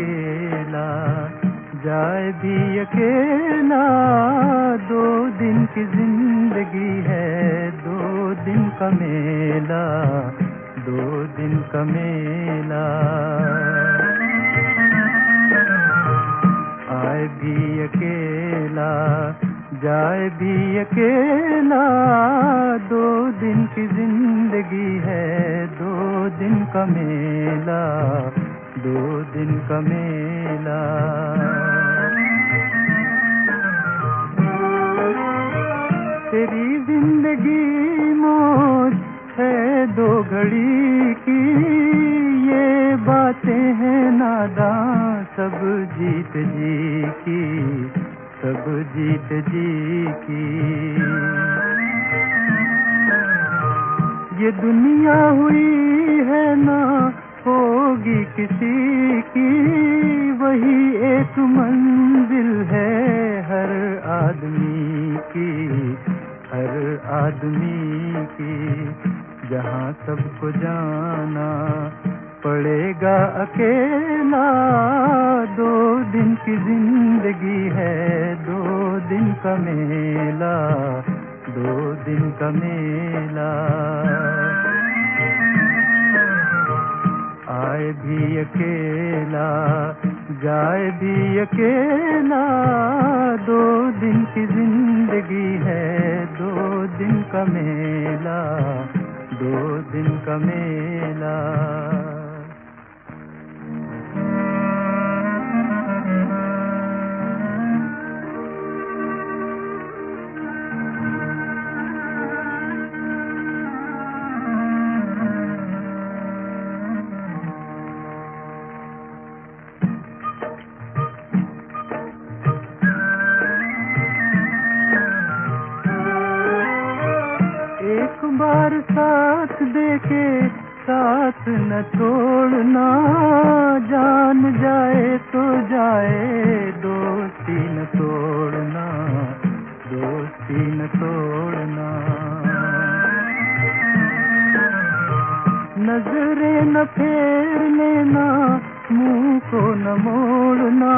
अकेला, जाए भी अकेला। 2 दिन की जिंदगी है, 2 दिन का मेला, 2 दिन का मेला। आए भी अकेला, जाए भी अकेला। 2 दिन की जिंदगी है, 2 दिन का मेला, 2 दिन का मेला। तेरी जिंदगी मौज है 2 घड़ी की, ये बातें हैं नादां सब जीत जी की, सब जीत जी की। ये दुनिया हुई है ना होगी किसी की, वही एक मंजिल है हर आदमी की, हर आदमी की। जहाँ सबको जाना पड़ेगा अकेला। 2 दिन की जिंदगी है, 2 दिन का मेला, 2 दिन का मेला। आए भी अकेला, जाए भी अकेला। 2 दिन की जिंदगी है, 2 दिन का मेला, 2 दिन का मेला। एक बार साथ देके साथ न छोड़ना, जान जाए तो जाए दोस्ती न तोड़ना, दोस्ती न तोड़ना। नजरें न फेर लेना, मुंह को न मोड़ना,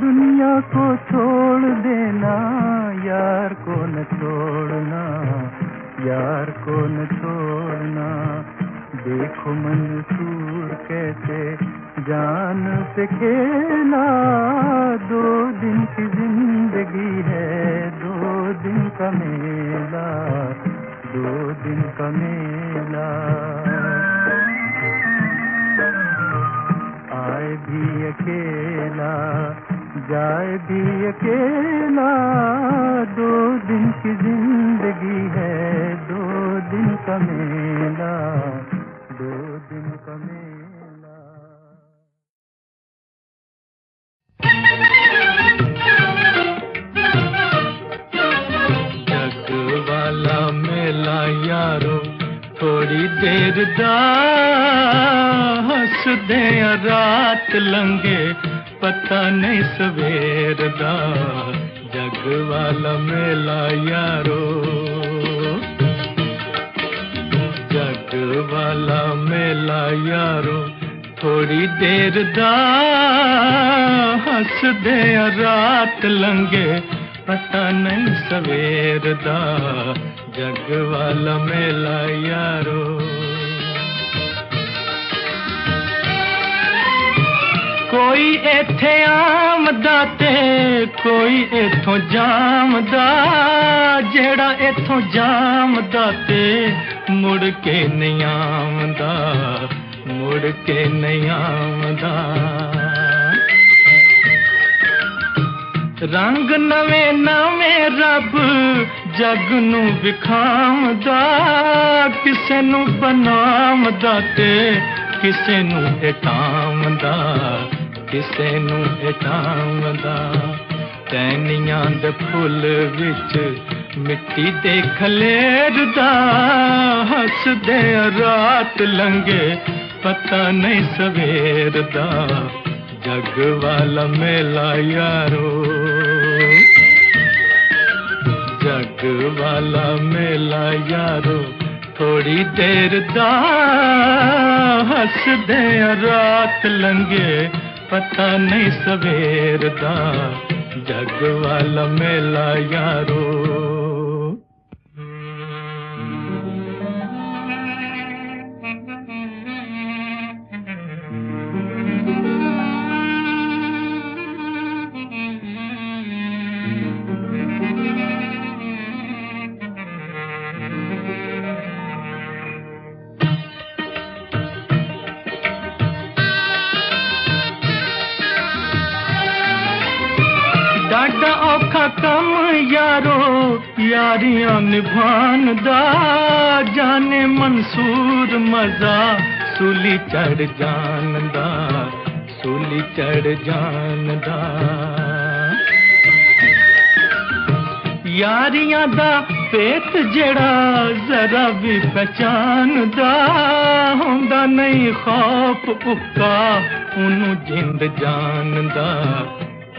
दुनिया को छोड़ देना, यार को न छोड़ना, यार को न छोड़ना। देखो मंसूर कैसे जान से खेला। 2 दिन की जिंदगी है, 2 दिन का मेला, 2 दिन का मेला। आए भी अकेला, जाए भी अकेला। 2 दिन की जिंदगी है, 2 दिन का मेला, 2 दिन का मेला। जग वाला मेला यारो थोड़ी देर दा, हसदे रात लंघे पता नहीं सवेर दा। जग वाला मेला यारो, जग वाला मेला यारो थोड़ी देर दा, हसदे रात लंघे पता नहीं सवेर दा। जग वाला मेला यारो। कोई इत्थे आमदा ते कोई इत्थों जामदा, जेड़ा इत्थों जामदा ते मुड़ के नहीं आमदा, मुड़ के नहीं आमदा। रंग नवे नवे रब जग नू विखामदा, किसे नू बनामदा ते किसे नू एटामदा, किसे नू एटामदा। टहनियां दे फुल विच मिट्टी दे खलेरदा, हसदे रात लंघे पता नहीं सवेर दा। जग वाला मेला यारो, जग वाला मेला यारो थोड़ी देर दा, हसदे रात लंघे पता नहीं सवेर दा जग वाला मेला यारो। डाडा औखा कम यारो यारियां निभान दा, जाने मंसूर मजा सूली चढ़ जान दा, सूली चढ़ जान दा। यारियां दा पेत जेड़ा जरा भी पहचान दा, हुंदा नहीं खौफ उक्का उन्नू जिंद जान दा,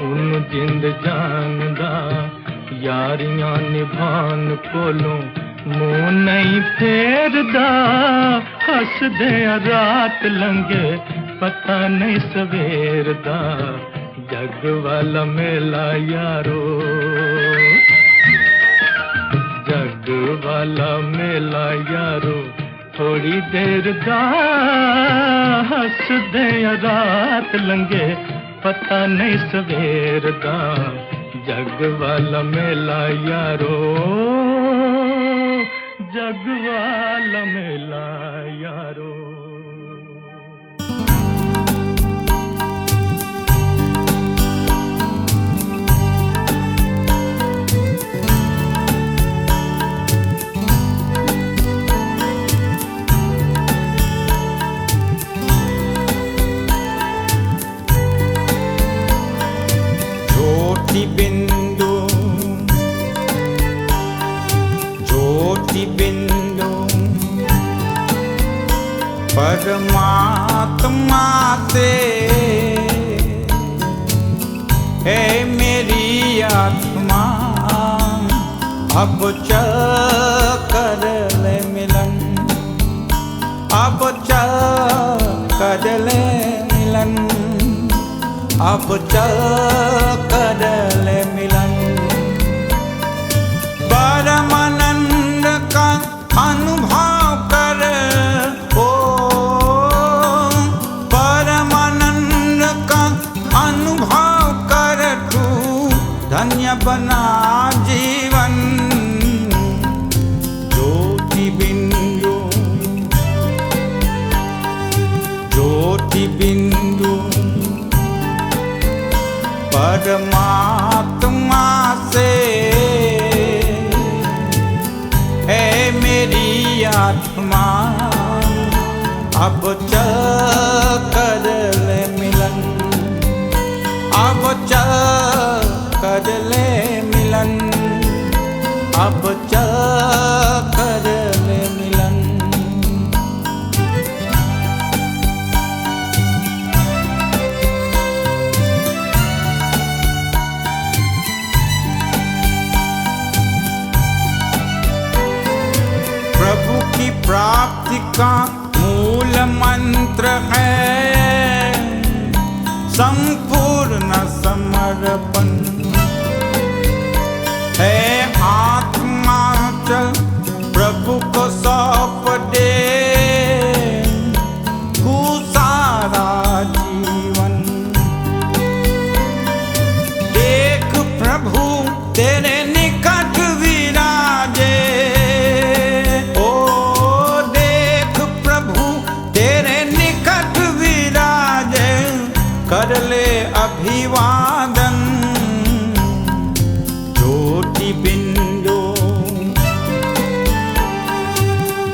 उन्नू जिंद जान दा। यारियां निभान कोलों मुंह नहीं फेरदा, हसदे रात लंघे पता नहीं सवेर दा जग वाला मेला यारो। जग वाला मेला यारो थोड़ी देर दा, हसदे रात लंघे पता नहीं सवेर दा जग वाला मेला यारो। जग वाला मेला यारो। बिंदु ज्योति बिंदु परमात्मा से है मेरी आत्मा, अब चल कर ले मिलन, अब चल कर ले मिलन, अब चल कर ले मिलन। परमानंद का अनुभव कर, ओ परमानंद का अनुभव कर, तू धन्य बना जीवन। ज्योति बिंदु ज्योति बिंदु परमात्मा से है मेरी आत्मा, अब चल कर ले मिलन, अब चल कर ले मिलन, अब चल कर ले मिलन। प्रभु की प्राप्ति का मूल मंत्र है संपूर्ण समर्पण, है आत्मा चल प्रभु को सौंप दे तू सारा जीवन। देख प्रभु तेरे निकट विराजे, कर ले अभिवादन। ज्योति बिंदु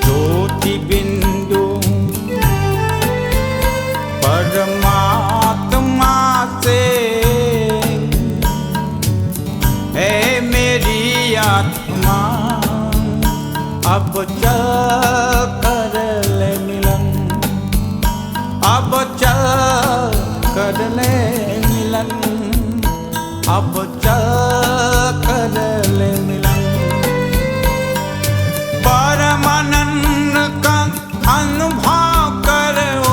ज्योति बिंदु परमात्मा से है मेरी आत्मा, अब चल कर ले मिलन, अब चल कर ले मिलन, अब चल कर ले मिलन। परमानंद का अनुभव कर, ओ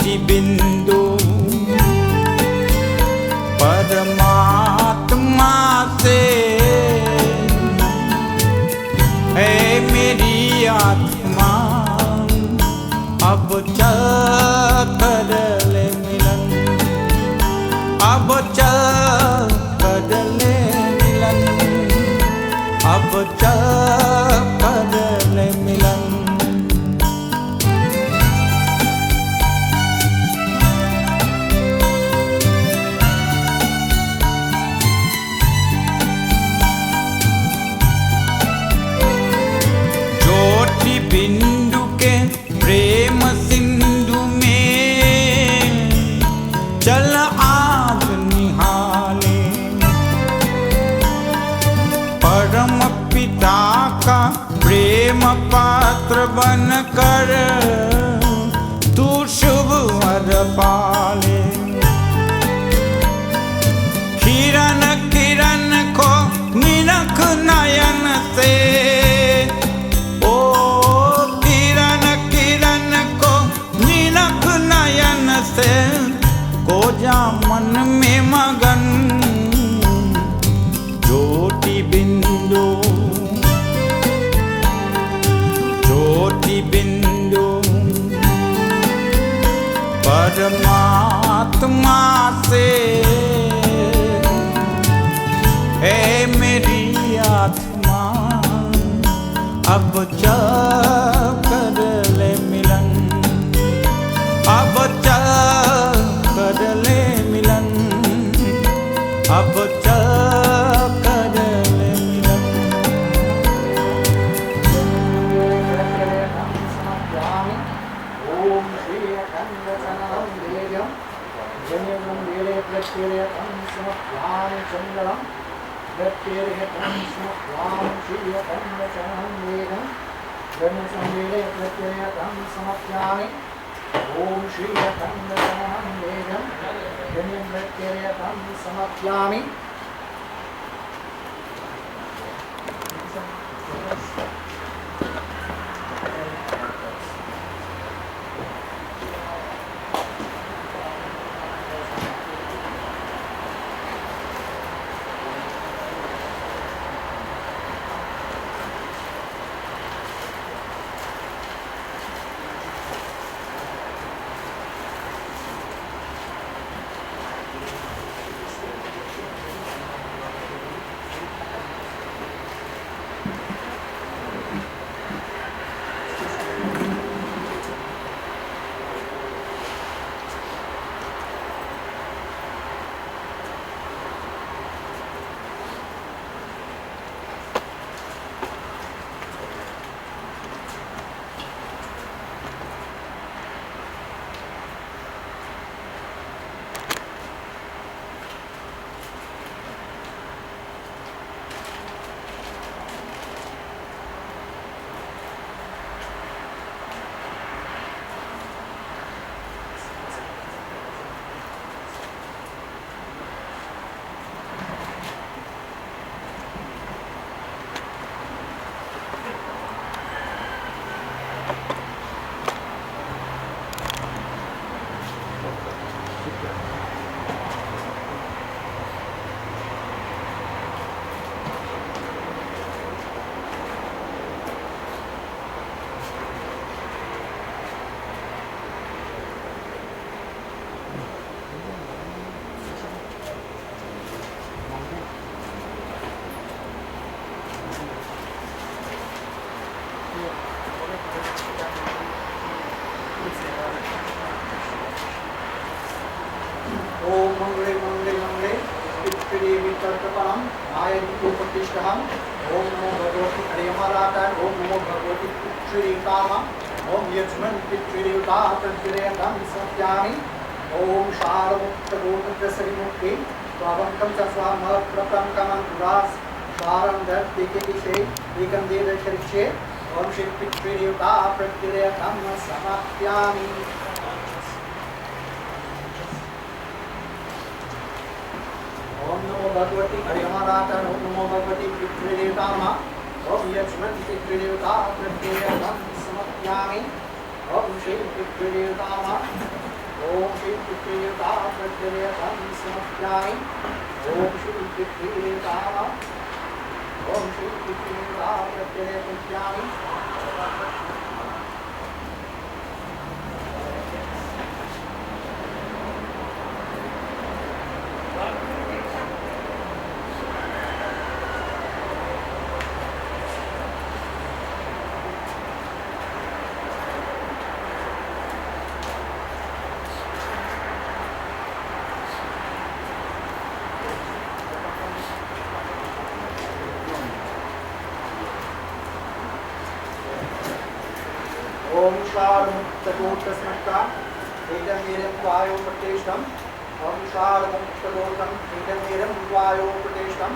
ज्योति बिंदु परमात्मा से है मेरी आत्मा अब चल कर ले मिलन अब चल कर ले मिलन अब चल कर ले मिलन बिंदु के प्रेम सिंधु में चल आज निहाले परम पिता का प्रेम पात्र बन कर तू शुभ वर पाले किरण किरण को निरख नयन से को जा मन में मगन ज्योति बिंदु परमात्मा से है मेरी आत्मा अब चल कर ले मिलन अब चल कर ले मिलन अब चल कर ले मिलन ओम श्री अखंडचरणं देव्यं जन्यं वेरे प्रत्येरं समप्लां चंद्रं प्रत्येरं समप्लां श्री अखंडचरणं देव्यं जन्यं वेरे प्रत्येरं समप्लां ओम श्री अखंडचरणं देव्यं जन्यं प्रत्येरं समप्लां ओम मंगले मंगले मंगले पितृ वितर्कपरम आयति प्रतिष्ठहम ओम नमो भगवती हरियमाराताय ओम नमो भगवती पितृकामा ओम यज्मन पितृदेवता प्रतिरेयं सत्यानि ओम शारमुक्त गोत्रस्य विमुक्ति स्वावंकं च स्वामप्रतं कमंतुरास शारं धर्तिके दिशे विकंदेव शरिक्षे ओम श्री पितृदेवता प्रतिरेयं समाप्यामि ओम नमो भगवती हरियमाराताय ओम नमो भगवती पितृदेवतामा ओम यज्मन पितृदेवता प्रतिरेयं समर्पयामि ओम श्री पितृदेवतामा विक्रियता प्रत्ययतं समप्यामि ओम श्री विक्रियता ओम श्री विक्रियता प्रत्ययं ओम शार मुक्त गोत्रस्मृता एकं नीरं वायो प्रतिष्ठम् ओम शार मुक्त गोत्रं एकं नीरं वायो प्रतिष्ठम्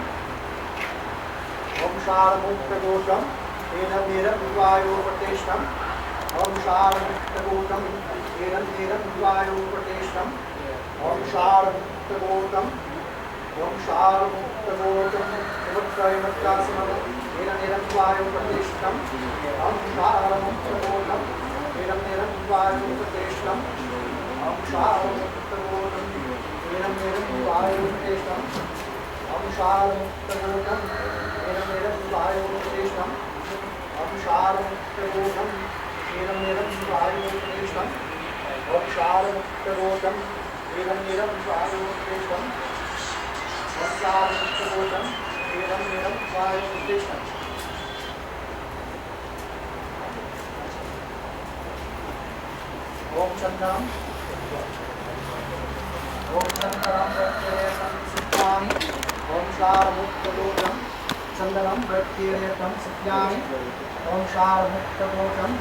ओम शार मुक्त गोत्रं एकं नीरं वायो प्रतिष्ठम् ओम शार मुक्त गोत्रं एकं नीरं वायो प्रतिष्ठम् ओम शार मुक्त गोत्रं ओम शार मुक्त गोत्रं मुक्तयमत्यासमं एकं नीरं वायो प्रतिष्ठम् ओम शार मुक्त गोत्रं नीरं नीरं वायो प्रतिष्ठम् ओम शार मुक्त गोत्रं नीरं नीरं वायो प्रतिष्ठम् ओम शार मुक्त गोत्रं नीरं नीरं वायो प्रतिष्ठम् ओम शार मुक्त गोत्रं नीरं नीरं वायो प्रतिष्ठम् ओम शार मुक्त गोत्रं नीरं नीरं वायो प्रतिष्ठम् ओम शार मुक्त गोत्रं नीरं नीरं वायो प्रतिष्ठम् ओम चंद्रम प्रत्ययतं सिद्धामि ओम शार मुक्त गोत्रं चंद्रम प्रत्ययतं सिद्धामि ओम शार मुक्त गोत्रं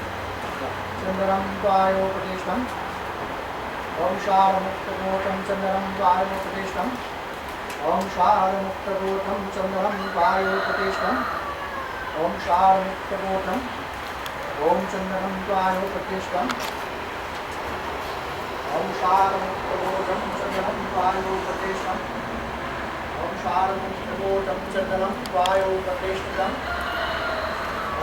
चंद्रम वायो प्रतिष्ठम् ओम शार मुक्त गोत्रं चंद्रम वायो प्रतिष्ठम् ओम शार मुक्त गोत्रं चंद्रम वायो प्रतिष्ठम् ओम शार मुक्त गोत्रं ओम चंद्रम वायो प्रतिष्ठम् ओम शार मुक्त गोत्रं चंद्रम वायो प्रतिष्ठम् ओम शार मुक्त गोत्रं चंद्रम वायो प्रतिष्ठम्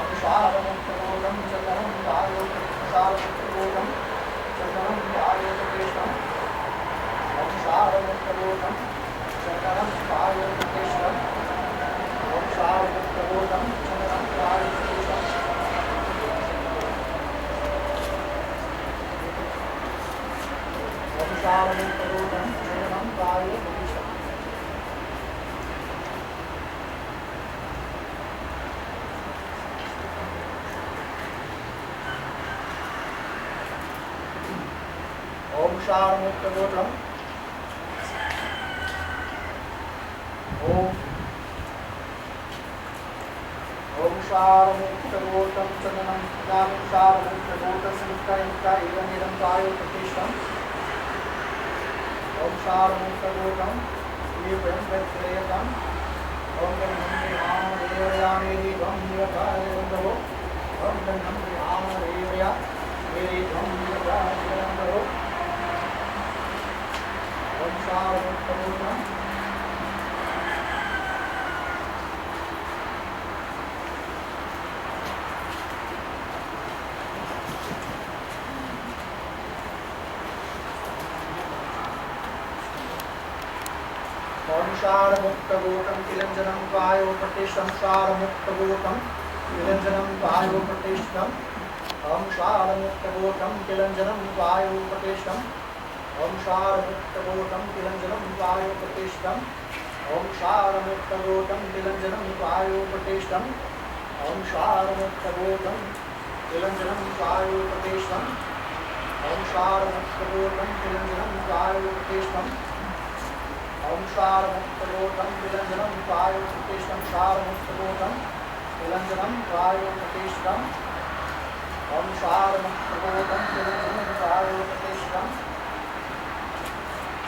ओम शार मुक्त गोत्रं चंद्रम वायो शार मुक्त गोत्रं चंद्रम वायो प्रतिष्ठम् ओम शार मुक्त गोत्रं चंद्रम वायो प्रतिष्ठम् ओम शार मुक्त गोत्रं चंद्रम वायो प्रतिष्ठम् ओम शार मुक्त गोत्रं चंद्रम वायो प्रतिष्ठम् ओम शार मुक्त गोत्रं ओम शार मुक्त गोत्रं चंद्रम ज्ञानं शार मुक्त गोत्र संयुक्ता एवं नीरं वायो प्रतिष्ठम् ओम शार मुक्त गोत्रं ये वयं प्रत्ययतं ओम गन्धं देवयामे देवं निवकायन्दो ओम गन्धं देवया मेरे धम निवकायन्दो ओम शार मुक्त गोत्रं ओम शार मुक्त गोत्रं तिलंजनं वायो प्रतिष्ठं शार मुक्त गोत्रं तिलंजनं वायो प्रतिष्ठम् ओम शार मुक्त गोत्रं तिलंजनं वायो प्रतिष्ठम् ओम शार मुक्त गोत्रं तिलंजनं वायो प्रतिष्ठम् ओम शार मुक्त गोत्रं तिलंजनं वायो प्रतिष्ठम् ओम शार मुक्त गोत्रं तिलंजनं वायो प्रतिष्ठम् ओम शार मुक्त गोत्रं तिलंजनं वायो प्रतिष्ठम् ओम शार मुक्त गोत्रं तिलंजनं वायो प्रतिष्ठम् शार मुक्त गोत्रं तिलंजनं वायो प्रतिष्ठम् ओम शार मुक्त गोत्रं तिलंजनं वायो प्रतिष्ठम्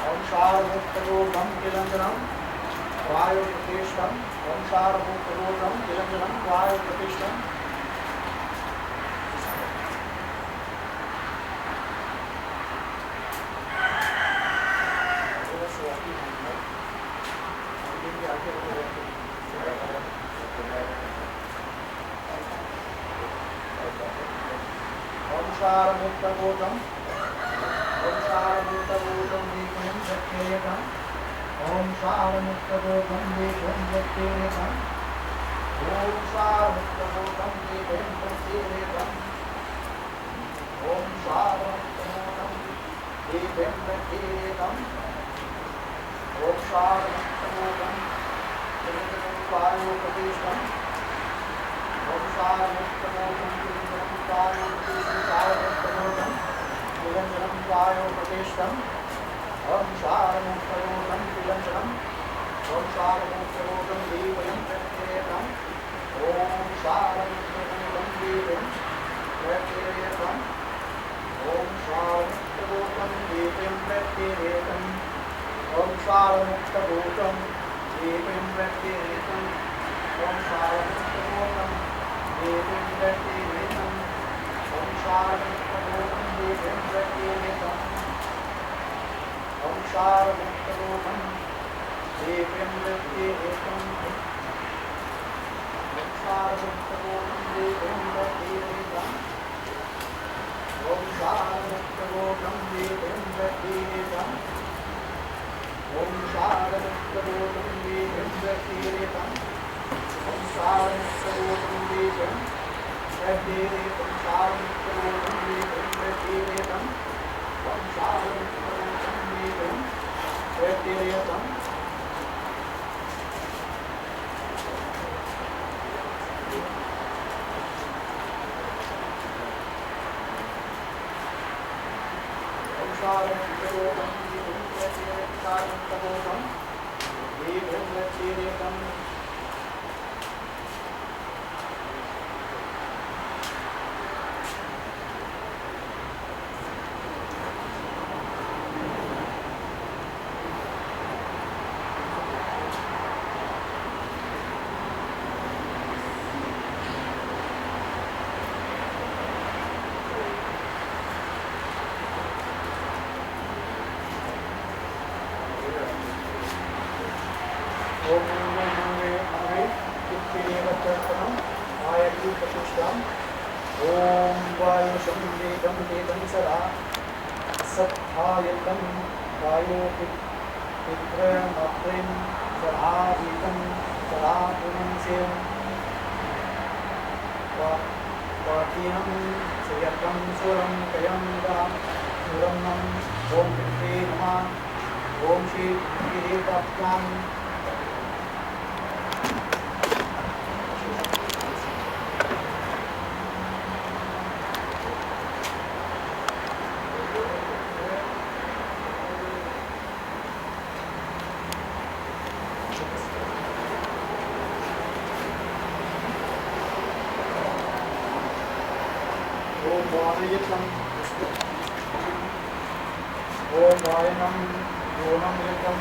ओम शार मुक्त गोत्रं तिलंजनं वायो प्रतिष्ठम् ओम शार मुक्त गोत्रं तिलंजनं वायो प्रतिष्ठम् ओम शार मुक्त गोत्रं शारमुक्तबोधं देवं व्यक्तिरेकम् ॐ शारमुक्तबोधं देवं व्यक्तिरेकम् ॐ शारमुक्तबोधं देवं व्यक्तिरेकम् ॐ शारमुक्तबोधं त्रिगुणोपायोपदेशम् ॐ शारमुक्तबोधं त्रिगुणोपायोपदेशं निरञ्जनं वायोपदेशम् ॐ शारमुक्तबोधं त्रिगुणम् ॐ शारमुक्तबोधं देवं व्यक्तिरेकम् ॐ शारमुक्तबोधं देवं व्यक्तिरेकम् ॐ शारमुक्तबोधं देवं व्यक्तिरेकम् ॐ शारमुक्तबोधं देवं व्यक्तिरेकम् ॐ शारमुक्तबोधं देवं व्यक्तिरेकम् ॐ शारमुक्तबोधं देवं व्यक्तिरेकम् ॐ शारमुक्तबोधं देवं व्यक्तिरेकम् ॐ शारमुक्तबोधं देवं व्यक्तिरेकम् ॐ शारमुक्तबोधं देवं व्यक्तिरेकम् ॐ शारमुक्तबोधं देवं व्यक्तिरेकम् ॐ शारमुक्तबोधं देवं व्यक्तिरेकम् शारमुक्तबोधं देवं व्यक्तिरेकम् ॐ शारमुक्तबोधं देवं व्यक्तिरेकम् शारमुक्तबोधं देवं व्यक्तिरेकम् शारमुक्तबोधं देवं व्यक्तिरेकम् ओम मंगले मंगले चित्तिरेवचर्पणम् आयतु प्रतिष्ठाम् ओम वायु संवेदं वेदं सदा सत्थायतं वायो पित्रमत्रिं सदा वीतं सदा पुरुषेण वाक्यं श्रियतं सुरं कयं दां सुरन्नं ओम पित्रे नमः ओम श्री पितृदेवताभ्यां ओम वायनम योनम यज्ञम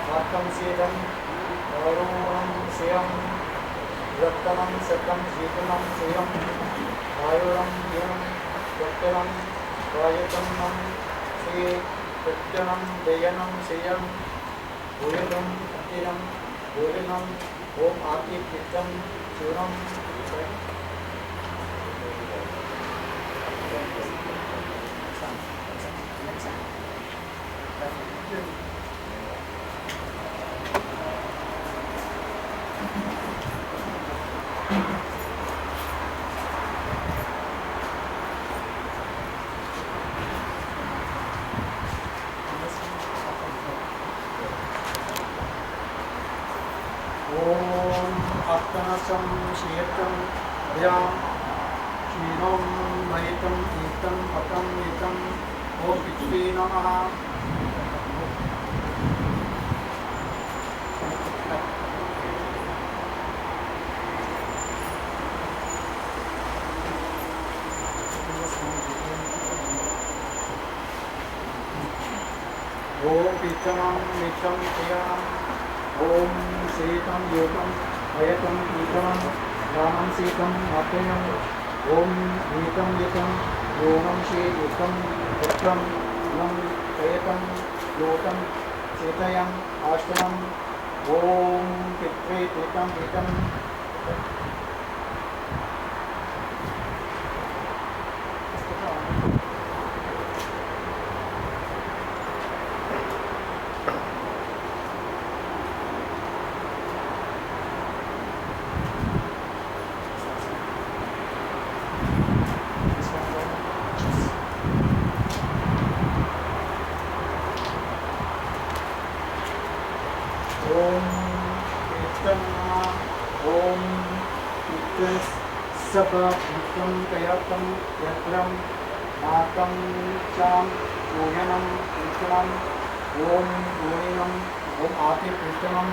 वाक्यम सेदम औरोहम सेयम रक्तनम सकम शीतलम सेयम वायुरम योनम वक्तरम वायतनम से प्रत्यनम दयनम सेयम भूयनम अतिरम भूयनम ओम आति पित्तम चूरम अक्तनसं शीयतं भयां क्षीणं महितं ईतं पतं ईतं ओम पितृ नमः ओम पितरं मितं प्रियं ओम शीतं योगं भयतं ईतं ज्ञानं शीतं अत्ययं ओम ईतं यतं योनं शीतं पुत्रं नं प्रेतं योतं चेतयम् आष्टमम् ओम पित्रे तीतं ईतं Om Kirtana Om Kirtas Sabha Bhutam Kayatam Yatram Matam Cham Yoyanam Kirtanam Om Yoyanam Om Ati Kirtanam.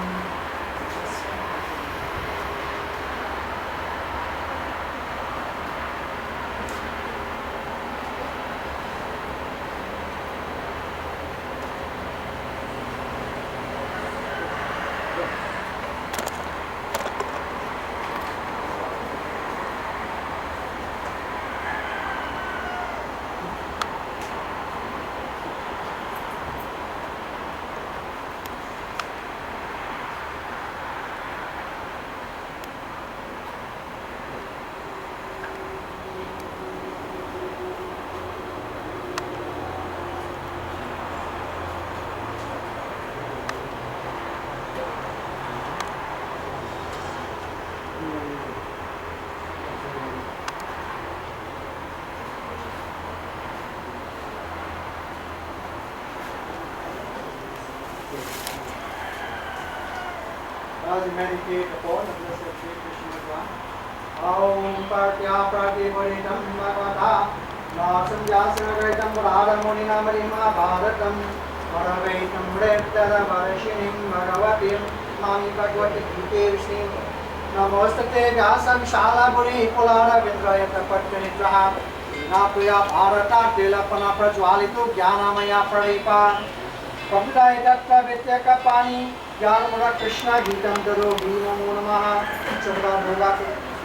As you meditate upon the blessed Sri Krishna Gyan, Aum Partya Pratipuritam Bhagavata Nasam Vyasagaitam Radha Munina Marima Bharatam Paravaitam Rettara Varshinim Bhagavatim Mani Bhagavati Gite Vishnim Namostate Vyasa Vishala Puri Pulara Vindrayata Patanitraha Napuya Bharata Tilapana Prajwalitu Jnanamaya Pradipa Pabudaya Datta Vityaka Pani Yarmura Krishna Gitam Daro Namo Namaha Chandra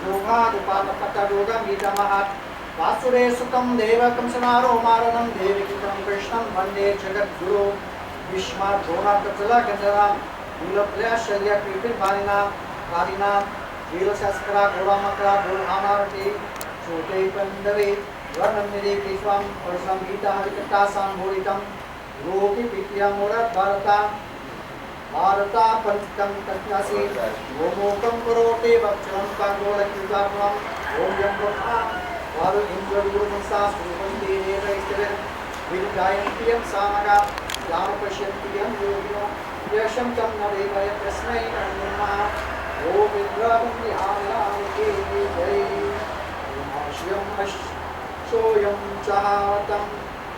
Yoga Dupata Yoga Gita Mahat Vasure Sukam Deva Kamsanaro Maranam Devikitam Krishnam Vande Jagat Guru Vishma Dhona Katala Gandhara Vilaplaya Shalya Kripil Bharina Bharina Vilasaskara Goramakara Gorhanarati Chote Pandave Varnamiri Kishwam Parsam Gita Harikata Sambhuritam Loki Pitya Murat Bharata Bharata Pantam Tatyasi Omokam Kurote Bhakcharam Kangola Om Yam Brahma Varu Indra Guru Mansa Surupanti Neva Istirin Viljayantiyam Samaga Yama Pashyantiyam Yogino Yasham Tam Nadevaya Prasnai Annuma Om Indra Vihayamike Jai Om Ashyam Soyam Chahavatam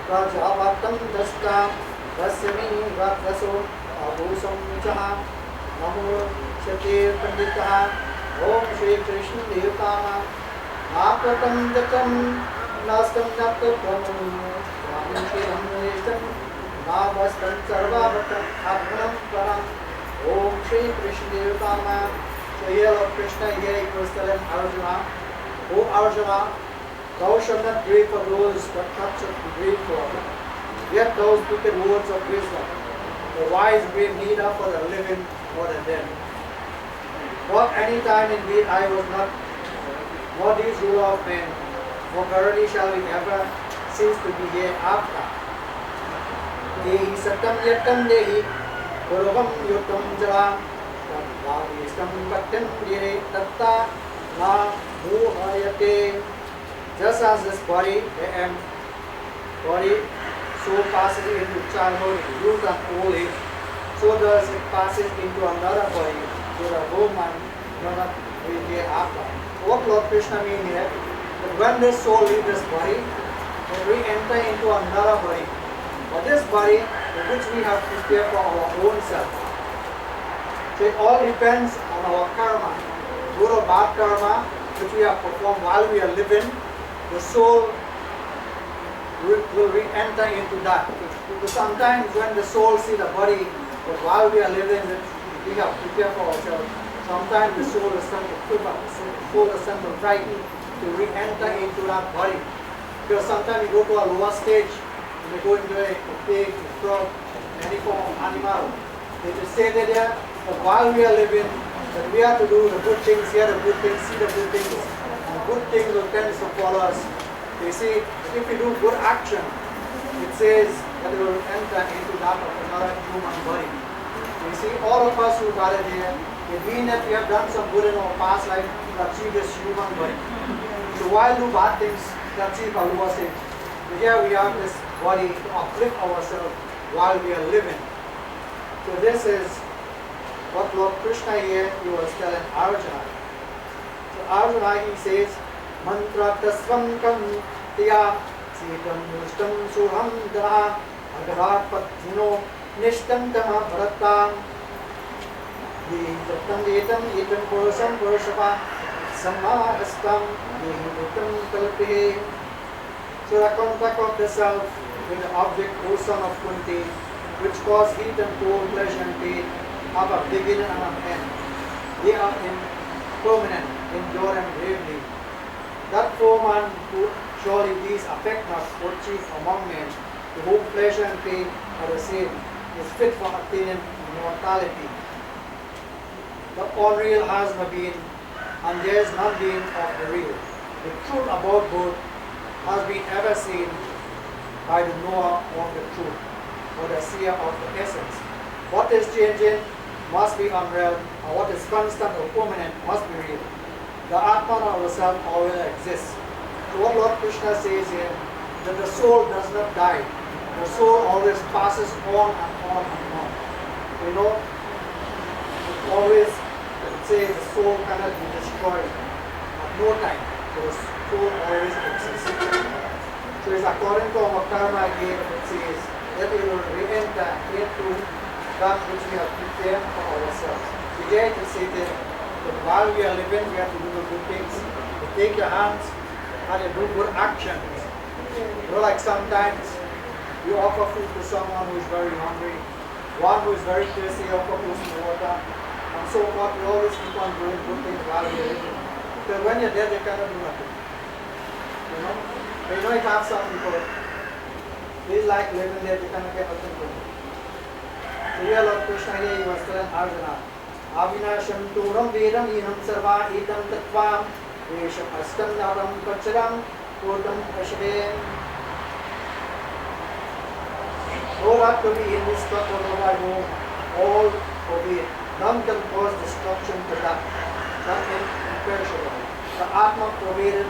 Rajavatam Dasta Rasmi Vatraso Abhusam Chaha Namo Shatir Panditaha Om Shri Krishna Devtama Apatam Datam Nastam Natatam Raminkiram Nishtam Navastam Sarvavatam Atmanam Param Om Shri Krishna Devtama So here Lord Krishna here he was telling Arjuna, O Arjuna, thou shalt not grieve for those but not shalt grieve for yet those wicked words of wisdom. The wise grieve neither for the living nor the dead. Not any time indeed I was not, nor these ruler of men, for verily shall we ever cease to be hereafter. Dehi satam yatam dehi, purvam yutam jara, tadvavistam bhaktim dire tatta na muhayate. Just as this body, body so passes into childhood, youth and old age, so does it passes into another body, to the woman, not hereafter. What Lord Krishna means here, that when this soul leaves this body, then we enter into another body. But this body, which we have prepared for our own self. So it all depends on our karma, good or bad karma, which we have performed while we are living. The soul will re-enter into that. Because sometimes when the soul sees the body, but while we are living, we have prepared for ourselves. Sometimes the soul is sent to quiver, the soul is sent to frighten, to re-enter into that body. Because sometimes we go to a lower stage, and we go into a pig, a frog, any form of animal. They just stay there, but while we are living, that we have to do the good things, hear the good things, see the good things. And good things will tend to follow us. You see, if we do good action, it says that we will enter into that of another human body. You see, all of us who got it here, it means that we have done some good in our past life to achieve this human body. So while do bad things to achieve a lower stage, so here we have this body to uplift ourselves while we are living. So this is what Lord Krishna here he was telling Arjuna. So Arjuna he says, Mantra tasvam kam tiya sitam nustam suham dana aghat patino nishtam tama bharatam yehi tattam etam purusham purushava samahastam yehi utam kalpe. So the contact of the self with the object, O son of Kunti, which cause heat and cold, pleasure and pain, have a beginning and an end. They are impermanent, endure and bravely. That foreman who surely these affect not, or chief among men, to whom pleasure and pain are the same, is fit for attaining immortality. The unreal has no being, and there is none being of the real. The truth about both has been ever seen by the knower of the truth, or the seer of the essence. What is changing must be unreal, and what is constant or permanent must be real. The Atman or the self always exists. So what Lord Krishna says here, that the soul does not die. The soul always passes on and on and on. You know, it always says the soul cannot be destroyed at no time. The soul always exists. So it's according to our karma game, it says that we will re-enter into that which we have prepared for ourselves. Today it is stated that while we are living, we have to do the good things. You take your hands and you do good actions. You know, like sometimes you offer food to someone who is very hungry, one who is very thirsty, you offer food and water, and so forth. We always keep on doing good things while we are living. Because when you're dead, you cannot do nothing. You know? But you know, you have some people, they like living there, they cannot get nothing good. So here Lord Krishna here, he was telling Arjuna, Avinasham turam vedam inam sarva idam tattvam vesham astam naram pacharam kodam ashvem. All have to be indestructible by whom all obey. None can cause destruction to that, none imperishable. The Atma pervaded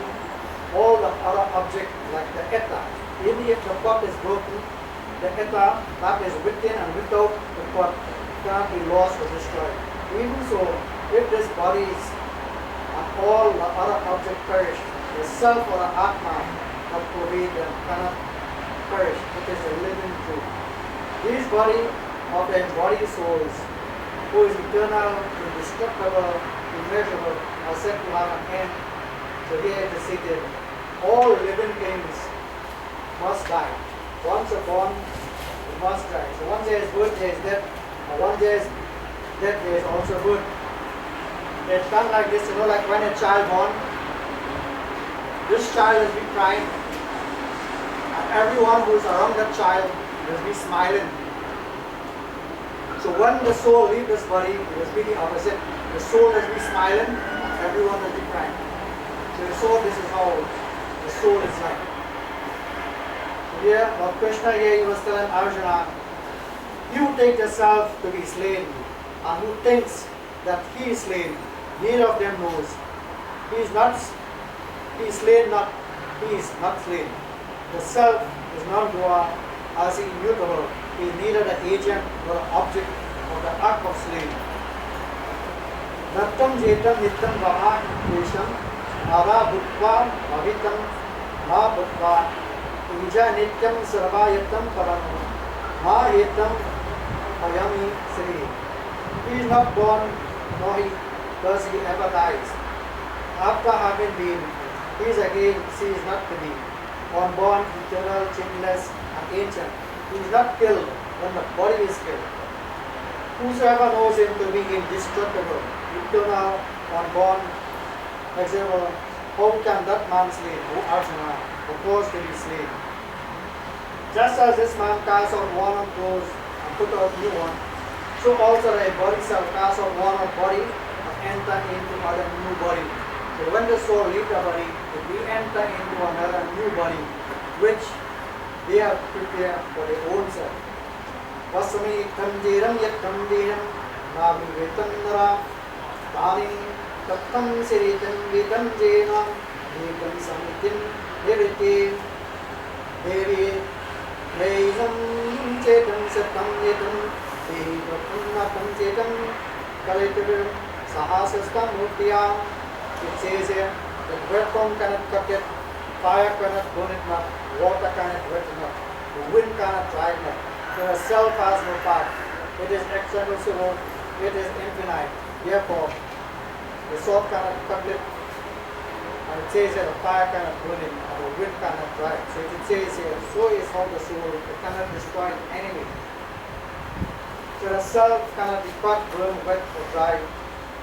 all the other objects like the Eta. Even if the pot is broken, the Eta that is within and without the pot cannot be lost or destroyed. Even so, if this bodies and all the other objects perish, the self or the Atma that pervade them cannot perish. It is a living truth. These bodies of the embodied souls, who is eternal, indestructible, immeasurable, are said to have an end. So here it is stated, all living things must die. Once are born, they must die. So once there is good, there is death. And once there is death, there is also good. It's done like this, you know, like when a child born, this child will be crying, and everyone who is around that child will be smiling. So when the soul leaves this body, it will be the opposite. The soul will be smiling, and everyone will be crying. So the soul, this is how the soul is like. So here, Lord Krishna here, he was telling Arjuna, you take yourself to be slain, and who thinks that he is slain, neither of them knows. He is slain not, he is not slain. The self is non-doer, as he immutable. He is neither the agent nor the object of the act of slaying. Nattam jetam nityam vaha desham ara bhutva bhavitam ma bhutva ija nityam sarvayatam param ma etam ayami sri. He is not born, nor does he ever dies. After having been, he is again ceased not to be. Unborn, eternal, changeless, and ancient. He is not killed when the body is killed. Whosoever knows him to be indestructible, eternal, unborn, example, how can that man slay, O Arjuna, propose to be slain? Just as this man casts out worn out clothes and put out new one, so also the body shall cast out worn out body and enter into another new body. So when the soul leaves the body, it will enter into another new body, which they have prepared for their own self. Vasami tanjiram yat tanjiram navi vetandara tanim tattam siritam vetanjena ekam samitim nirite devi neisam chetam satam yetam ekam chetam Kalitavirum Sahasastam Murtiyam. It says here that earthworm cannot cut it, fire cannot burn it not, water cannot wet it not, the wind cannot dry it not. So the self has no part. It is extensible, it is infinite. Therefore, the sword cannot cut it, and it says that the fire cannot burn it, and the wind cannot dry it. So it says here, so is how the soul, it cannot destroy an enemy. So the self cannot be cut, burned, wet, or dry.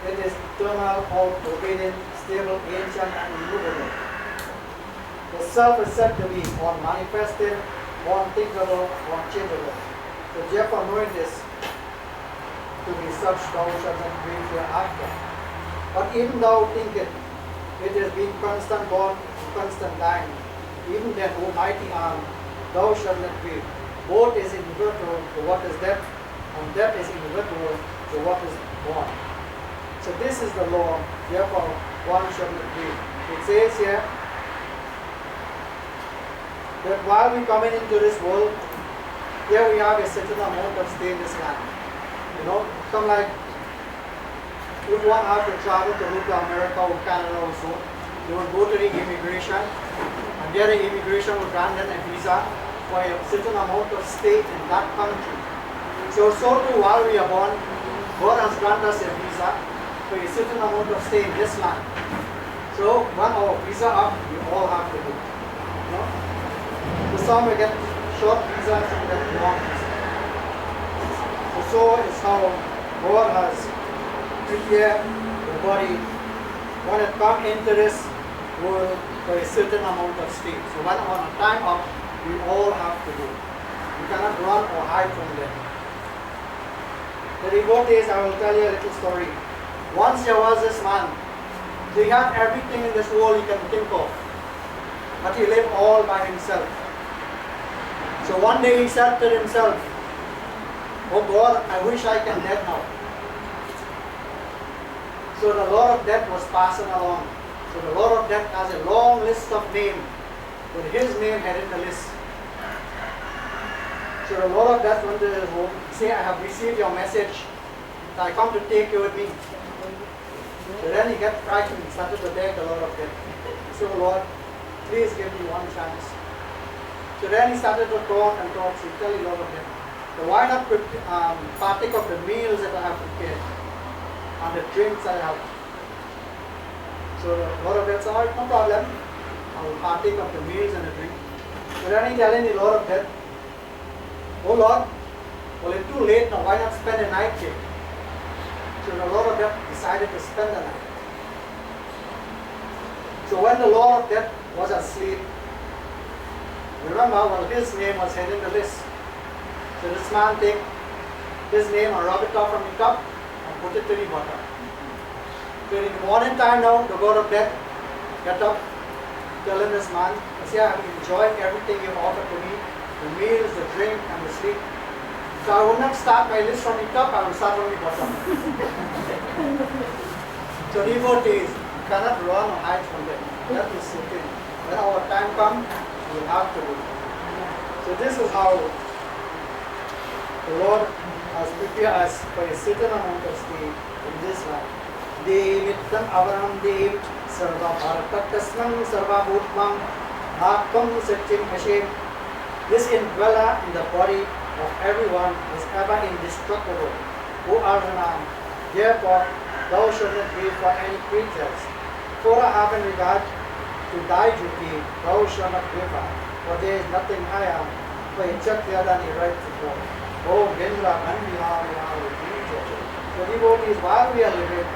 It is eternal, all-pervading, stable, ancient, and immovable. The self is said to be unmanifested, unthinkable, unchangeable. So therefore, knowing this to be such, thou shalt not grieve hereafter. But even thou think it has been constant born and constant dying. Even then, O mighty arm, thou shalt not grieve. Both is inevitable to what is death, and death is inevitable to what is born. So this is the law, therefore one shall not grieve. It says here that while we coming into this world, here we have a certain amount of stay in this land. You know, some like if one have to travel to go to America or Canada or so, they will go to the immigration, and there the immigration will grant them a visa for a certain amount of stay in that country. So too while we are born, God has granted us a visa for a certain amount of stay in this land. So when our visa up, we all have to do. You know? So some will get short visas and get long visas. So is how God has prepared the body when it comes into this world for a certain amount of stay. So when our time up, we all have to do. We cannot run or hide from them. The devotees, I will tell you a little story. Once there was this man, he had everything in this world he can think of, but he lived all by himself. So one day he said to himself, oh God, I wish I can dead now. So the Lord of Death was passing along. So the Lord of Death has a long list of names, with his name heading the list. So the Lord of Death went to his home, say, I have received your message, I come to take you with me. So then he got frightened and started to beg the Lord of Death. So Lord, please give me one chance. So then he started to talk and talk. So he tell the Lord of Death, so why not partake of the meals that I have prepared and the drinks I have. So the Lord of Death said, all right, no problem. I will partake of the meals and the drink. So then he telling the Lord of Death, oh Lord, well it's too late now, why not spend a night here? So the Lord of Death decided to spend the night. So when the Lord of Death was asleep, remember, well, his name was heading the list. So this man take his name and rub it off from the top and put it to the bottom. So in the morning time now, the God of Death get up, telling this man, see, I have enjoyed everything you offered to me, the meals, the drink, and the sleep. So I will not start my list from the top, I will start from the bottom. So devotees cannot run or hide from them. That is the thing. When our time comes, we will have to do it. So this is how the Lord has prepared us for a certain amount of stay in this life. Demittam avaram dev sarva bharatakasnam sarva bhutmam bhaktam satyam hashem. This indweller in the body of everyone is ever indestructible. O Arjuna, therefore thou shalt not grieve for any creatures. For having regard to thy duty, thou shalt not grieve, for there is nothing higher for a Kshatriya than a rightful God. O Gendra So devotees, while we are living,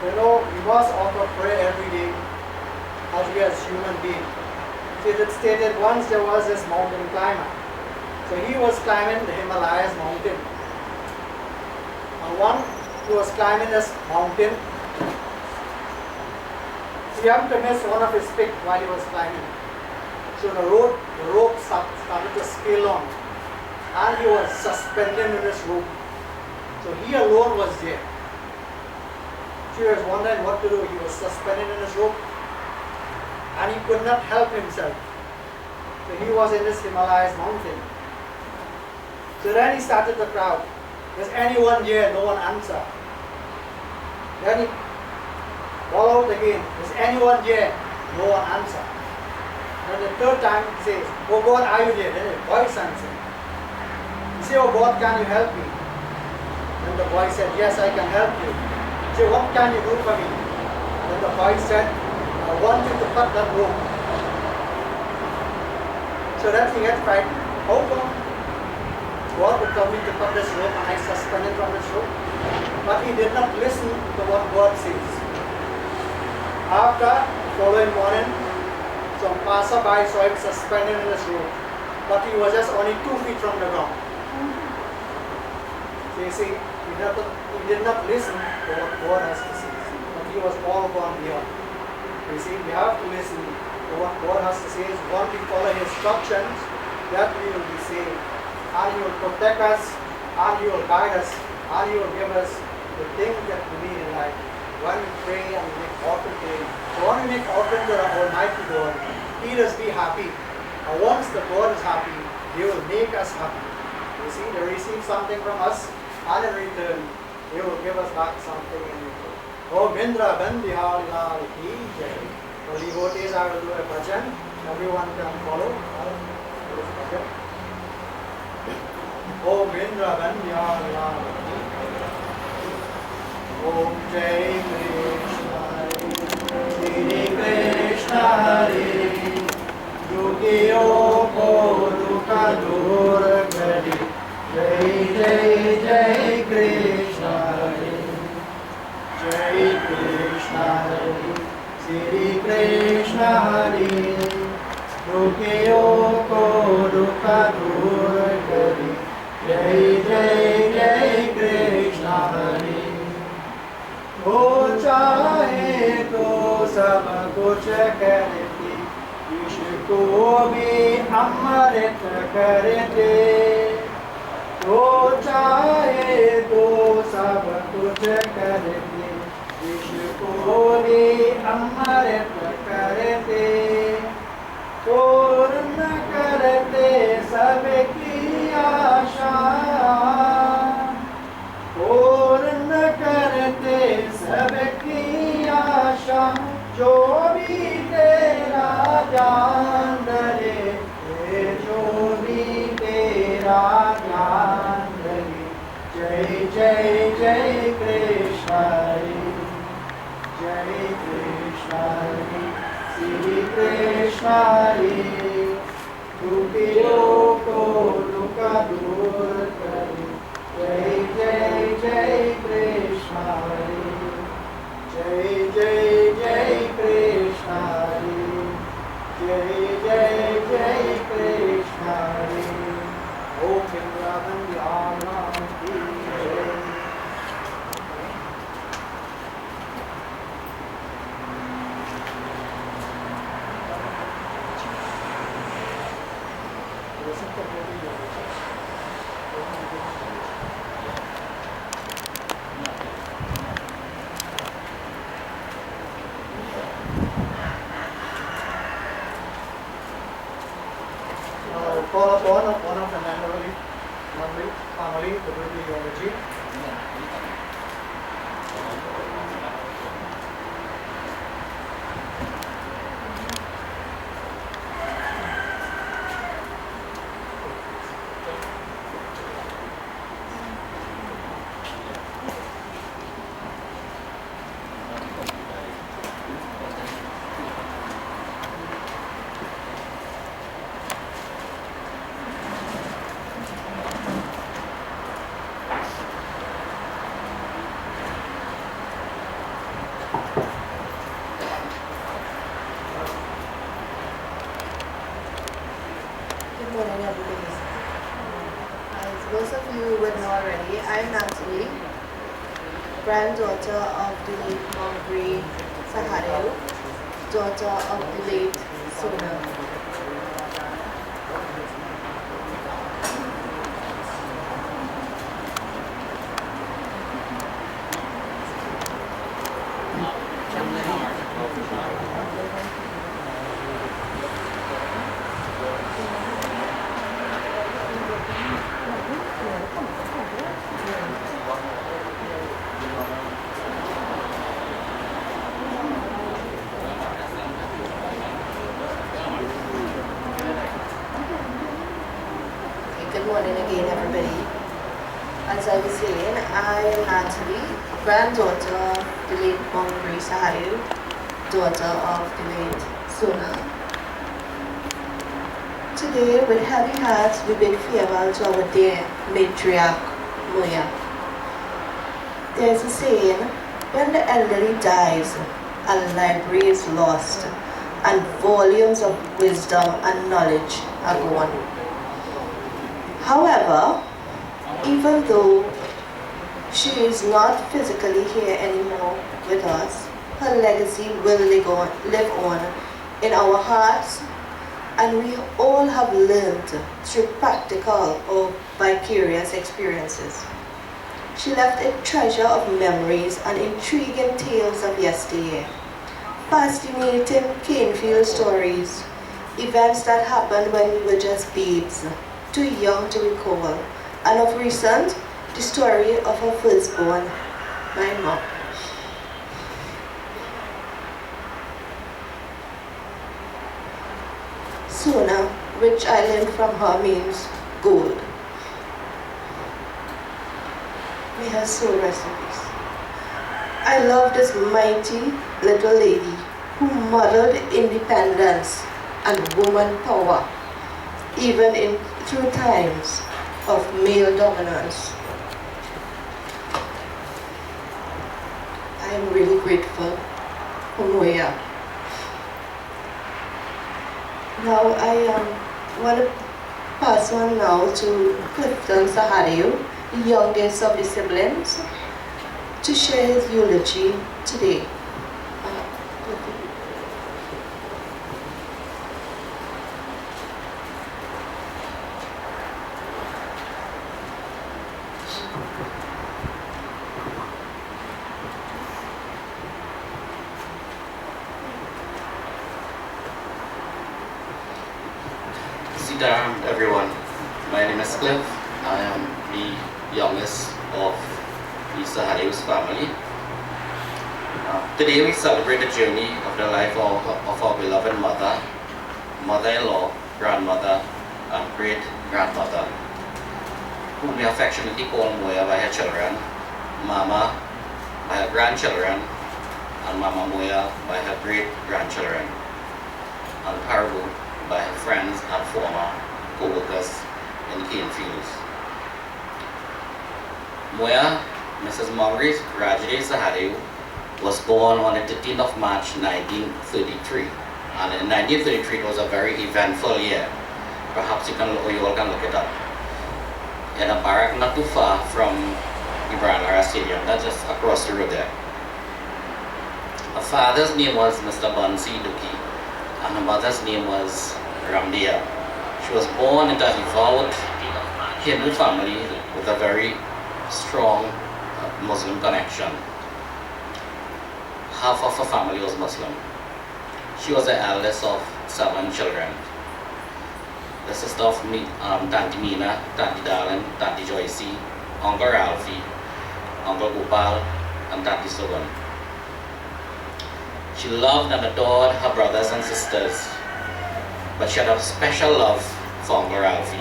we must offer prayer every day as we as human beings. It is stated once there was this mountain climber. So he was climbing the Himalayas mountain. And one who was climbing this mountain, he happened to miss one of his pick while he was climbing. So the rope started to scale on. And he was suspended in this rope. So he alone was there. He was wondering what to do. He was suspended in this rope. And he could not help himself. So he was in this Himalayas mountain. So then he started to crowd. Is anyone here? No one answered. Then he followed again. Is anyone there? No one answered. Then the third time he says, oh God, are you there? Then a voice answered. He said, oh God, can you help me? Then the voice said, yes, I can help you. He said, what can you do for me? Then the voice said, I want you to cut that rope. So that he had frightened. How come God would tell me to cut this rope and I suspended from this rope? But he did not listen to what God says. After the following morning, some passerby saw him suspended in this rope, but he was just only 2 feet from the ground. So you see, he did not listen to what God has to say, but he was all gone beyond. You see, we have to listen to what God has to say. Once we follow His instructions, that we will be saved. And He will protect us, and He will guide us, and He will give us the things that we need in life. When we pray and we make offering to Him, when we make offering to the Almighty God, He does be happy. And once the God is happy, He will make us happy. You see, they receive something from us, and in return, He will give us back something in return. Oh, Mindra Bandihal Lal Ki Jai. For devotees, I will do a bhajan. Everyone can follow. Oh, Mindra Bandihal Lal Ki Jai. Om Jai Krishna Shri Krishna Hare Yogiyo ko dukha dur kari Jai Jai Jai Krishna Hare Jai Krishna Hare Shri Krishna Hare Yogiyo ko dukha dur kari Jai Jai Jai Krishna Hare हो चाहे तो सब कुछ करते विष को भी अमृत करते हो चाहे तो सब कुछ करते विष को भी अमृत करते पूर्ण करते सबकी आशा पूर्ण करते सबकी आशा जो भी तेरा ज्ञान धरे जो भी तेरा ज्ञान धरे जय जय जय कृष्ण जय कृष्ण श्री कृष्ण दुखियों को दुख दूर करे जय जय जय कृष्ण जय जय जय कृष्ण जय जय जय कृष्ण ओम वृंदावन ध्यान की जय call upon one of the Mungree family to do the eulogy. Most of you would know already, I am Natalie, granddaughter of the late Mungree Sahadeo, daughter of the late Sona. as I was saying, I am Natalie, granddaughter of the late Mungree Sahadeo, daughter of the late Sona. Today, with heavy hearts, we bid farewell to our dear matriarch, Moya. There's a saying, when the elderly dies, a library is lost, and volumes of wisdom and knowledge are gone. However, even though she is not physically here anymore with us, her legacy will live on in our hearts, and we all have learned through practical or vicarious experiences. She left a treasure of memories and intriguing tales of yesteryear, fascinating cane-field stories, events that happened when we were just babes, too young to recall, and of recent, the story of her firstborn, my mom. Sona, which I learned from her, means gold. May her soul rest in peace. I love this mighty little lady who modeled independence and woman power, even through times of male dominance. I am really grateful for Moya. Now I want to pass on now to Clifton Sahadeo, the youngest of the siblings, to share his eulogy today. Sitaram, everyone. My name is Cliff. I am the youngest of the Sahadeo's family. Today we celebrate the journey of the life of our beloved mother, mother-in-law, grandmother, and great-grandmother, whom we affectionately call Moya by her children, Mama by her grandchildren, and Mama Moya by her great-grandchildren, and Parvu by her friends and former co-workers in the cane fields. Moya, Mrs. Mungree Rajdaye Sahadeo, was born on the 13th of March 1933, and in 1933 it was a very eventful year. Perhaps you all can look it up. In a barrack not too far from the Branlara Stadium, that's just across the road there. Her father's name was Mr. Bansi Duki, and her mother's name was Rajdaye. She was born into a devout Hindu family with a very strong Muslim connection. Half of her family was Muslim. She was the eldest of 7 children. The sister of me, Tanti Meena, Tanti Darlin, Tanti Joycey, Uncle Ralphie, Uncle Gopal, and Tanti Sugan. She loved and adored her brothers and sisters, but she had a special love for Uncle Ralphie.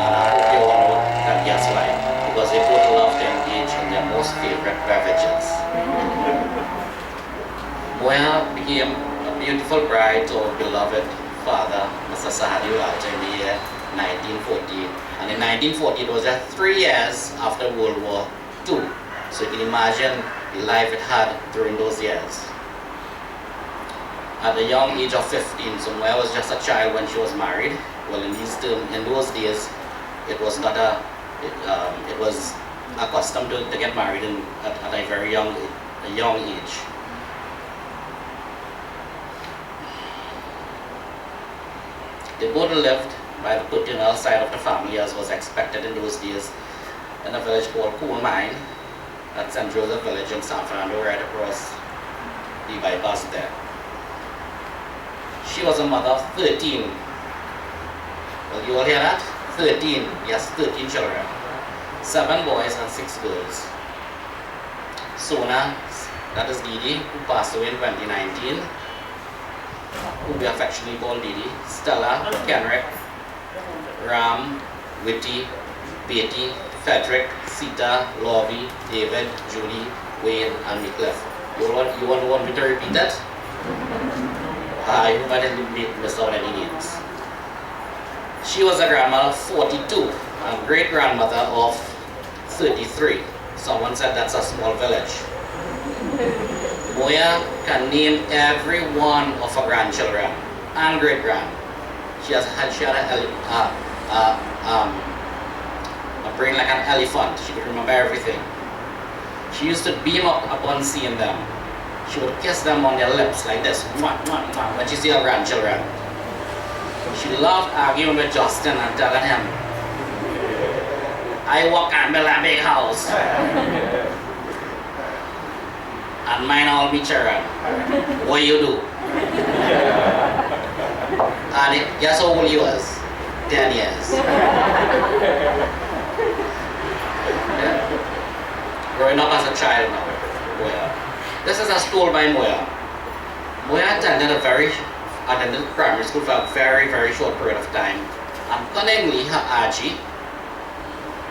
And I hope you all can guess why, because they both loved to engage in their most favorite beverages. Moya became a beautiful bride to our beloved father, Mr. Sahadeo, in the year 1914. And in 1940, it was just 3 years after World War II. So you can imagine the life it had during those years. At the young age of 15, so Moya was just a child when she was married. Well, in those days, it was not it was accustomed to get married at a very young age. They both lived by the paternal side of the family, as was expected in those days, in a village called Coal Mine at St. Joseph Village in San Fernando, right across the bypass there. She was a mother of 13. Well, you all hear that? 13. Yes, 13 children. 7 boys and 6 girls. Sona, that is Didi, who passed away in 2019, who we affectionately call Didi. Stella, Kenrick, Ram, Witty, Beatty, Frederick, Sita, Lovey, David, Julie, Wayne, and Wycliffe. You want me to repeat that? I hope I didn't miss out any names. She was a grandmother of 42 and great-grandmother of 33. Someone said that's a small village. Moya can name every one of her grandchildren and great-grand. She had a brain like an elephant. She could remember everything. She used to beam up upon seeing them. She would kiss them on their lips like this when she see her grandchildren. She loved arguing with Justin and telling him, I walk and build a big house. And mine all be children. What you do? And guess how old he was? 10 years. Yeah. Growing up as a child now. Moya. This is as told by Moya. Moya attended primary school for a very short period of time. And cunningly, her Aji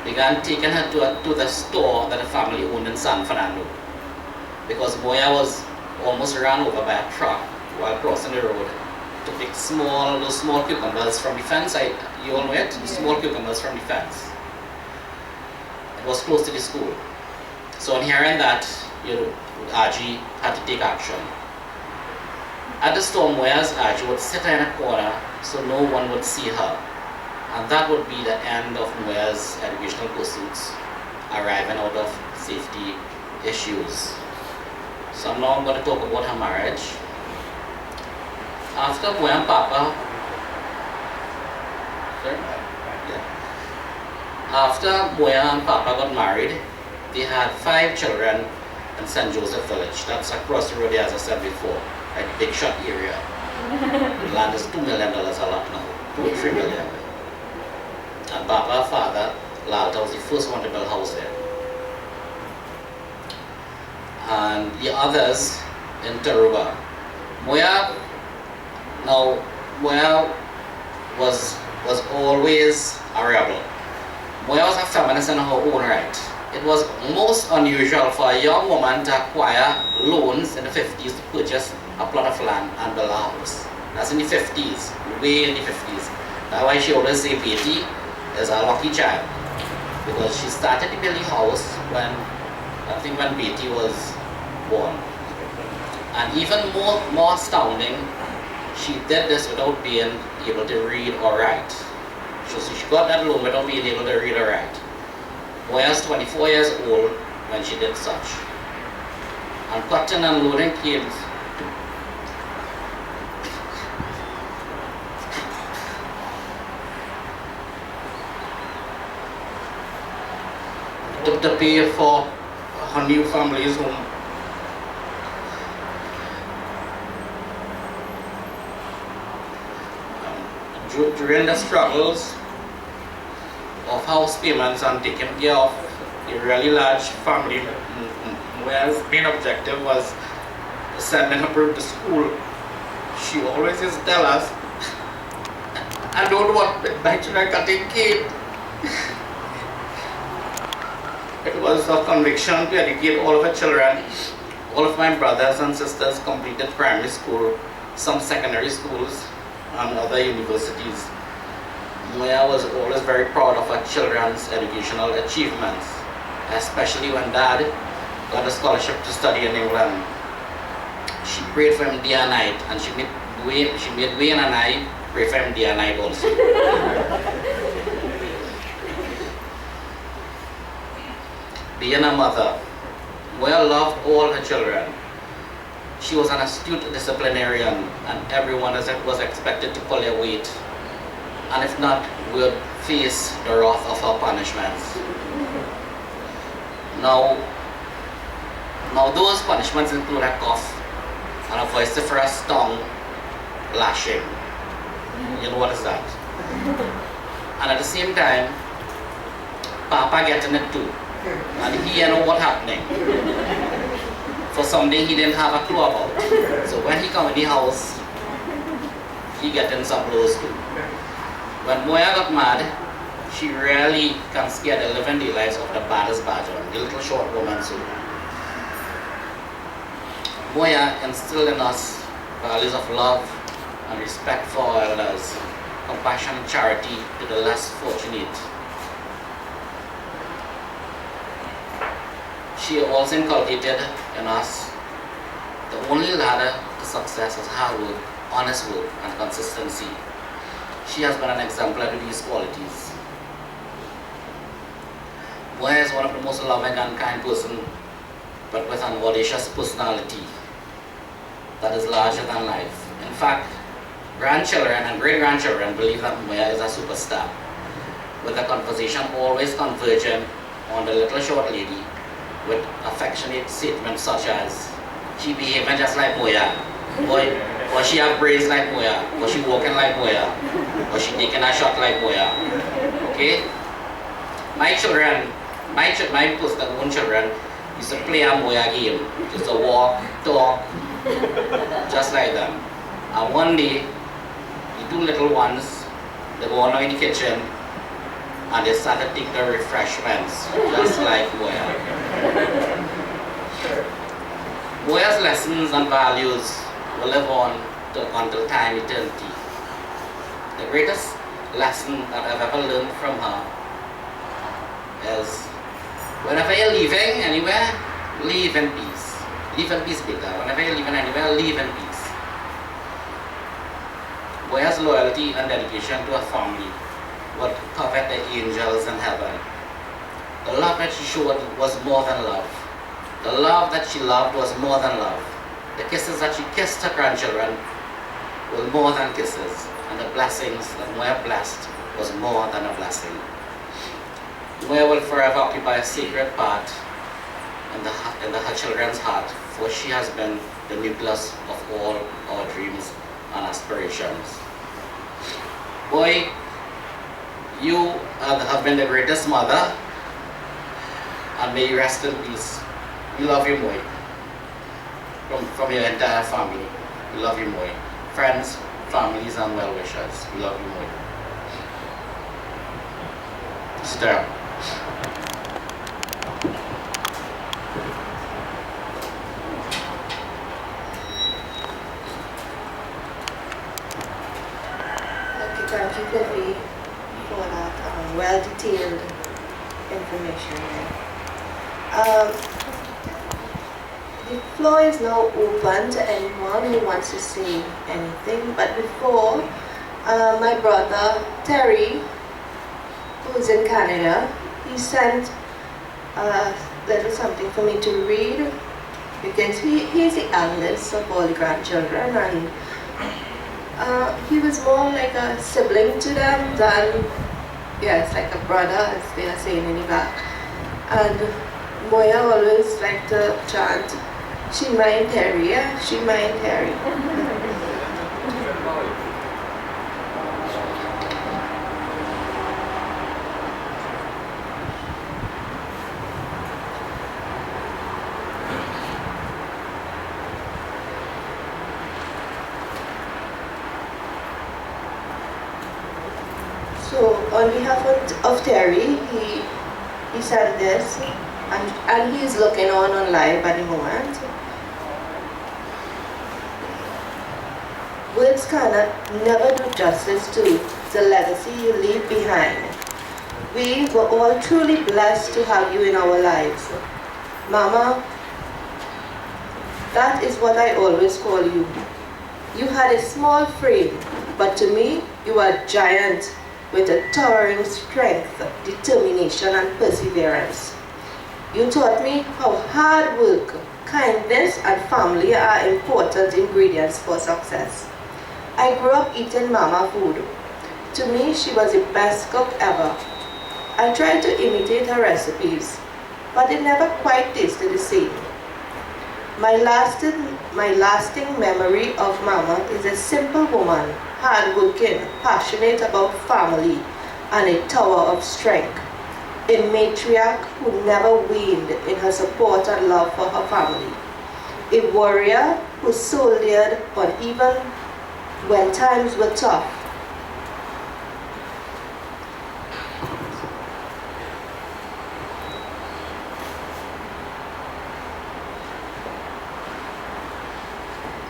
began taking her to the store that the family owned in San Fernando. Because Moya was almost ran over by a truck while crossing the road to pick those small cucumbers from the fence. You all know it? Small cucumbers from the fence. It was close to the school. So on hearing that, Aji had to take action. At the store, Moya's Aji would sit in a corner so no one would see her. And that would be the end of Moya's educational pursuits, arriving out of safety issues. So now I'm going to talk about her marriage. After Moya and Papa, After Moya and Papa got married, they had 5 children in St. Joseph Village. That's across the road, as I said before, a big shot area. The land is $2 million a lot now, 2 or 3 million. And Papa, father, Lalta was the first one to build a house there. And the others in Taruba. Moya was always a rebel. Moya was a feminist in her own right. It was most unusual for a young woman to acquire loans in the 50s to purchase a plot of land and build a house. That's in the 50s, way in the 50s. That's why she always say Beatty is a lucky child. Because she started to build the house when Beatty was born. And even more astounding, she did this without being able to read or write. So she got that loan without being able to read or write. Moya was 24 years old when she did such. And cutting and loading kids to pay for her new family's home. During the struggles of house payments and taking care of a really large family, Moya's main objective was sending her to school. She always used to tell us, I don't want my children cutting cake. It was a conviction to educate all of her children. All of my brothers and sisters completed primary school, some secondary schools, and other universities. Moya was always very proud of her children's educational achievements, especially when Dad got a scholarship to study in England. She prayed for him day and night, and she made Wayne and I pray for him day and night also. Being a mother, Moya loved all her children. She was an astute disciplinarian, and everyone was expected to pull their weight, and if not, would face the wrath of her punishments. Now those punishments include a cuff and a vociferous tongue lashing. You know what is that? And at the same time, Papa getting it too, and he know what's happening. For something he didn't have a clue about. So when he come in the house, he getting some blows too. When Moya got mad, she really can scare the living daylights of the baddest badger, the little short woman too. Moya instilled in us values of love and respect for our elders, compassion and charity to the less fortunate. She also inculcated in us the only ladder to success is hard work, honest work, and consistency. She has been an exemplar to these qualities. Moya is one of the most loving and kind person, but with an audacious personality that is larger than life. In fact, grandchildren and great-grandchildren believe that Moya is a superstar, with the conversation always converging on the little short lady with affectionate statements such as, she behaving just like Moya, or she have braids like Moya, or she walking like Moya, or she taking a shot like Moya. Okay? My children, my own children used to play a Moya game, just to walk, talk, just like them. And one day, the two little ones, they go on in the kitchen and they start to take the refreshments, just like Moya. Moya's lessons and values will live on until time eternity. The greatest lesson that I've ever learned from her is, whenever you're leaving anywhere, leave in peace. Leave in peace, beta. Whenever you're leaving anywhere, leave in peace. Moya's loyalty and dedication to her family would covet the angels in heaven. The love that she showed was more than love. The love that she loved was more than love. The kisses that she kissed her grandchildren were more than kisses. And the blessings that Moya blessed was more than a blessing. Moya will forever occupy a sacred part in her children's heart, for she has been the nucleus of all our dreams and aspirations. Boy, you have been the greatest mother, and may you rest in peace. We love you, Moy. From your entire family, we love you, Moy. Friends, families, and well-wishers, we love you, Moy. Stir. Thank you, Cliffy, for that well-detailed information. The floor is now open to anyone who wants to say anything, but before, my brother Terry, who's in Canada, he sent a little something for me to read, because he's the eldest of all the grandchildren, and he was more like a sibling to them than, yes, like a brother, as they are saying in the back. And Moya always liked to chant, "She mind Terry, yeah? She mind Terry." So on behalf of Terry, he said this, and he's looking on live at the moment. Words cannot never do justice to the legacy you leave behind. We were all truly blessed to have you in our lives. Mama, that is what I always call you. You had a small frame, but to me, you are a giant with a towering strength, determination, and perseverance. You taught me how hard work, kindness, and family are important ingredients for success. I grew up eating Mama food. To me, she was the best cook ever. I tried to imitate her recipes, but it never quite tasted the same. My lasting memory of Mama is a simple woman, hardworking, passionate about family, and a tower of strength. A matriarch who never waned in her support and love for her family. A warrior who soldiered on even when times were tough.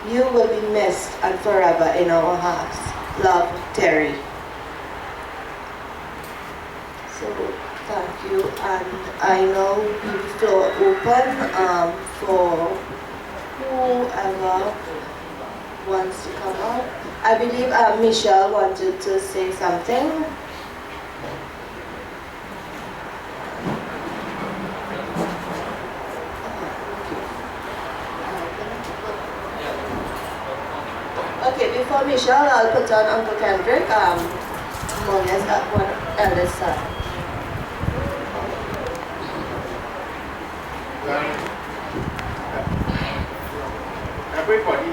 You will be missed and forever in our hearts. Love, Terry. So, thank you. And I now leave the floor open for whoever wants to come up. I believe Michelle wanted to say something. Okay, before Michelle, I'll put on Uncle Kendrick, Monia's eldest son. Everybody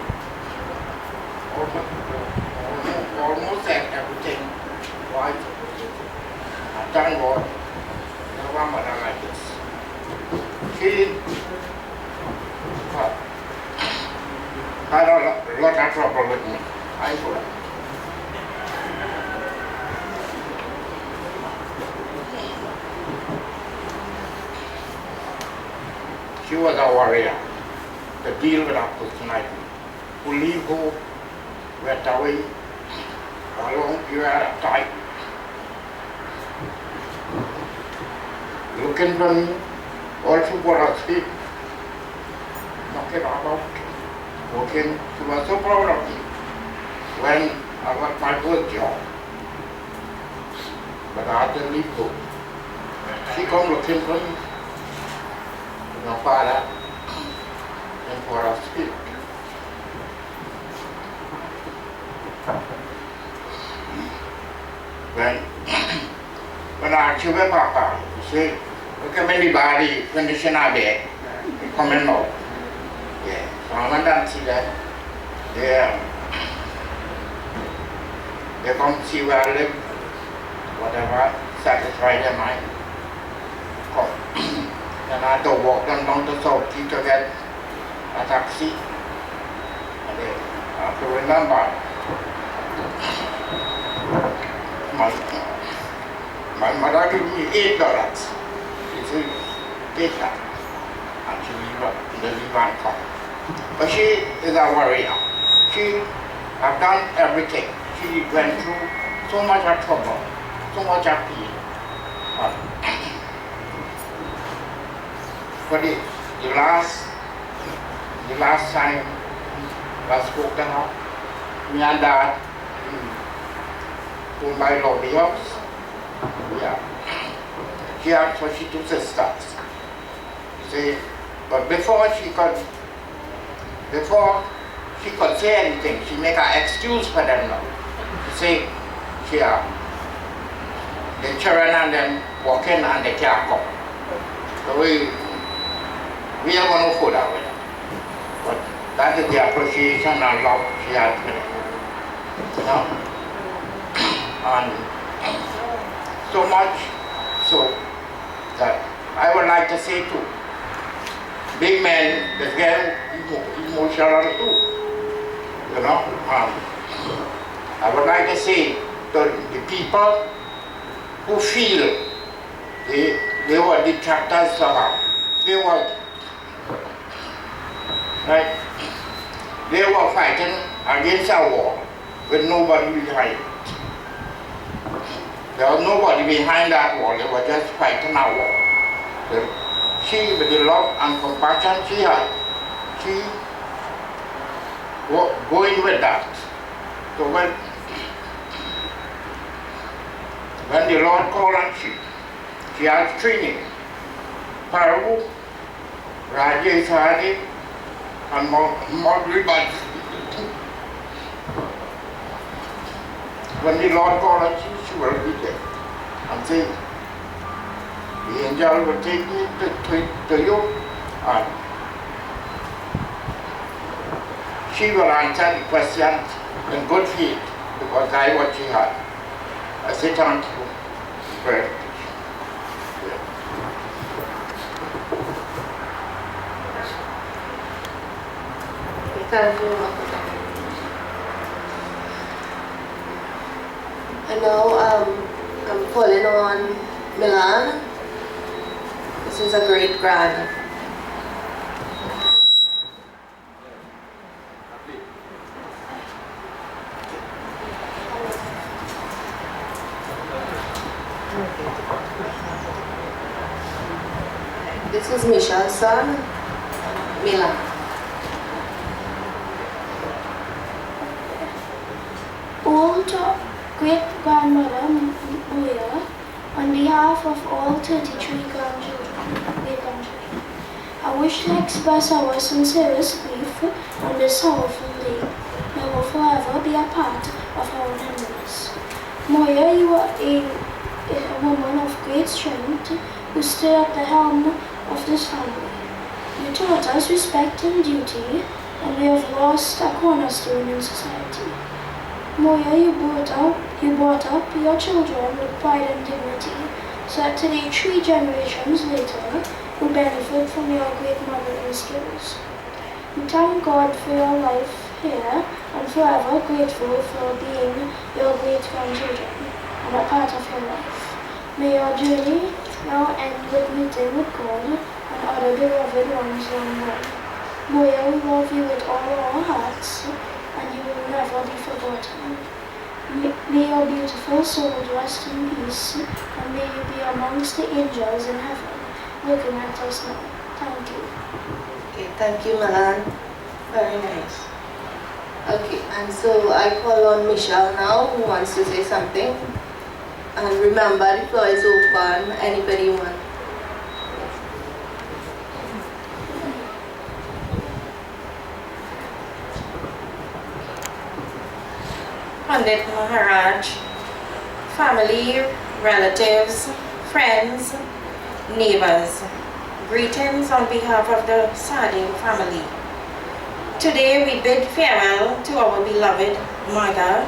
almost said everything right. I thank God, never mother like this. She had a lot of trouble with me. I know. She was a warrior to deal with her personality. Who leave home, went away for a long period of time. Looking for me, also for her sleep. Knocking about, working. She was so proud of me when I got my first job. But I had to leave home. She come looking for me. My father and for our spirit. When I achieve Papa, you say, look at many body condition are there, they come and out. Yeah, so I went and see that. They come see where I live, whatever, satisfy their mind. Come. And I had to walk them down to South Key to get a taxi. And I have to remember my mother gave me $8. She said, take that. And she leave and come. But she is a warrior. She has done everything. She went through so much of trouble, so much of pain. But the last time I spoke to her, me and Dad in my lobby house. Yeah. She had 22 sisters. See, but before she could say anything, she make an excuse for them now. She say, the children and them walk in and they can't come. So we are going to put that with them. But that is the appreciation and love she has for them. You know? And so much so that I would like to say too, big men that get emotional too. You know? I would like to say to the people who feel they were detractors of her. They were right? They were fighting against a war with nobody behind it. There was nobody behind that war, they were just fighting a war. She, with the love and compassion she had, she was going with that. So when the Lord called on she had training. Parabu, Rajdaye, Sahadeo, and Mungree. When the Lord called her, she will be there. And say, the angel will take me to you, and she will answer the questions in good faith, because I what she had. I say thank you very much. Thank you. And now I'm calling on Milan. This is a great grand. This is Michelle's son, Milan. Old great-grandmother Moya, on behalf of all 33 great-grandchildren, I wish to express our sincerest grief on this sorrowful day. May will forever be a part of our memories. Moya, you are a woman of great strength who stood at the helm of this family. You taught us respect and duty, and we have lost a cornerstone in society. Moya, you brought up your children with pride and dignity, so that today 3 generations later will benefit from your great mothering skills. We thank God for your life here and forever grateful for being your great-grandchildren and a part of your life. May your journey now end with meeting with God and other beloved ones long gone. Moya, we love you with all our hearts, and you will never be forgotten. May your beautiful soul rest in peace, and may you be amongst the angels in heaven, looking at us now. Thank you. Okay, thank you, Milan. Very nice. Okay, and so I call on Michelle now, who wants to say something. And remember, the floor is open. Anybody want? Pandit Maharaj, family, relatives, friends, neighbors, greetings on behalf of the Sahadeo family. Today we bid farewell to our beloved mother,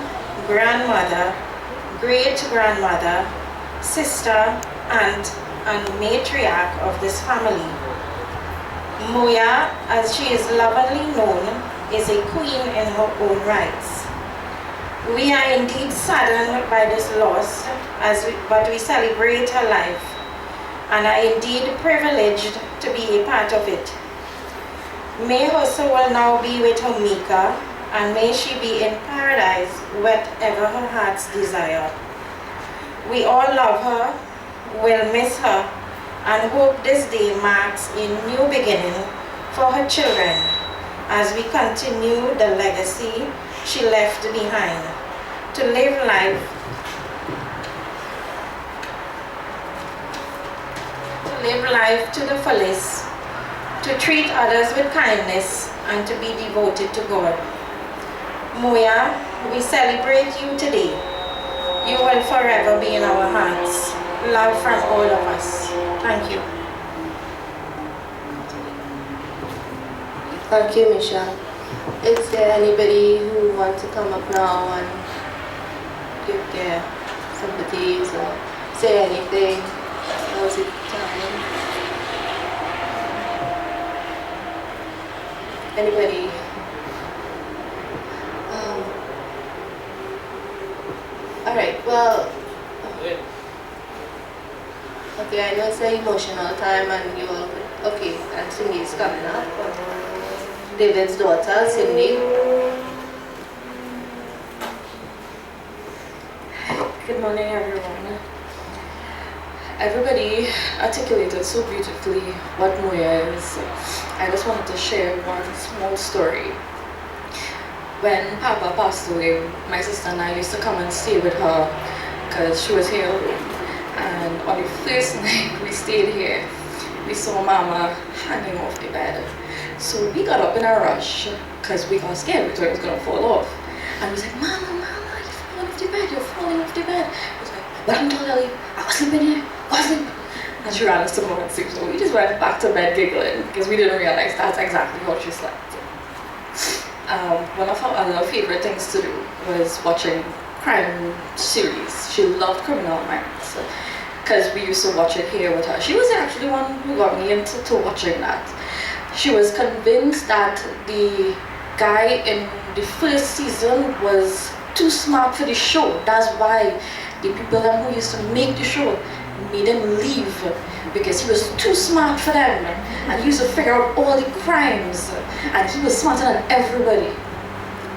grandmother, great-grandmother, sister, aunt, and matriarch of this family. Moya, as she is lovingly known, is a queen in her own rights. We are indeed saddened by this loss, but we celebrate her life, and are indeed privileged to be a part of it. May her soul now be with her Maker, and may she be in paradise, whatever her heart's desire. We all love her, will miss her, and hope this day marks a new beginning for her children as we continue the legacy she left behind. To live life to the fullest, to treat others with kindness, and to be devoted to God. Moya, we celebrate you today. You will forever be in our hearts. Love from all of us. Thank you. Thank you, Michelle. Is there anybody who wants to come up now and give their sympathies or say anything? Now's the time. Anybody? All right, well, okay, I know it's an emotional time and you all, okay, and Cindy's coming up. David's daughter, Cindy. Good morning, everyone. Everybody articulated so beautifully what Moya is. I just wanted to share one small story. When Papa passed away, my sister and I used to come and stay with her because she was here alone. And on the first night we stayed here, we saw Mama hanging off the bed. So we got up in a rush because we got scared. We thought it was going to fall off. And we was like, Mama, you're falling off the bed, you're falling off the bed. I was like, what I'm telling you, I was sleeping here, I was sleeping. And she ran us to the moment too. So we just went back to bed giggling because we didn't realize that's exactly how she slept. One of her other favorite things to do was watching crime series. She loved Criminal Minds because we used to watch it here with her. She was actually one who got me into watching that. She was convinced that the guy in the first season was too smart for the show. That's why the people who used to make the show made him leave because he was too smart for them and he used to figure out all the crimes and he was smarter than everybody.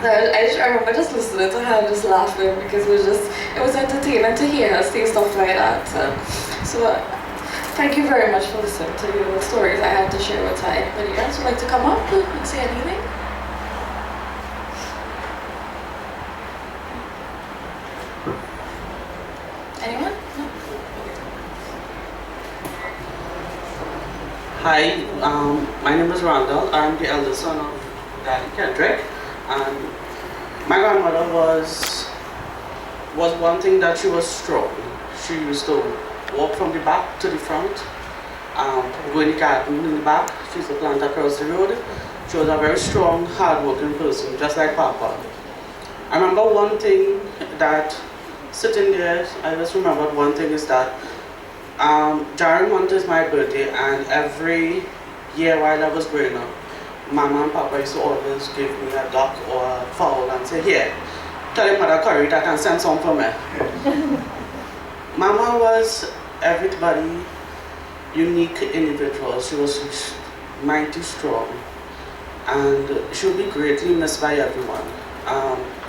I remember just listening to her and just laughing because it was entertaining to hear her say stuff like that. So Thank you very much for listening to the stories I have to share with her. Anybody else would like to come up and say anything? Anyone? No? Hi, my name is Randall. I'm the eldest son of Daddy Kendrick, and my grandmother was one thing that she was strong. She used to walk from the back to the front, go in the garden in the back. She used to plant across the road. She was a very strong, hard-working person, just like Papa. I remember one thing that, sitting there, I just remembered one thing is that January month is my birthday, and every year while I was growing up, Mama and Papa used to always give me a duck or a fowl and say, here, tell your mother curry that and send some for me. Mama was everybody unique individual. She was mighty strong, and she will be greatly missed by everyone.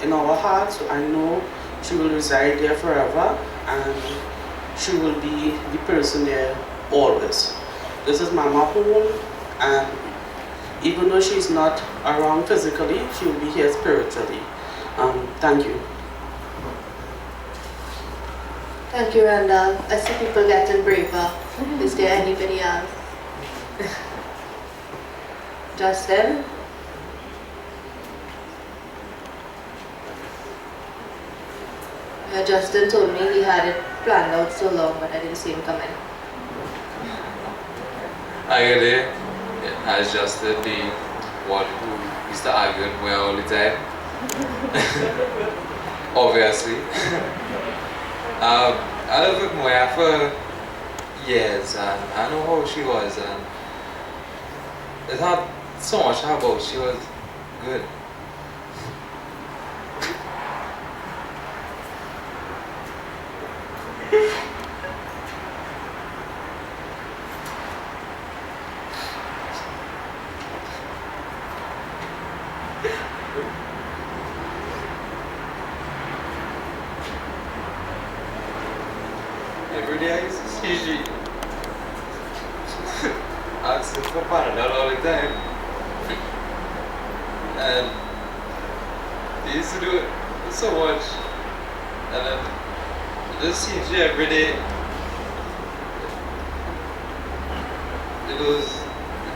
In our hearts, I know she will reside there forever, and she will be the person there always. This is Mama home, and even though she's not around physically, she will be here spiritually. Thank you. Thank you, Randall. I see people getting braver. Is there anybody else? Justin? Justin told me he had it planned out so long, but I didn't see him coming. Actually, as Justin, the one who used to argue with me all the time. Obviously. I lived with Moya for years, and I know how she was, and it had so much about she was good. Every day I used to see she asking for Panadol all the time, and they used to do it so much, and then just seeing she every day. It was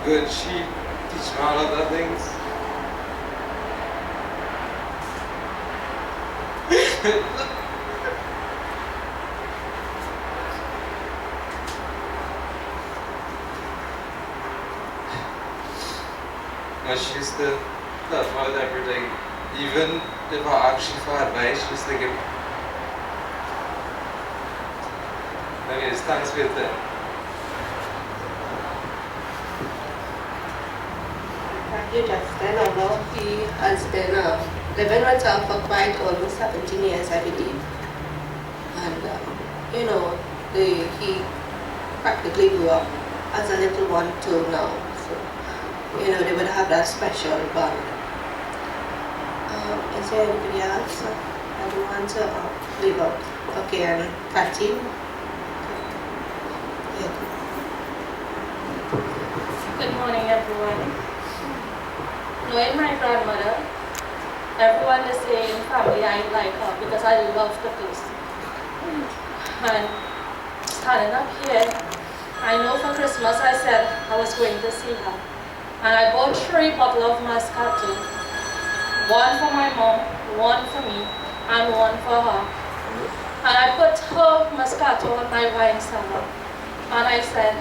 good. She teach me all of the things. And she used to tell me about everything. Even if I asked you for advice, she used to give me. Anyways, thanks for your time. Thank you, Justin. Although he has been living with her for quite almost 17 years, I believe. And, he practically grew up as a little one too now. So, they would have that special bond. Is there anybody else? I don't want to leave out. Okay, and Patty? Yeah. Good morning, everyone. Knowing my grandmother, everyone is saying family I like her because I love the place. And standing up here, I know for Christmas I said I was going to see her. And I bought 3 bottles of Moscato. 1 for my mom, 1 for me, and 1 for her. And I put her Moscato on my wine cellar. And I said,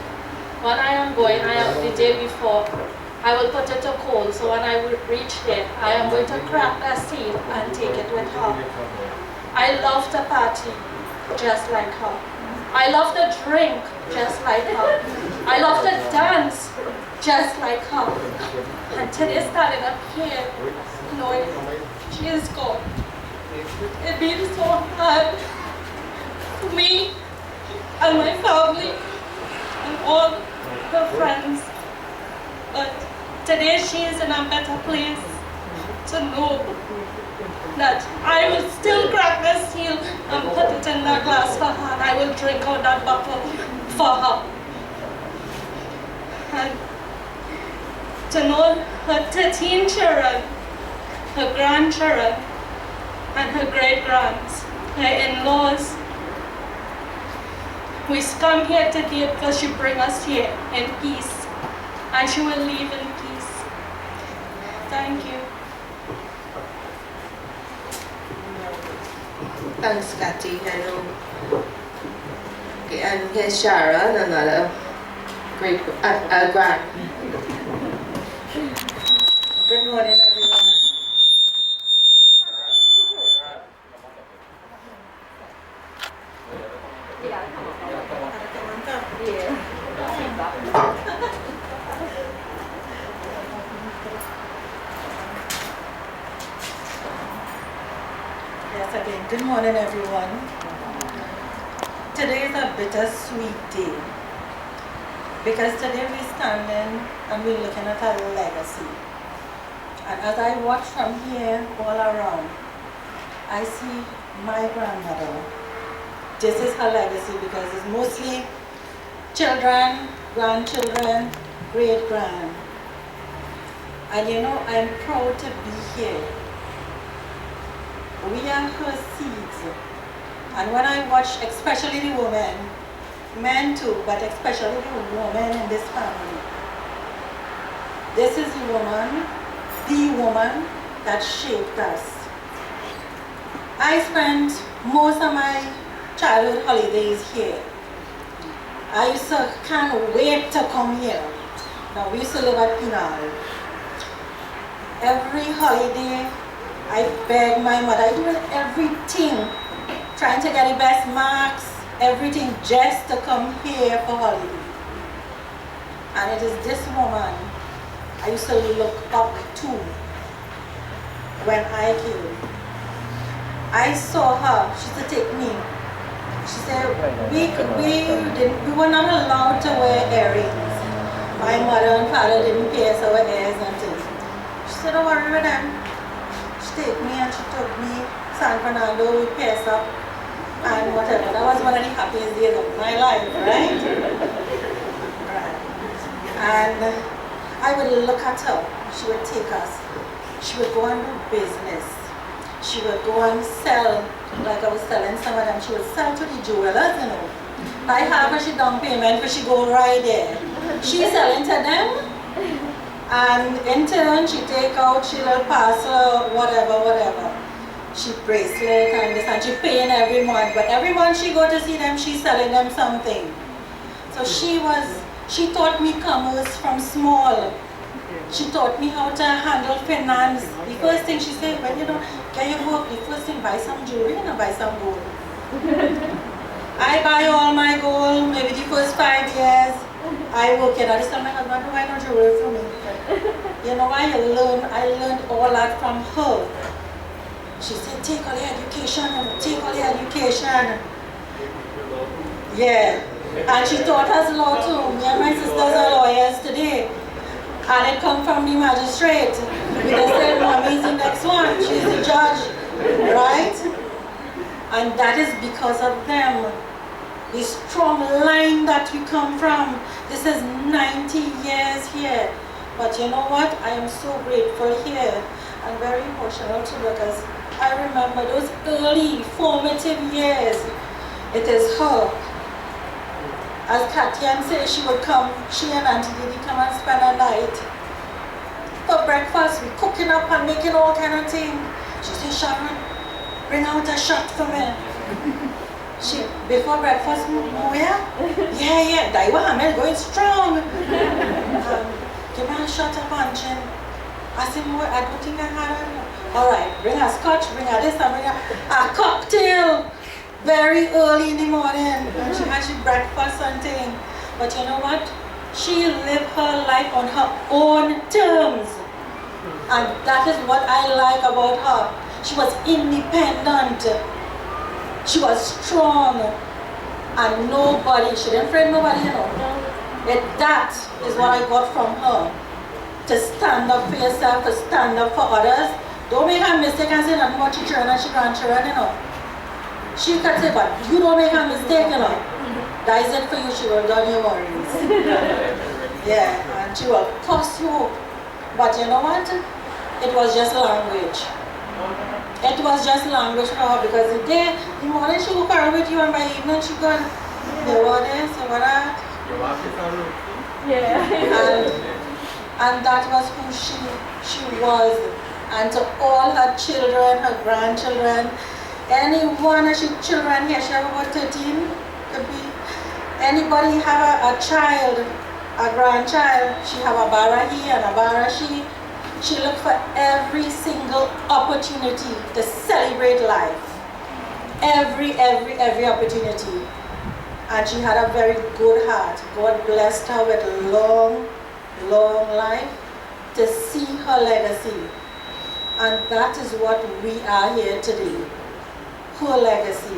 when I am going, the day before, I will put it to cold, so when I will reach there, I am going to crack a seal and take it with her. I love to party, just like her. I love to drink, just like her. I love to dance, just like her. And today, standing up here, knowing she is gone, it means so hard for me and my family and all her friends. But today she is in a better place to know that I will still crack the seal and put it in that glass for her, and I will drink out that bottle for her. And to know her 13 children, her grandchildren, and her great-grands, her in-laws. We come here today because she brings us here in peace, and she will leave in peace. Thank you. Thanks, Kathy. Hello. Okay, and here's Sharon, another great grand. Good morning, everyone. Yes, again, good morning, everyone. Today is a bittersweet day because today we're standing and we're looking at a legacy. And as I watch from here all around, I see my grandmother. This is her legacy because it's mostly children, grandchildren, great-grand. And you know, I'm proud to be here. We are her seeds. And when I watch, especially the women, men too, but especially the women in this family, this is the woman that shaped us. I spent most of my childhood holidays here. I used to can't wait to come here. Now we used to live at Pinal. Every holiday, I begged my mother, I doing everything, trying to get the best marks, everything just to come here for holiday. And it is this woman I used to look up to when I came. I saw her, she used to take me. She said, we were not allowed to wear earrings. My mother and father didn't pierce our ears and things. She said, don't worry with them. She took me and she took me San Fernando, we pierced up and whatever. That was one of the happiest days of my life, right? Right. And I would look at her. She would take us. She would go and do business. She would go and sell, like I was telling some of them, she would sell to the jewelers, you know. I have her, she down payment, but she go right there. She selling to them, and in turn, she take out, she little parcel, whatever. She bracelet and this, and she paying every month, but every month she go to see them, she selling them something. So she taught me commerce from small. She taught me how to handle finance. The first thing she said, when you don't get your work, the first thing, buy some jewelry and buy some gold. I buy all my gold, maybe the first 5 years. I work it. I just tell my husband, why not jewelry for me? You know, I learned all that from her. She said, take all your education, take all your education. Yeah. And she taught us law too. Me and my sisters are lawyers today. And it come from the magistrate. We just said, mommy's the next one. She's the judge, right? And that is because of them. The strong line that we come from. This is 90 years here. But you know what? I am so grateful here. I'm very emotional too because I remember those early formative years. It is her. As Katyan said, she would come, she and Auntie Didi come and spend a night. For breakfast, we cooking up and making all kind of things. She said, Sharon, bring out a shot for me. She, before breakfast, Moya? Yeah, Daiwa Hamel going strong. Give me a shot of punching. I said, Moya, I don't think I had it. All right, bring a scotch, bring a this, and bring a cocktail. Very early in the morning, and she had breakfast and thing. But you know what? She lived her life on her own terms. And that is what I like about her. She was independent. She was strong. And nobody, she didn't friend nobody, you know. That is what I got from her. To stand up for yourself, to stand up for others. Don't make a mistake and say nothing about your children and your grandchildren, you know. She could say, but you don't make a mistake, you know. That is it for you, she will done your worries. Yeah, and she will cuss you. But you know what? It was just language. It was just language for her because the morning she would quarrel with you and by evening she go, you want this, you want that. Yeah. And that was who she was. And to all her children, her grandchildren, any one of she children here, she have about 13, could be. Anybody have a child, a grandchild, she have a barahi and a barashi. She looked for every single opportunity to celebrate life. Every opportunity. And she had a very good heart. God blessed her with long life to see her legacy. And that is what we are here today. Her legacy.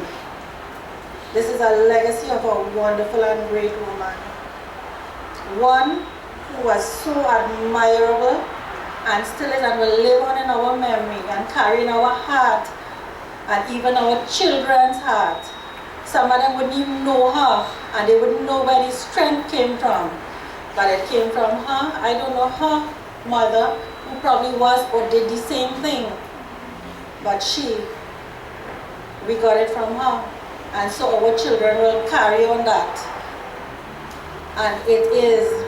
This is a legacy of a wonderful and great woman. One who was so admirable and still is and will live on in our memory and carry in our heart and even our children's heart. Some of them wouldn't even know her and they wouldn't know where the strength came from. But it came from her. I don't know her mother who probably was or did the same thing. But we got it from her. And so our children will carry on that. And it is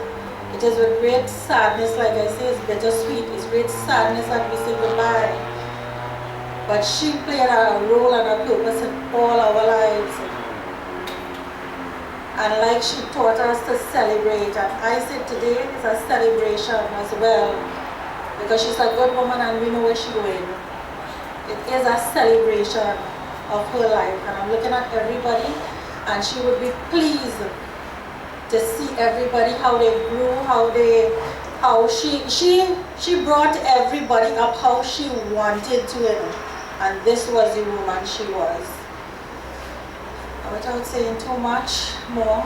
with great sadness, like I say, it's bittersweet. It's great sadness that we say goodbye. But she played a role and a purpose in all our lives. And like she taught us to celebrate, and I say today is a celebration as well. Because she's a good woman and we know where she's going. It is a celebration of her life. And I'm looking at everybody and she would be pleased to see everybody, how they grew, how she brought everybody up how she wanted to, and this was the woman she was. Without saying too much more,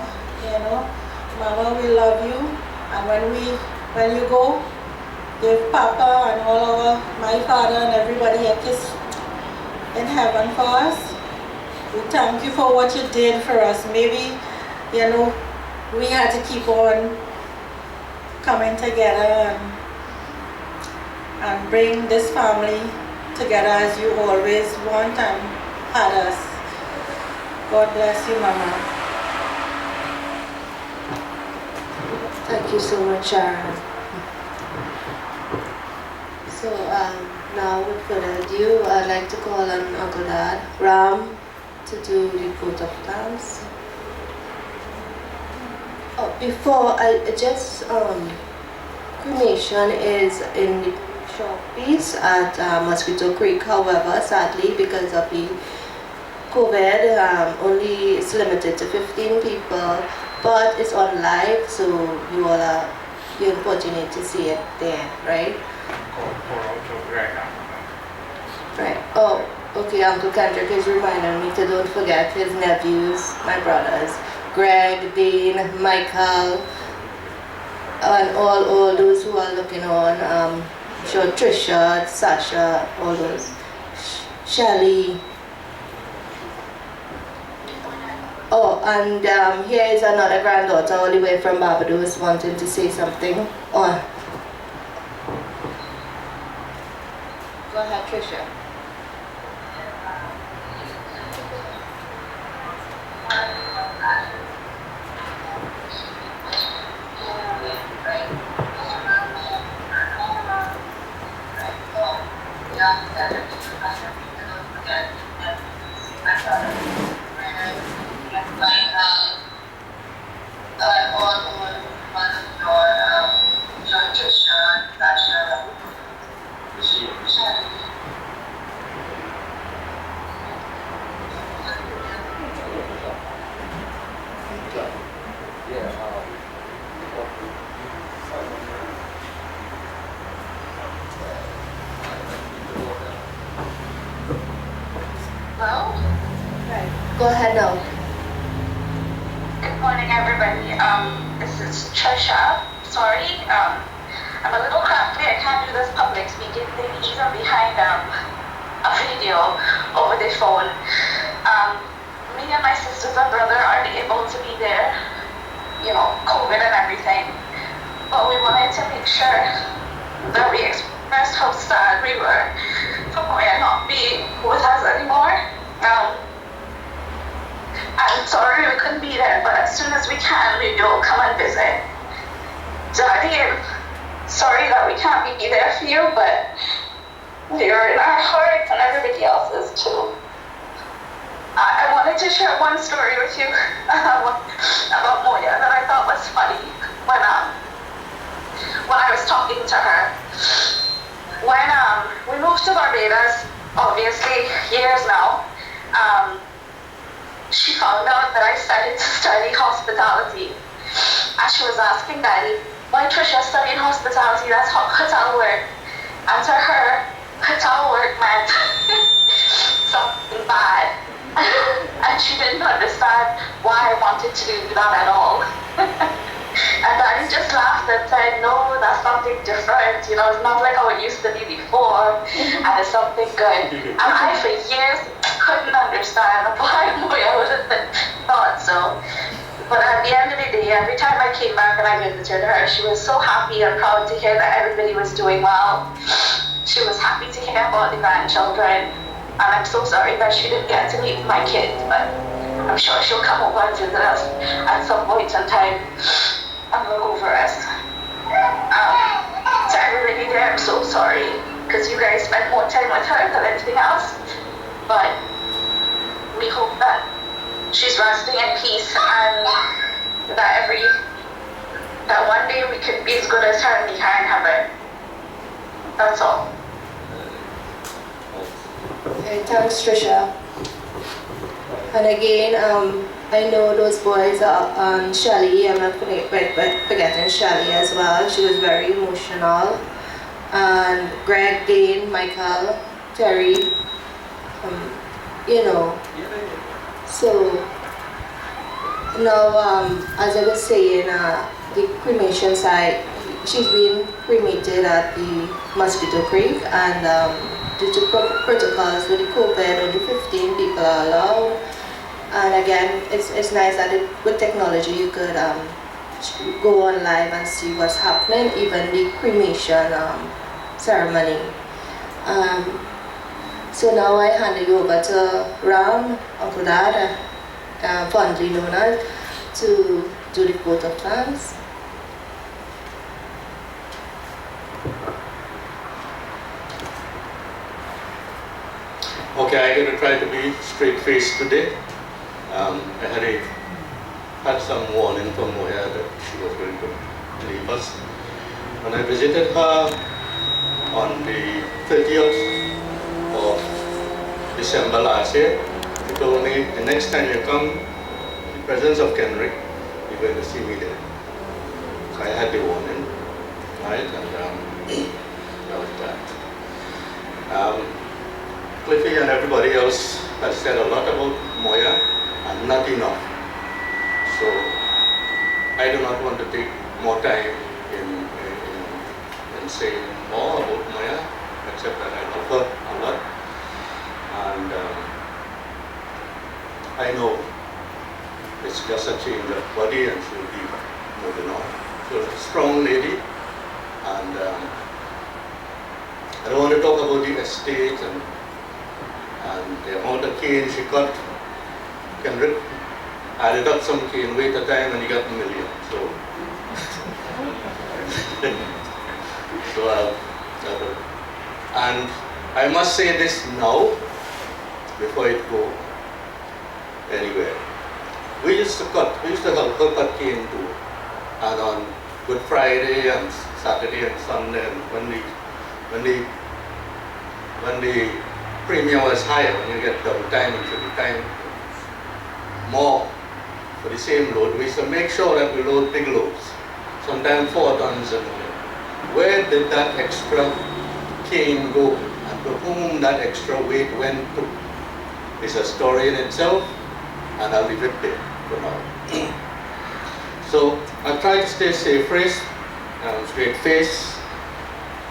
Mama, we love you, and when you go, give Papa and all my father and everybody a kiss in heaven for us. We thank you for what you did for us. Maybe, we had to keep on coming together and bring this family together as you always want and had us. God bless you, Mama. Thank you so much, Sharon. So now, with further ado, I'd like to call on Uncle Dad, Ram, to do the vote of thanks. Before I just, cremation is in the short piece at Mosquito Creek. However, sadly, because of the COVID, only it's limited to 15 people, but it's on live, so you're fortunate to see it there, right? Right. Oh, okay. Uncle Kendrick is reminding me to don't forget his nephews, my brothers. Greg, Dean, Michael, and all those who are looking on. I'm sure Trisha, Sasha, all those. Shelly. Oh, and here is another granddaughter all the way from Barbados wanting to say something. Oh. Go ahead, Trisha. Go ahead now. Good morning, everybody. This is Trisha. Sorry, I'm a little crafty. I can't do this public speaking thing even behind a video over the phone. Me and my sisters and brother aren't able to be there, COVID and everything. but we wanted to make sure that we expressed how sad we were for Moya not being with us anymore. I'm sorry we couldn't be there, but as soon as we can, we will come and visit. Daddy, I'm sorry that we can't be there for you, but you're in our hearts and everybody else's too. I wanted to share one story with you about Moya that I thought was funny when I was talking to her. When we moved to Barbados, obviously years now, she found out that I started to study hospitality. And she was asking Daddy, why Trisha studying hospitality? That's hotel work. And to her, hotel work meant something bad. And she didn't understand why I wanted to do that at all. And Daddy just laughed and said, no, that's something different. You know, it's not like how it used to be before. And it's something good. And I, for years, couldn't understand why Moya would have thought so. But at the end of the day, every time I came back and I visited her, she was so happy and proud to hear that everybody was doing well. She was happy to hear about the grandchildren. And I'm so sorry that she didn't get to meet my kids, but I'm sure she'll come over and visit us at some point in time and look over us. To everybody there, I'm so sorry, because you guys spent more time with her than anything else. But we hope that she's resting in peace and that one day we can be as good as her and meet her in heaven. That's all. Thanks, Trisha. And again, I know those boys are Shelly. I'm not forgetting Shelly as well. She was very emotional. And Greg, Dane, Michael, Terry, you know. So now, as I was saying, the cremation site, she's been cremated at the Mosquito Creek, and due to protocols with the COVID, only 15 people are allowed. And again, it's nice that with technology you could go on live and see what's happening, even the cremation ceremony. So now I hand you over to Ram, Uncle Dad, fondly known as, to do the vote of thanks. Okay, I'm going to try to be straight-faced today. I had some warning from Moya that she was going to leave us. When I visited her on the 30th of December last year, she told me, the next time you come, in the presence of Kendrick, you're going to see me there. So I had the warning, right? And that was that. Cliffy and everybody else has said a lot about Moya and not enough. So I do not want to take more time in saying more about Moya, except that I love her a lot. And I know it's just a change of body and she'll be moving on. She's a strong lady, and I don't want to talk about the estate and the amount of cane she cut. Kendrick added up some cane, wait a time, and he got $1 million. And I must say this now, before it go anywhere. We used to help her cut cane too. And on Good Friday and Saturday and Sunday, and when the premium was higher, when you get double time and triple time, more for the same load, we used to make sure that we load big loads, sometimes 4 tons a day. Where did that extra cane go, and to whom that extra weight went to? It's a story in itself, and I'll leave it there for now. So I try to stay straight face.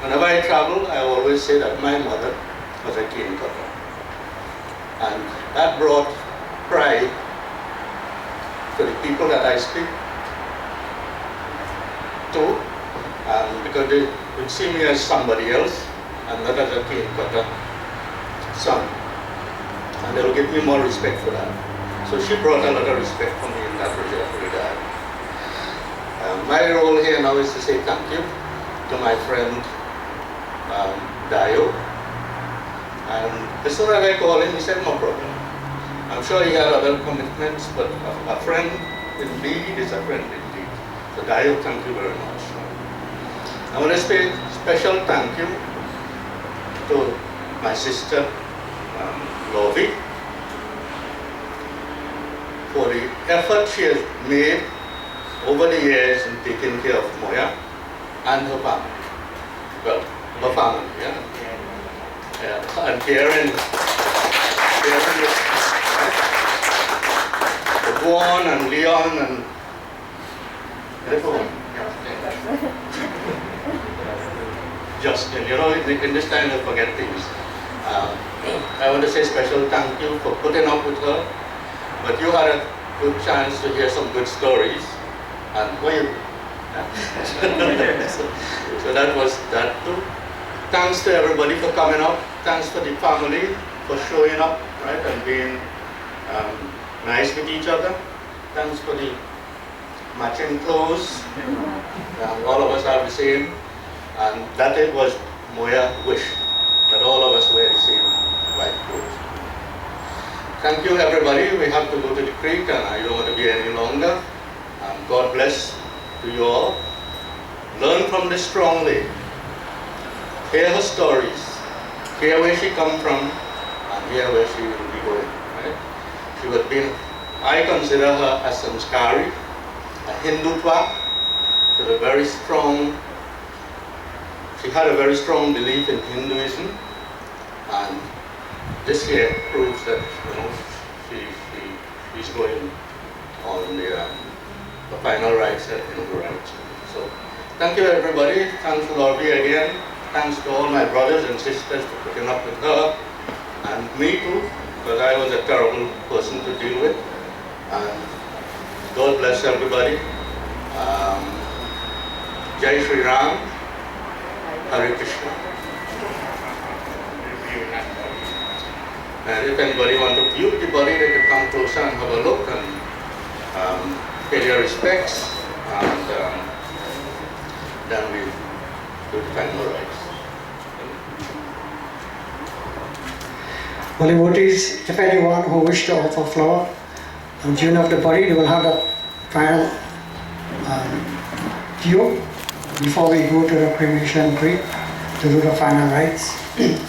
Whenever I travel, I always say that my mother was a cane cutter, and that brought pride to the people that I speak to, because they would see me as somebody else and not as a cane cutter son. And they will give me more respect for that. So she brought a lot of respect for me in that regard. My role here now is to say thank you to my friend Dio. And as soon as I called him, he said, no problem. I'm sure he had other commitments, but a friend indeed is a friend indeed. So Dio, thank you very much. I want to say special thank you to my sister, Lovey, for the effort she has made over the years in taking care of Moya and her family. Well, her family, yeah. And caring for Juan and Leon and everyone. Justin, you know, in this time I forget things. I want to say special thank you for putting up with her, but you had a good chance to hear some good stories, and well, so that was that too. Thanks to everybody for coming up. Thanks for the family for showing up, right, and being nice with each other. Thanks for the matching clothes. All of us are the same, and that it was Moya's wish that all of us wear the same white clothes. Thank you, everybody. We have to go to the creek, and I don't want to be any longer. God bless to you all. Learn from this strongly. Hear her stories. Hear where she come from, and hear where she will be going. Right? She would be. I consider her a samskari, a Hindutva. She had a very strong. She had a very strong belief in Hinduism, and this year proves that she's going on the final rites at Hindu rites. So, thank you everybody. Thanks to Lorby again. Thanks to all my brothers and sisters for putting up with her, and me too, because I was a terrible person to deal with. And God bless everybody. Jai Shri Ram, Hare Krishna. And if anybody wants to view the body, they can come closer and have a look and pay their respects, and then we do the final rites. Well, devotees, if anyone who wish to offer flower and tune of the body, they will have the final due before we go to the cremation tree to do the final rites.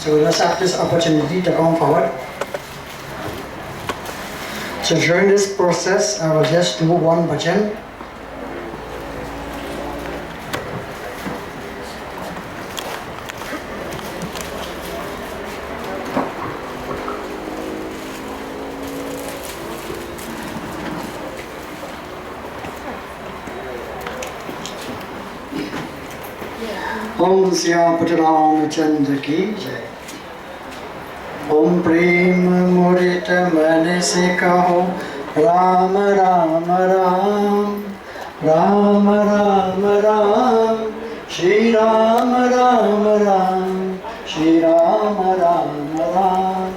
So let's have this opportunity to come forward. So during this process, I will just do one bhajan. Om Syapati Ramachandra ki jai. Om Prem Murita Mane se kaho Ram Ram Ram Ram Ram Ram Shri Ram Ram Ram Shri Ram Ram Ram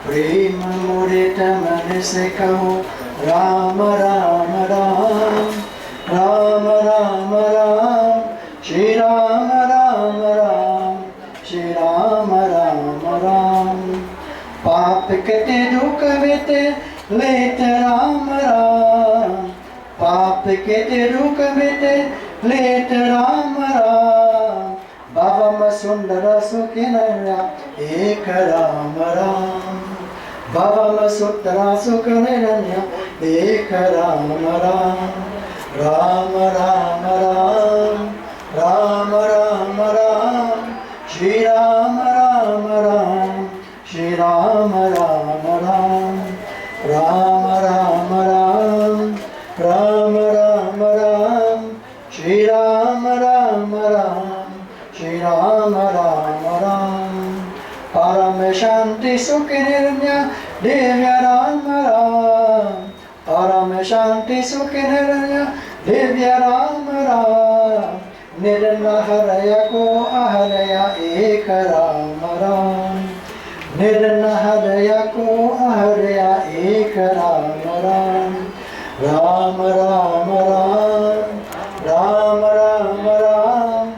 Prem Murita Mane se kaho Ram Ram Ram Ram Ram Ram Shri Ram Ram Ram Shri Ram Ram Ram Paap kete dukh vite let Ram Ram Paap kete dukh vite let Ram Ram Bhavam sundara sukhinaya ek Ram Ram Bhavam sundara sukhinaya ek Ram Ram Ram Ram Ram Ram Ram Ram Shri Ram Ram Ram Shri Ram Ram Ram Ram Ram Ram Ram Ram Ram Shri Ram Ram Ram Shri Ram Ram Ram Param Shanti Sukhi Nirnya Devya Ram Ram Param Shanti Sukhi Nirnya Devya Ram Ram निर्नहरय को अहरय एक राम राम निर्नहरय को अहरय एक राम राम राम राम राम राम राम राम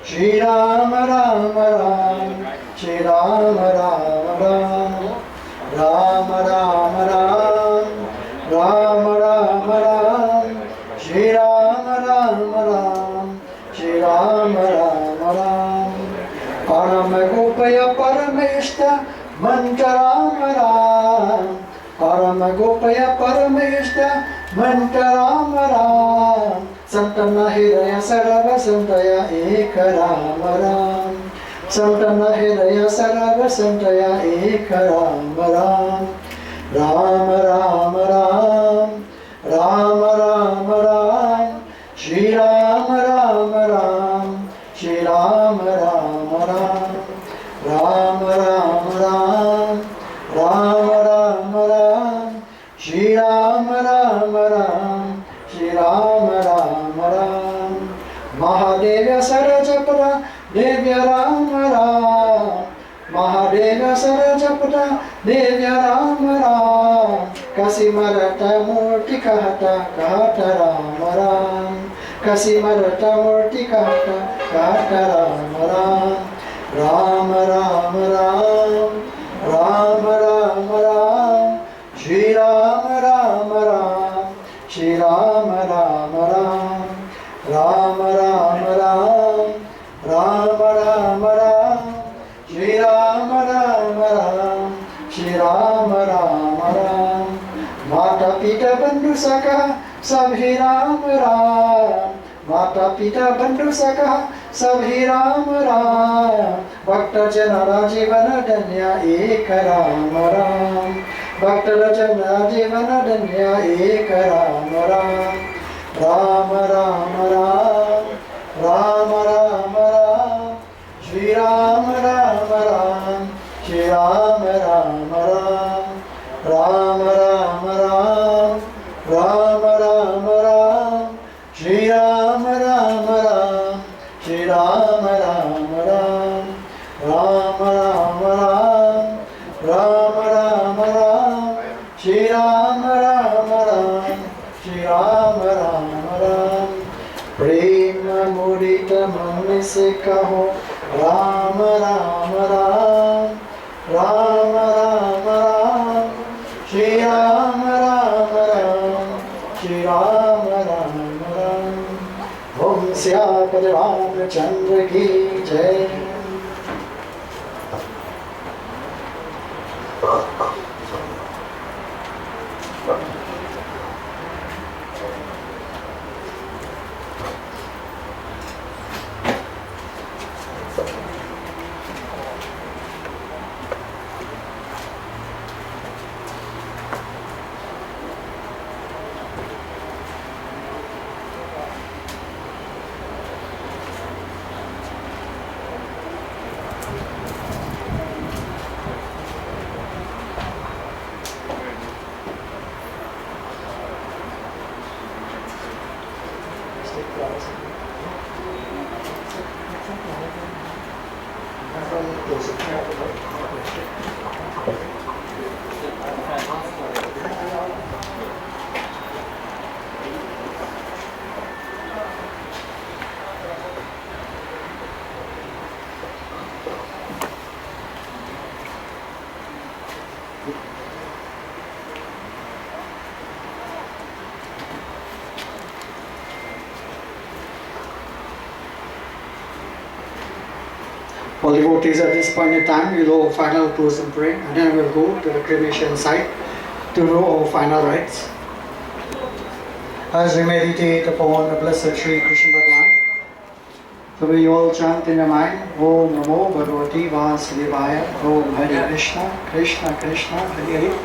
श्री राम राम राम श्री राम राम राम राम राम राम राम राम राम श्री राम राम राम श्री राम राम राम परम गोपय परमेष्ट मंत्र राम राम परम गोपय परमेष्ट मंत्र राम राम संतन हृदय सर्व संतय एक राम राम संतन हृदय सर्व संतय एक राम राम राम राम राम राम राम राम श्री राम राम राम श्री राम राम राम राम राम राम राम राम राम श्री राम राम राम श्री राम राम राम महादेव सरजपरा देव्य राम राम महादेव सरजपरा देव्य राम राम कसिमरत मूर्ति कहता राम राम कसिमरत मूर्ति कहता राम राम राम राम राम राम राम राम श्री राम राम राम श्री राम राम राम राम राम राम राम राम राम श्री राम राम राम श्री राम राम राम माता पिता बंधु सखा सभी राम राम माता पिता बंधु सखा सभी राम राम भक्त जन जीवन धन्य एक राम राम भक्त जन जीवन धन्य एक राम राम राम राम राम राम राम राम श्री राम राम राम श्री राम राम राम राम राम राम राम राम राम श्री राम राम राम श्री राम राम राम राम राम राम राम राम राम श्री राम राम राम श्री राम राम राम प्रेम मुदित मन से कहो राम राम राम राम राम राम श्री राम राम राम श्री राम राम राम ओम श्यापद रामचंद्र की जय। All devotees at this point in time will do final close and pray, and then we'll go to the cremation site to do our final rites. As we meditate upon the blessed Sri Krishna Bhagavan, so we all chant in the mind, Om Namo Bhagavati Vasudevaya, Om Hare Krishna, Krishna Krishna, Hare Hare.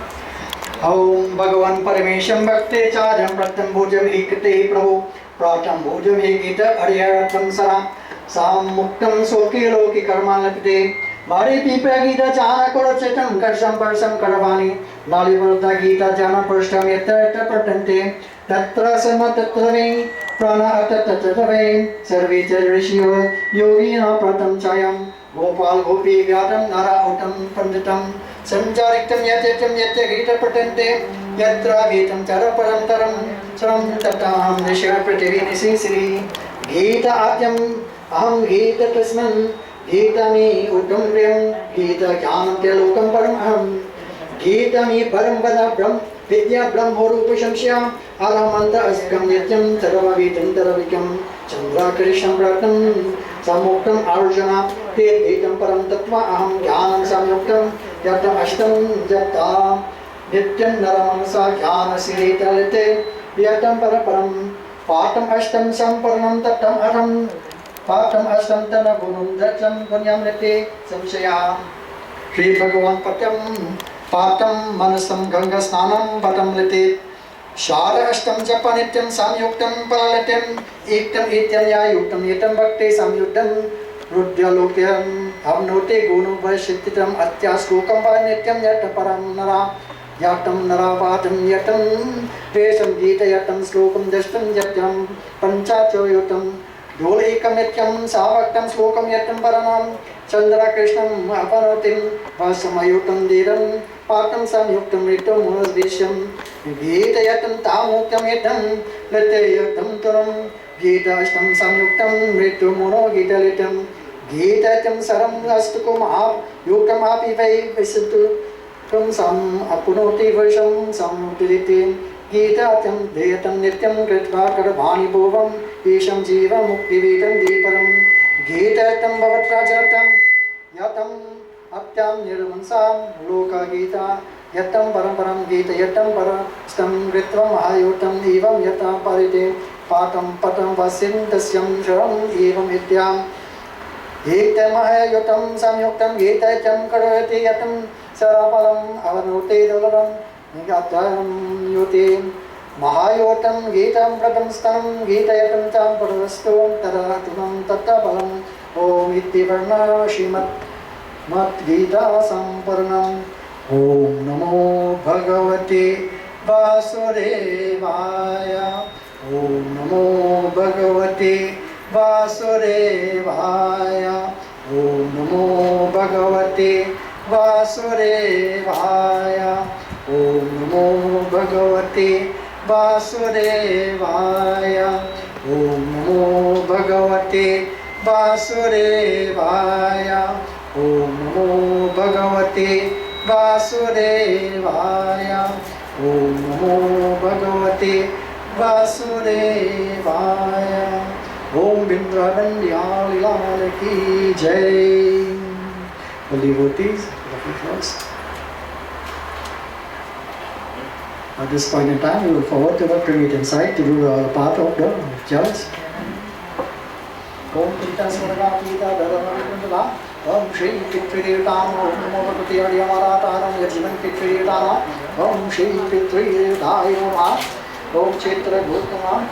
Om Bhagavan Paramesham Bhakte Chadam Pratam Bhujam Ekate Prabhu, Pratam Bhujam Ekita Ariharatam Saram. साम मुक्तम सोके लोकी कर्मालपते बारे पीपा गीता चारा करो चेतन कर्षम परसम करवाणी नाली वरुद्धा गीता जाना पृष्ठम यत्र यत्र पठन्ते तत्र सम तत्र मे Prana Atatatavein, Sarvita Rishio, Yogina Pratam Chayam, Gopal Gopi Vyatam, Nara Utam Panditam, Sanjariktam Yatetam Yatagita Patente, Yatra Gitam Charaparantaram, Saram Tatam, Nishar Prativini Sisri, Gita Atyam, Aham Gita Tasman, Gita mi Utam Priyam, Gita Jnanam Telokam Paramaham, Gita mi Parambada Brahm, Vidya Brahmorupa Shamsya, Aramanta Askam Nityam, Taravavitam Taravikam, Chandra Krisham Pratam, Samuktam Arjuna, Vedam Param Tattva, Aham Jnanam Samyuktam, Yatam Ashtam Japta, Nityam Naramansa Jnana Siritalite, Yatam Paraparam, Patam Ashtam Samparnam Tattam Aram, Patam Ashtam Tana Gunum Datam Punyam Nete, Samshaya, Sri Bhagavan Patam, Patam Manasam Ganga Snanam Patam Lete, Shara Ashtam Japa Nityam Samyuktam Paralatem, Ektam Etyam Yayuktam Yetam Bhakti Samyuktam, Rudya Lokyam, Hamnote Gunu Vashititam Atyasukam Nityam Yataparam Nara, Yatam Naravatam Yatam, Vesam Gita Yatam Slokam Dashtam Yatam, Panchachoyotam, Dolekam Nityam Savaktam Slokam Yatam Paranam, Chandra Krishnam Apanotim, Vasamayutam Dhiram, Patam Samyuktam Ritam Munasvisham, Gita Yatam Tamuktam Yatam, Lete Yatam Turam, Gita Ashtam Samyuktam Ritam Muno Gita Litam, Gita Yatam Saram Astukum Ap, Yukam Api Vai Visitu, Tum Sam Apunoti Vasham Samutilitim, Gita Yatam Deyatam Nityam Kritva Karabhani Bhuvam, Isham Jiva Mukti Vitam Deeparam, Gita Yatam Bhavatrajatam, Yatam Atyam Nirmansam Loka Gita Yatam Paramparam Gita Yatam Parastam Ritvam Ayutam Evam Yatam Parite Patam Patam Vasim Tasyam Sharam Evam Ityam Ektam Ayutam Samyuktam Gita Yatam Karati Yatam Sarapalam Avanote Dalaram Nigatam Yutim Mahayotam Gitam Pratam Stanam Gita Yatam Tam Parastum Taratunam Tattapalam Om Iti Varna Shrimat Mat Gita Samparnam Om Namo Bhagavate Vasudevaya Om Namo Bhagavate Vasudevaya Om Namo Bhagavate Vasudevaya Om Namo Bhagavate Vasudevaya Om Namo Bhagavate Vasudevaya Om Namo Bhagavate Vasudevaya Om Namo Bhagavate Vasudevaya Om Bindravandya Lila Ki Jai. The devotees, at this point in time, we will forward to the cremating site to do the part of the church. Om Pita Swarga Pita Dharamavitundala Om Shri Pitridetana Om Namo Bhagavate Adiyamaratanam Yajivan Pitridetana Om Shri Pitridetaya Namaha Om Chetra Bhutama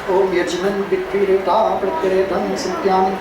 Om Yajivan Pitrideta Prithiretam Sintyami.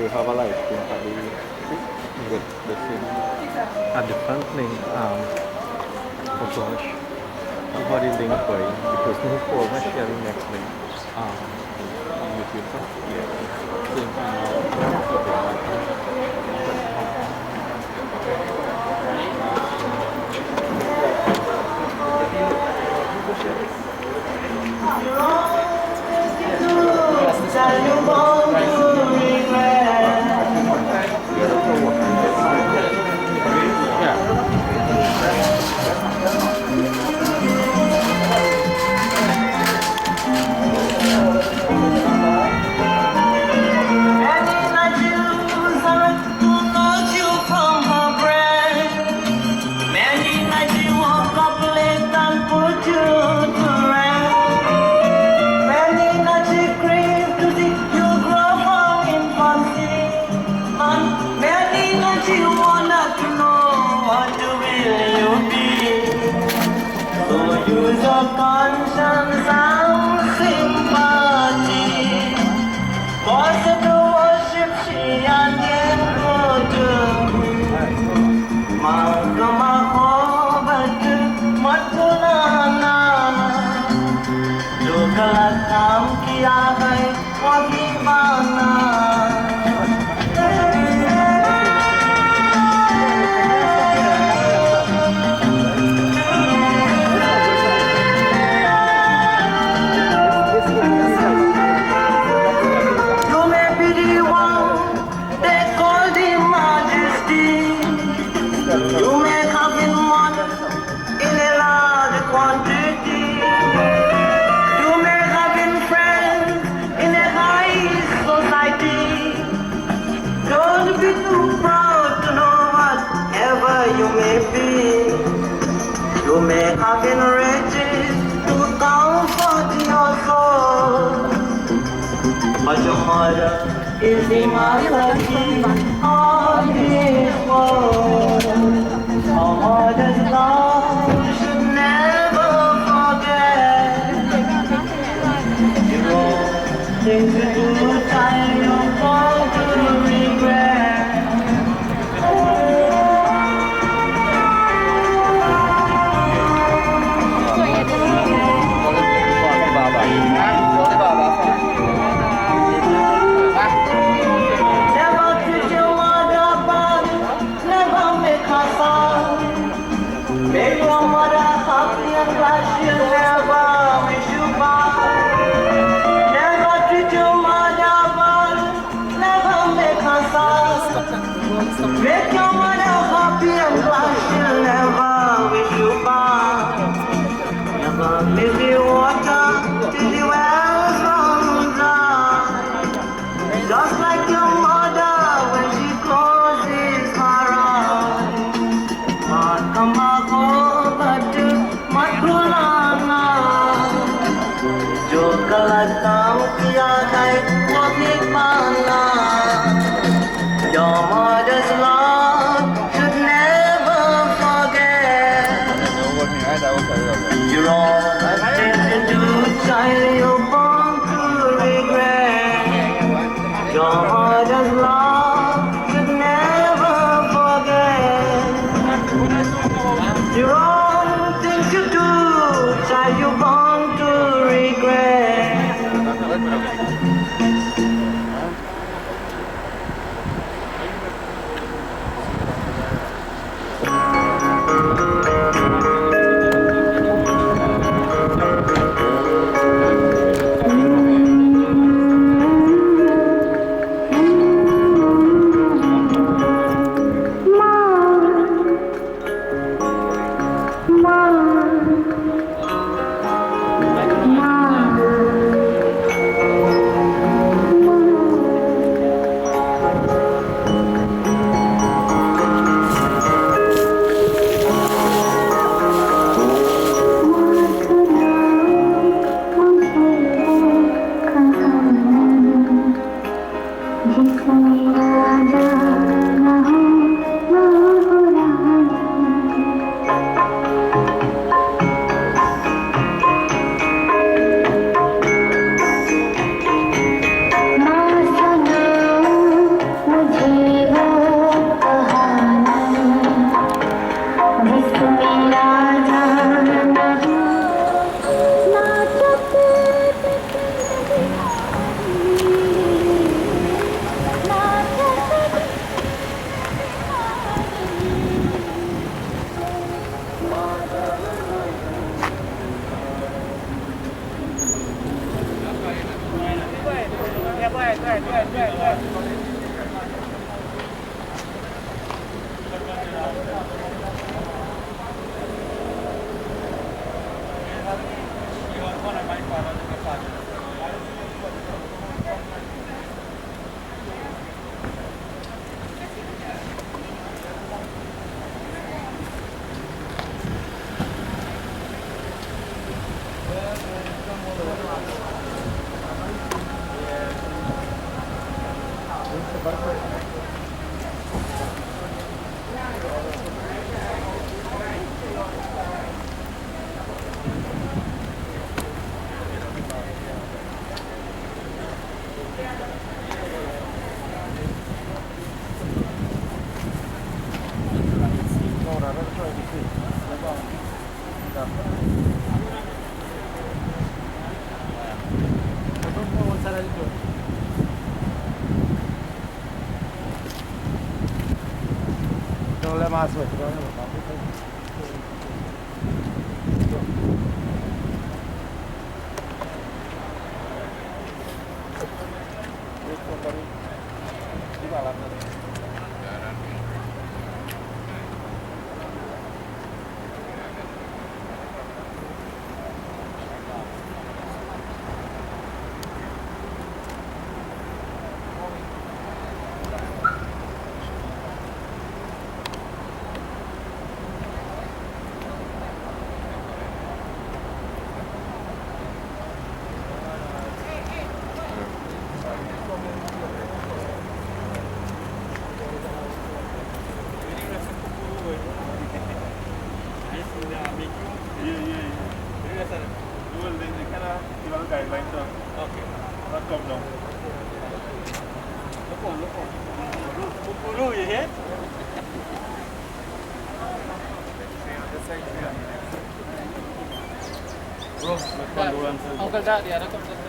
you have a light skin at the same at the front link. Oh gosh, I've got the link for you because no call my sharing next link. YouTube. Yeah. Same conscience and sympathy. Cause to worship she and Malcolm Matulana जो गलत काम किया है वही माना You may have been riches to comfort your soul, but your mother is the malady of this world. A mother's love you should never forget. You wrong things to do, child, you're born to regret. Make your mother happy and glad she'll never wish you bad. Never treat your mother bad, never make her sad. Make your mother happy and glad she'll never wish you bad. Never miss the water till the wells run dry. Just like your mother when she closes her eyes. Come जो गलत काम किया है वो भी पाना. Your mother's love should never forget. You're all things to do, child, you're born to regret. Your mother's love should never forget. You're all things to do, child, you're born to regret. Non le masche, Uncle Dad, the other concept.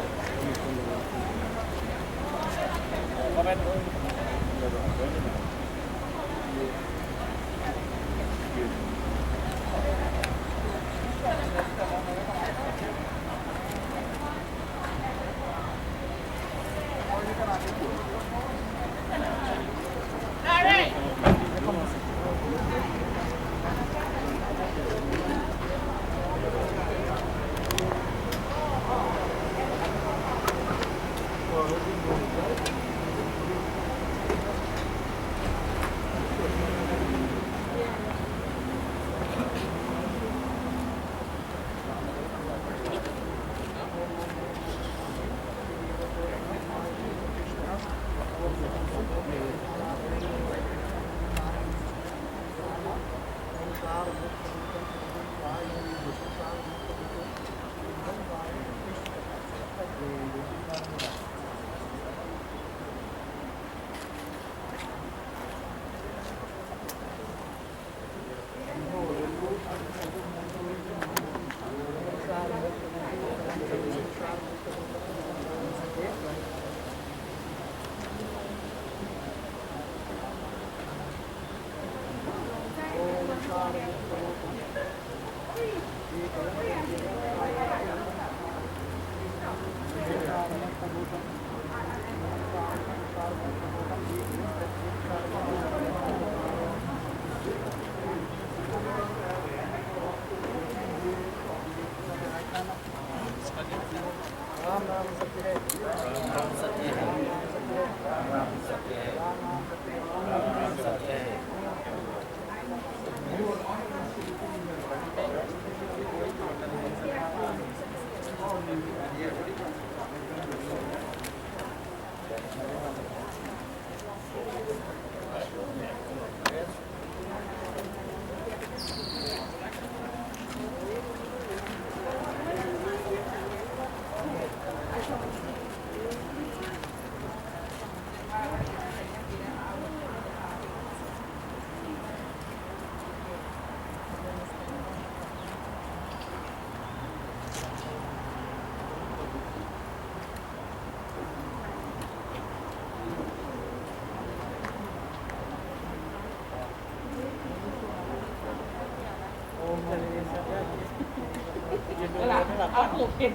Aku mungkin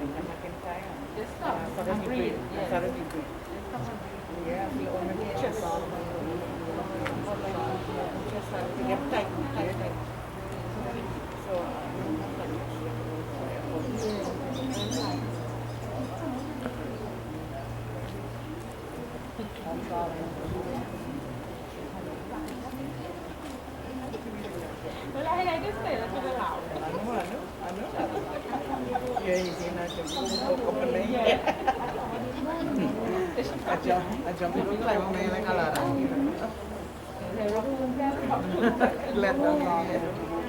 Just stop and breathe. Yes. Yeah, the only chest. Chest to get tight. So, Well, I just say that to the loud. I know. Yeah, he's in a I jump in the climb on me like a lot. Let them know.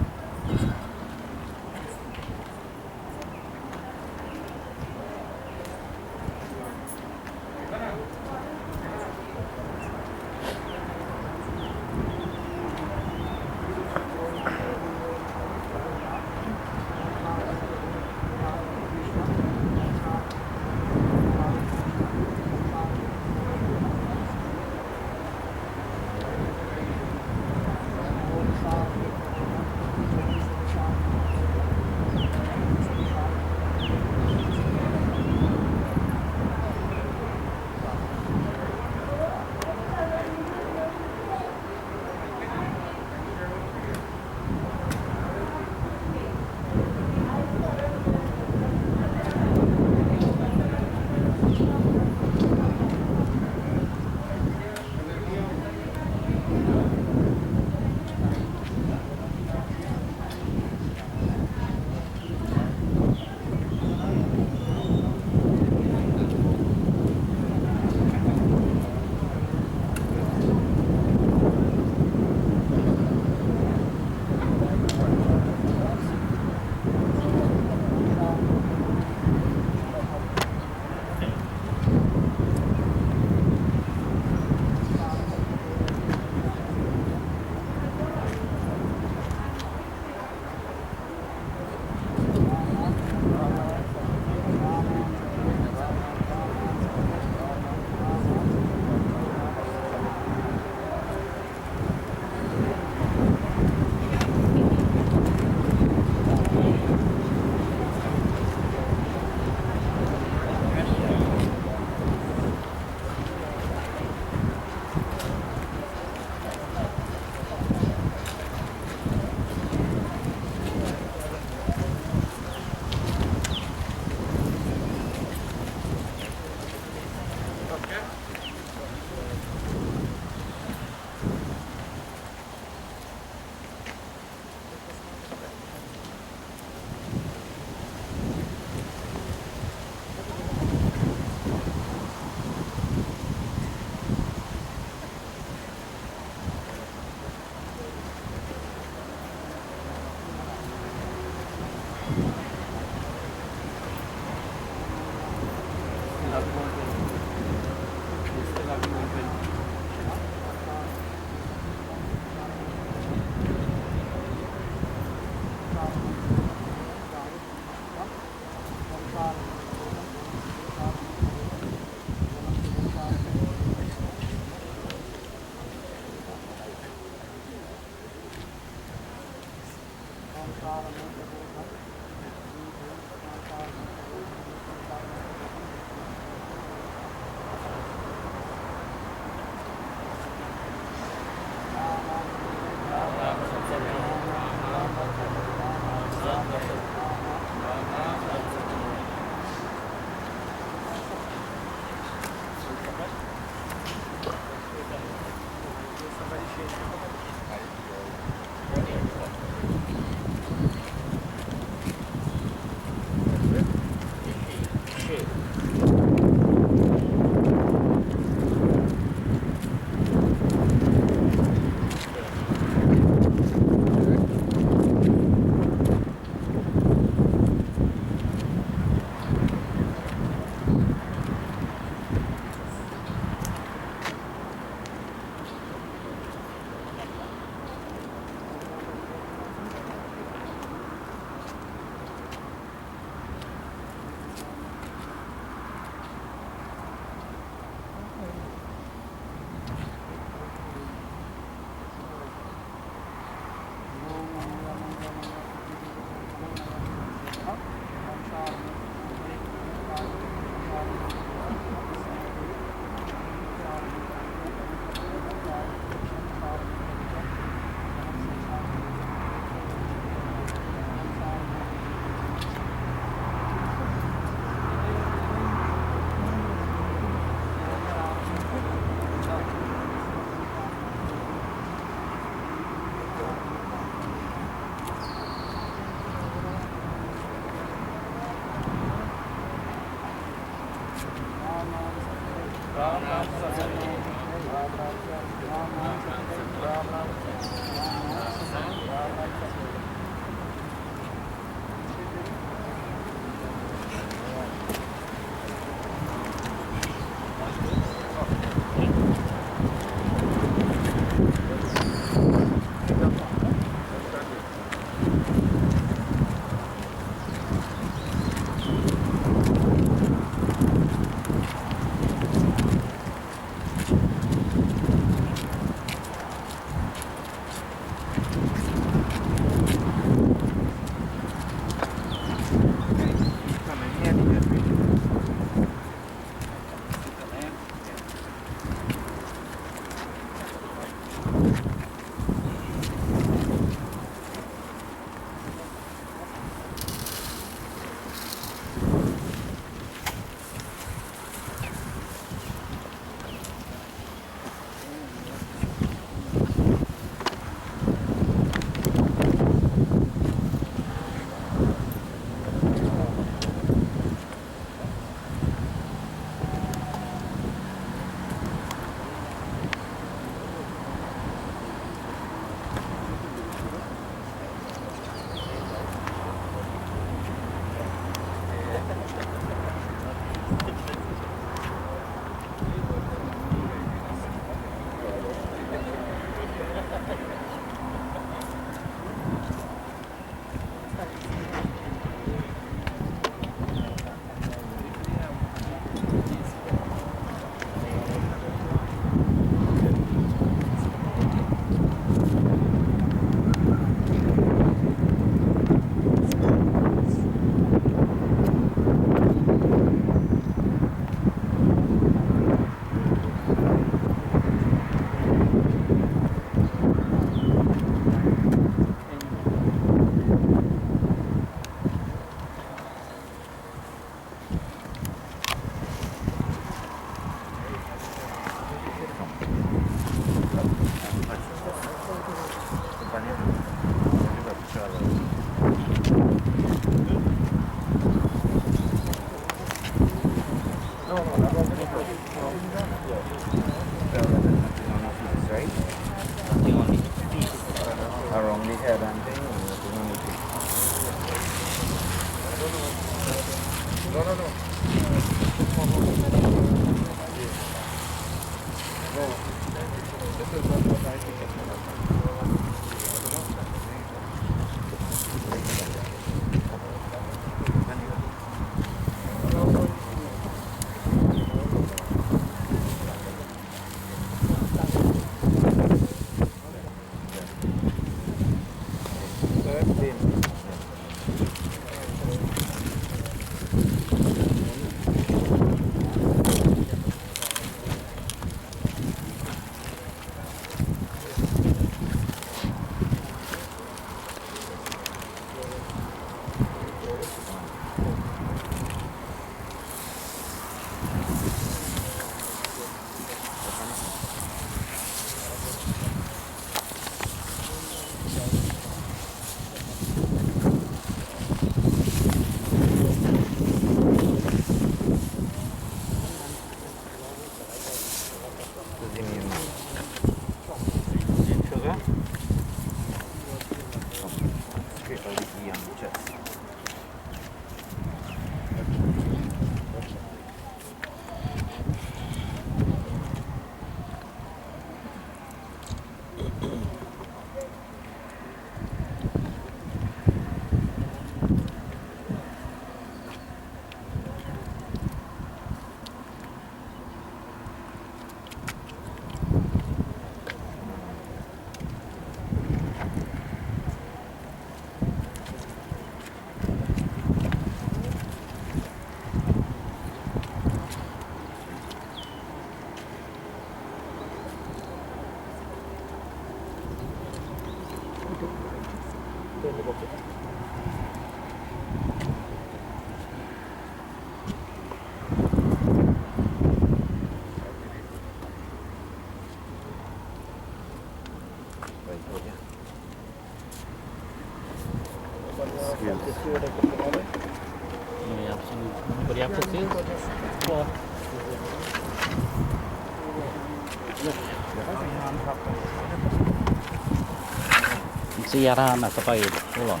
Siaran na sa pahit. Ulong.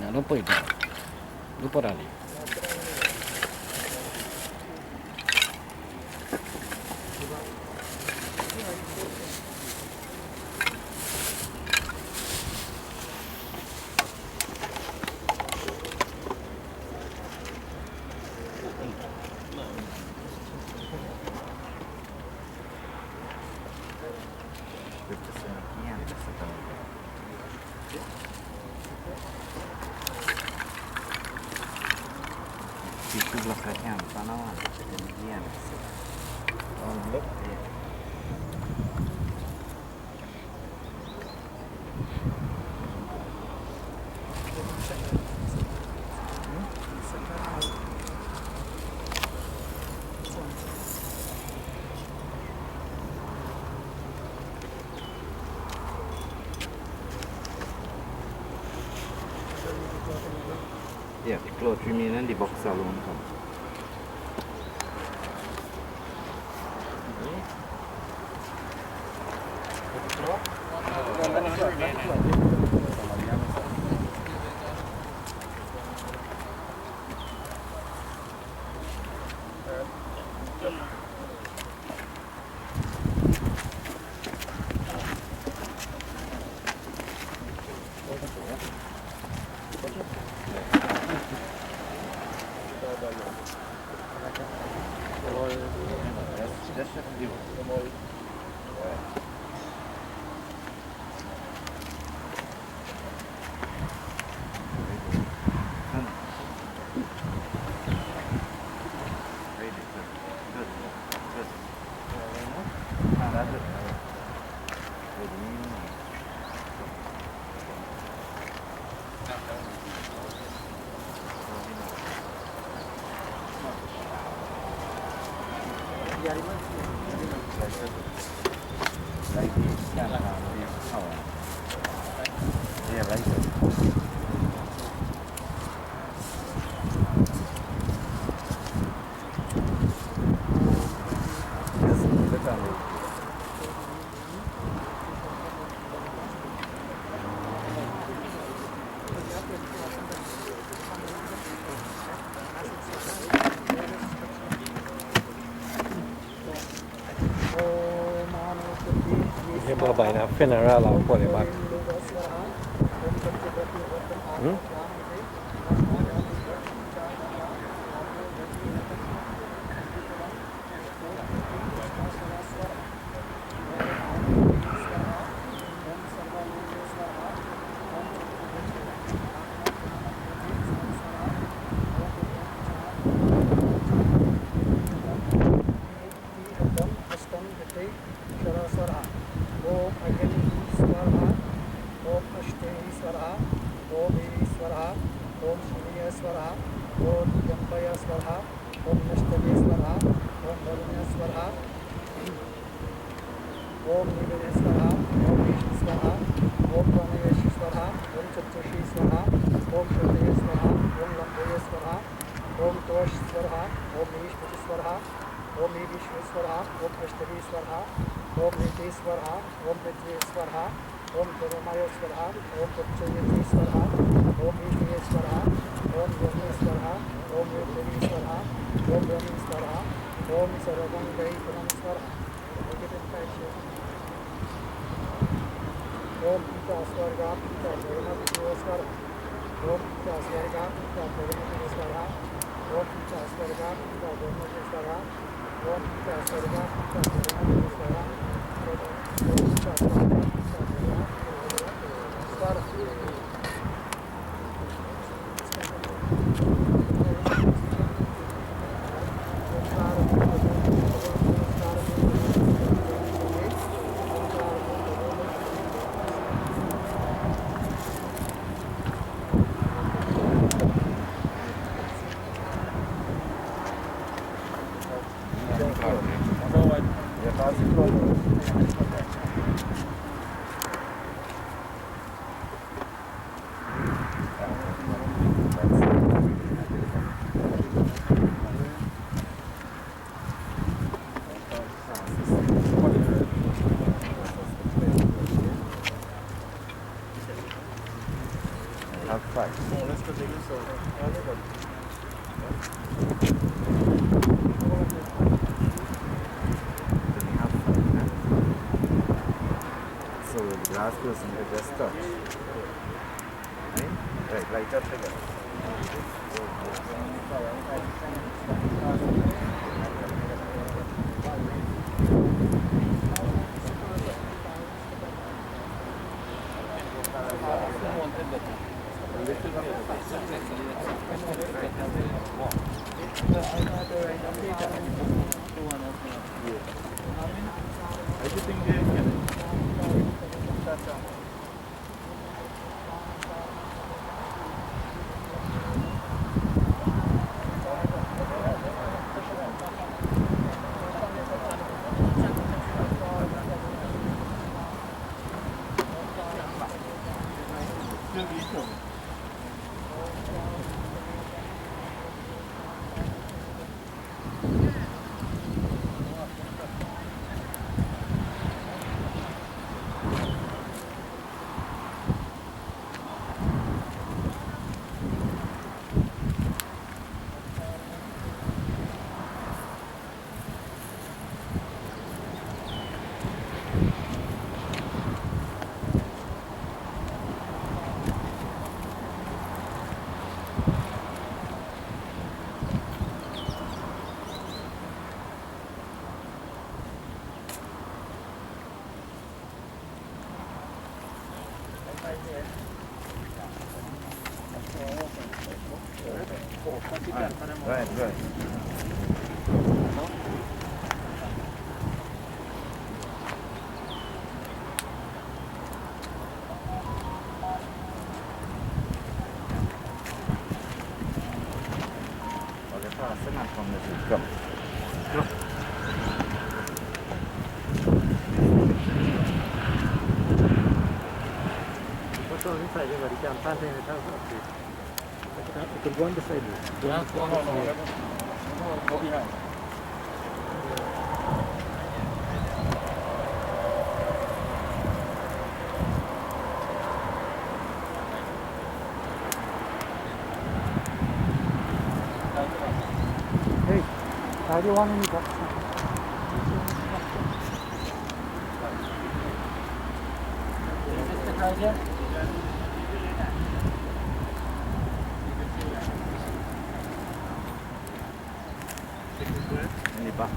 Ano po ito? Lupa rali. Yeah, close remain di box salon kan. By na funeral or polyback. Have fun. So the last person you just touch. Right, light up together. Right, right. Okay, pass it on from this. Come. Go. What's on this side? You can pass it in the house. It could go on the side. Go behind. Hey, how do you want me to go? Ini Pak.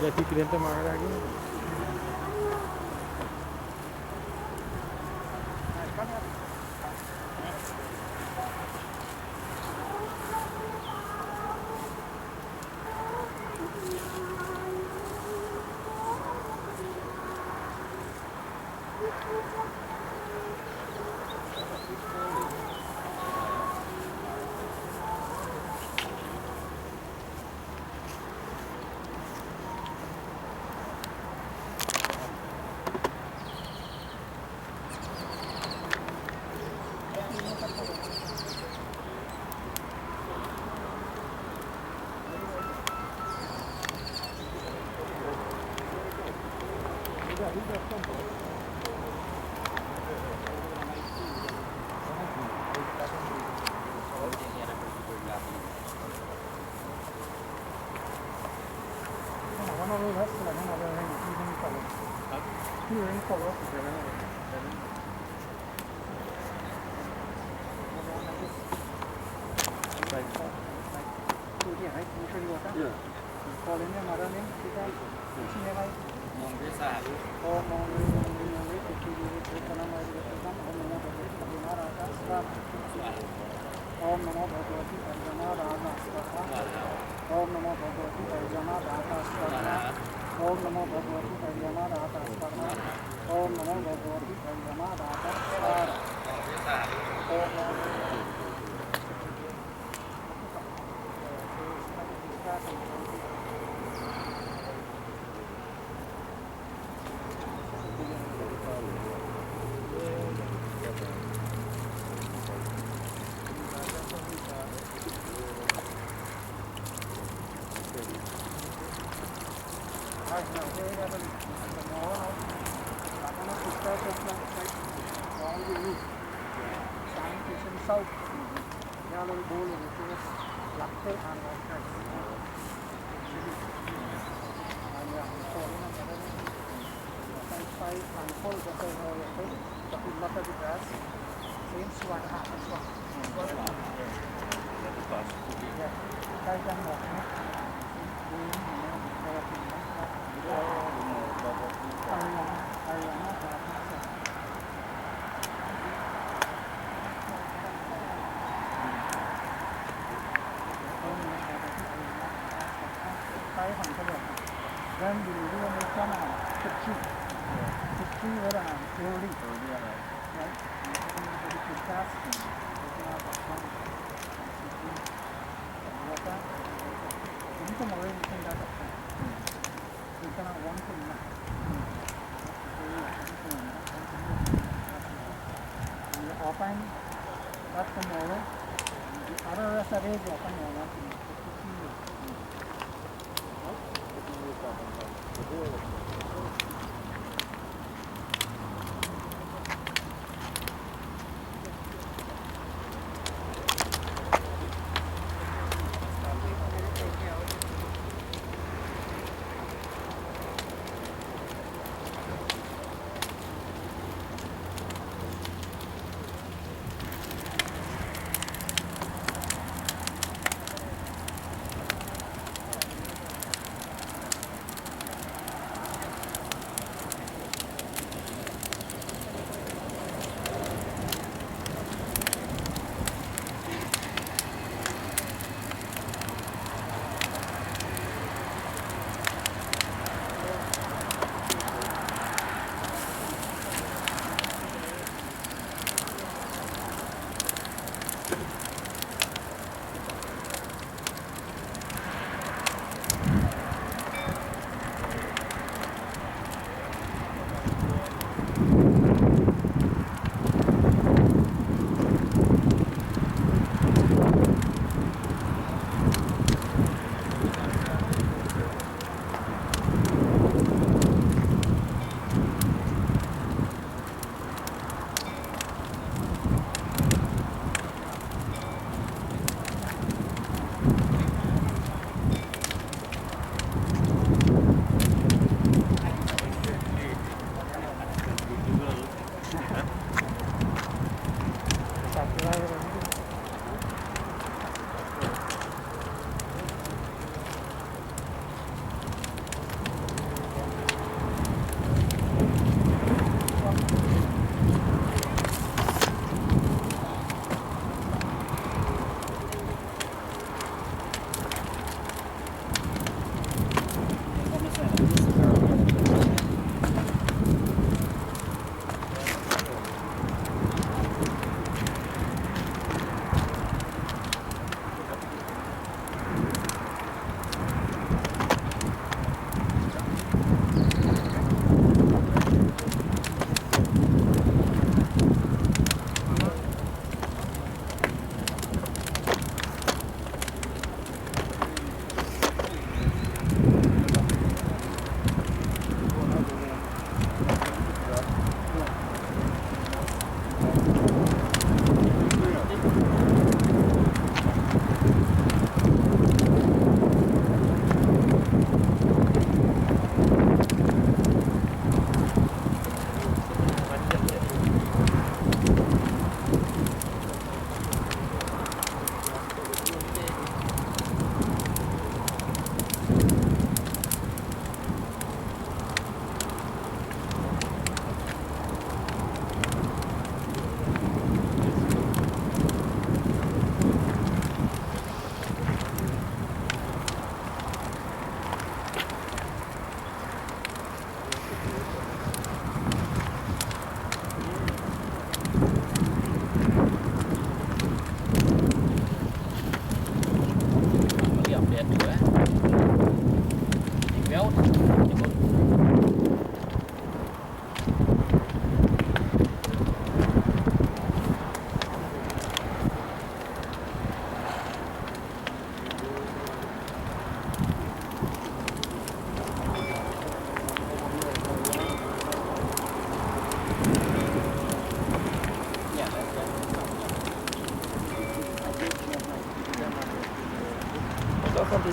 Lagi cliente marah lagi. Om Namo Bhagavati Arjuna Rama Swaha. Om Namo Bhagavati Arjuna Rama Swaha. Om Namo Bhagavate Pranamadaata Sparma. Om Namo Bhagavate Pranamadaata Sparma. Om Namo Then we will do a kitchen or an Eulogy, right? Open that tomorrow. The other rest of the day is open tomorrow.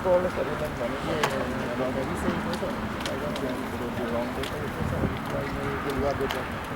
told us that in the morning, about every saying also, I don't think it would be wrong. But I will work with that.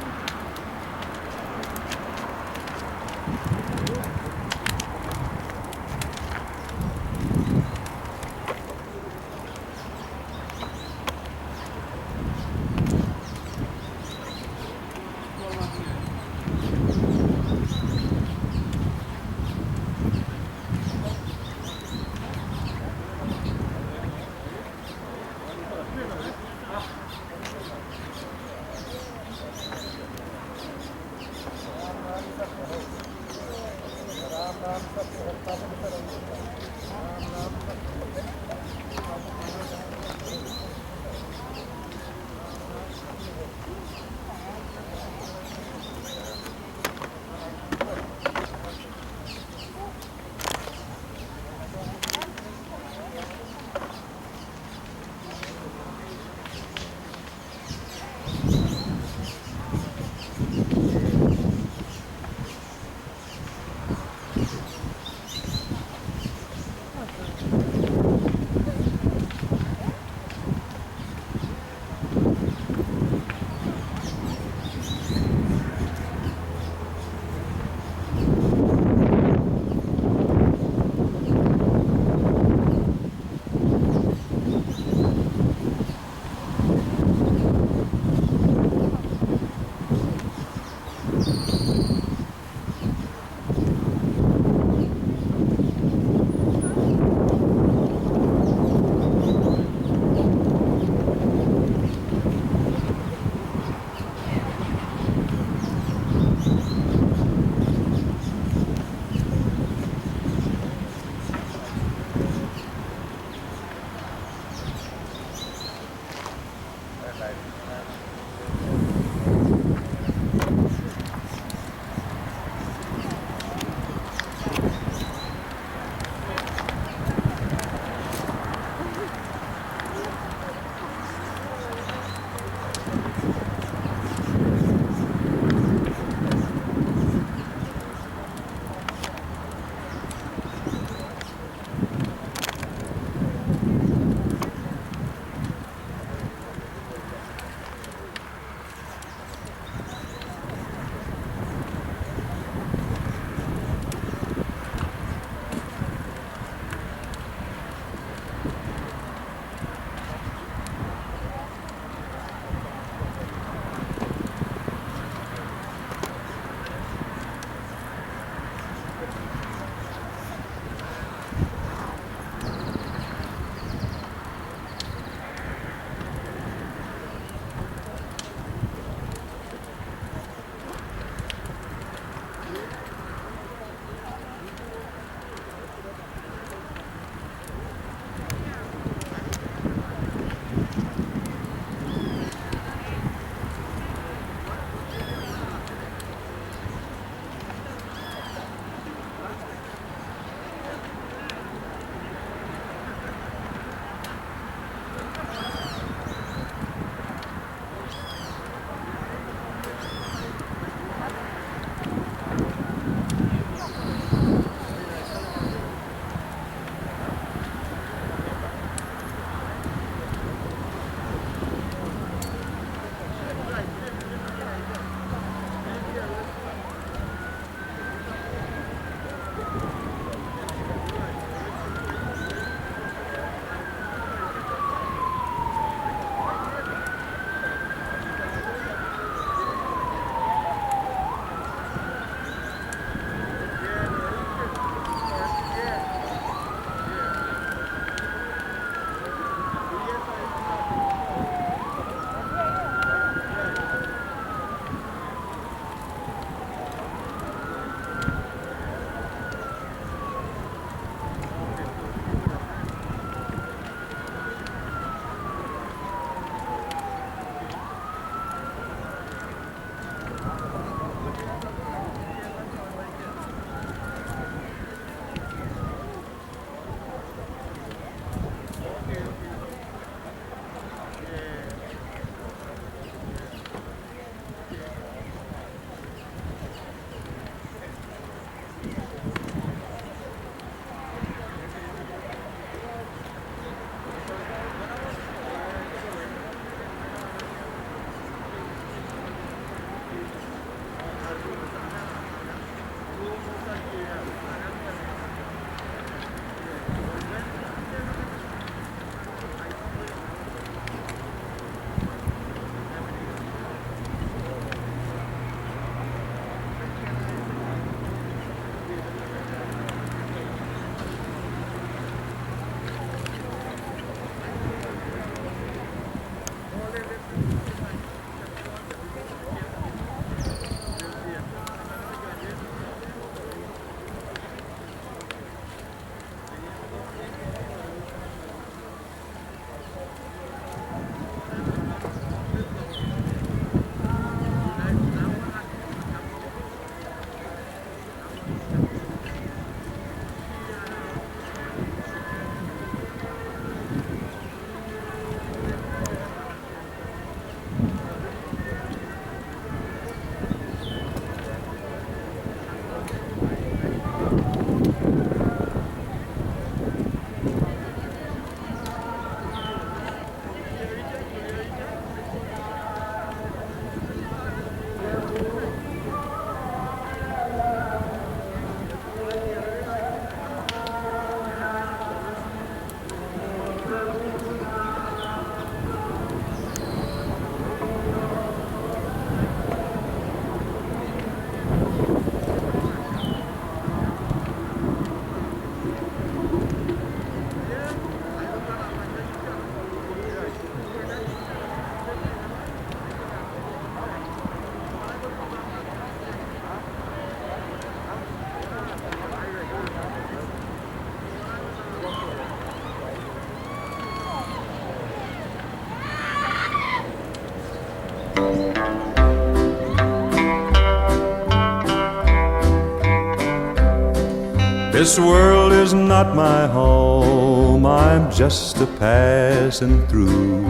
This world is not my home, I'm just a passing through.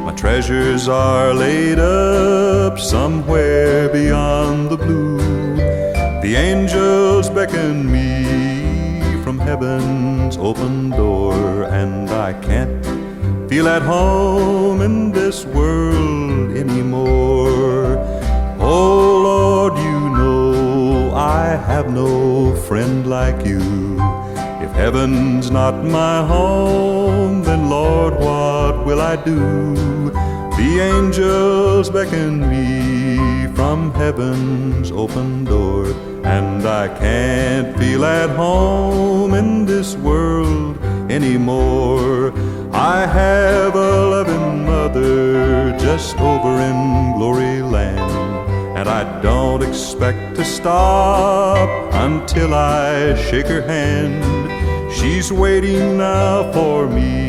My treasures are laid up somewhere beyond the blue. The angels beckon me from heaven's open door, and I can't feel at home in this world anymore. Oh Lord, you know I have no friend like you. If heaven's not my home, then Lord, what will I do? The angels beckon me from heaven's open door, and I can't feel at home in this world anymore. I have a loving mother just over in glory land, and I don't expect to stop until I shake her hand. She's waiting now for me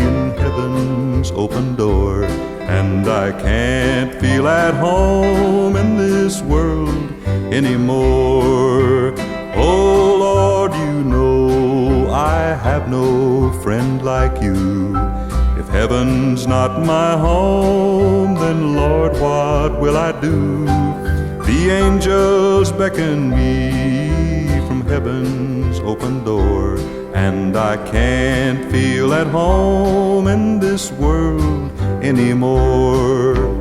in heaven's open door, and I can't feel at home in this world anymore. Oh Lord, you know I have no friend like you. If heaven's not my home, then Lord, what will I do? The angels beckon me from heaven's open door, and I can't feel at home in this world anymore.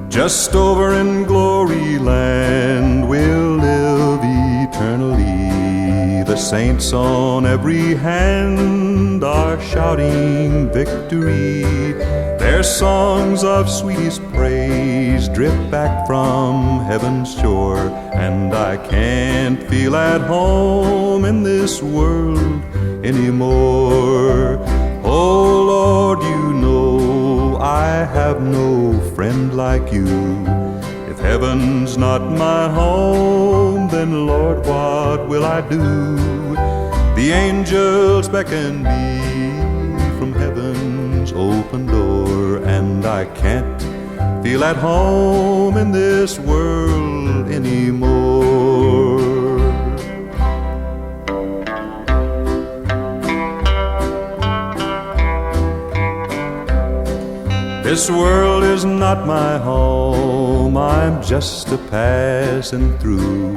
Just over in glory land we'll live eternally. The saints on every hand are shouting victory. Their songs of sweetest praise drip back from heaven's shore, and I can't feel at home in this world anymore. Oh Lord, you know I have no friend like you. If heaven's not my home, then Lord, what will I do? The angels beckon me from heaven's open door, and I can't feel at home in this world anymore. This world is not my home, I'm just a passing through.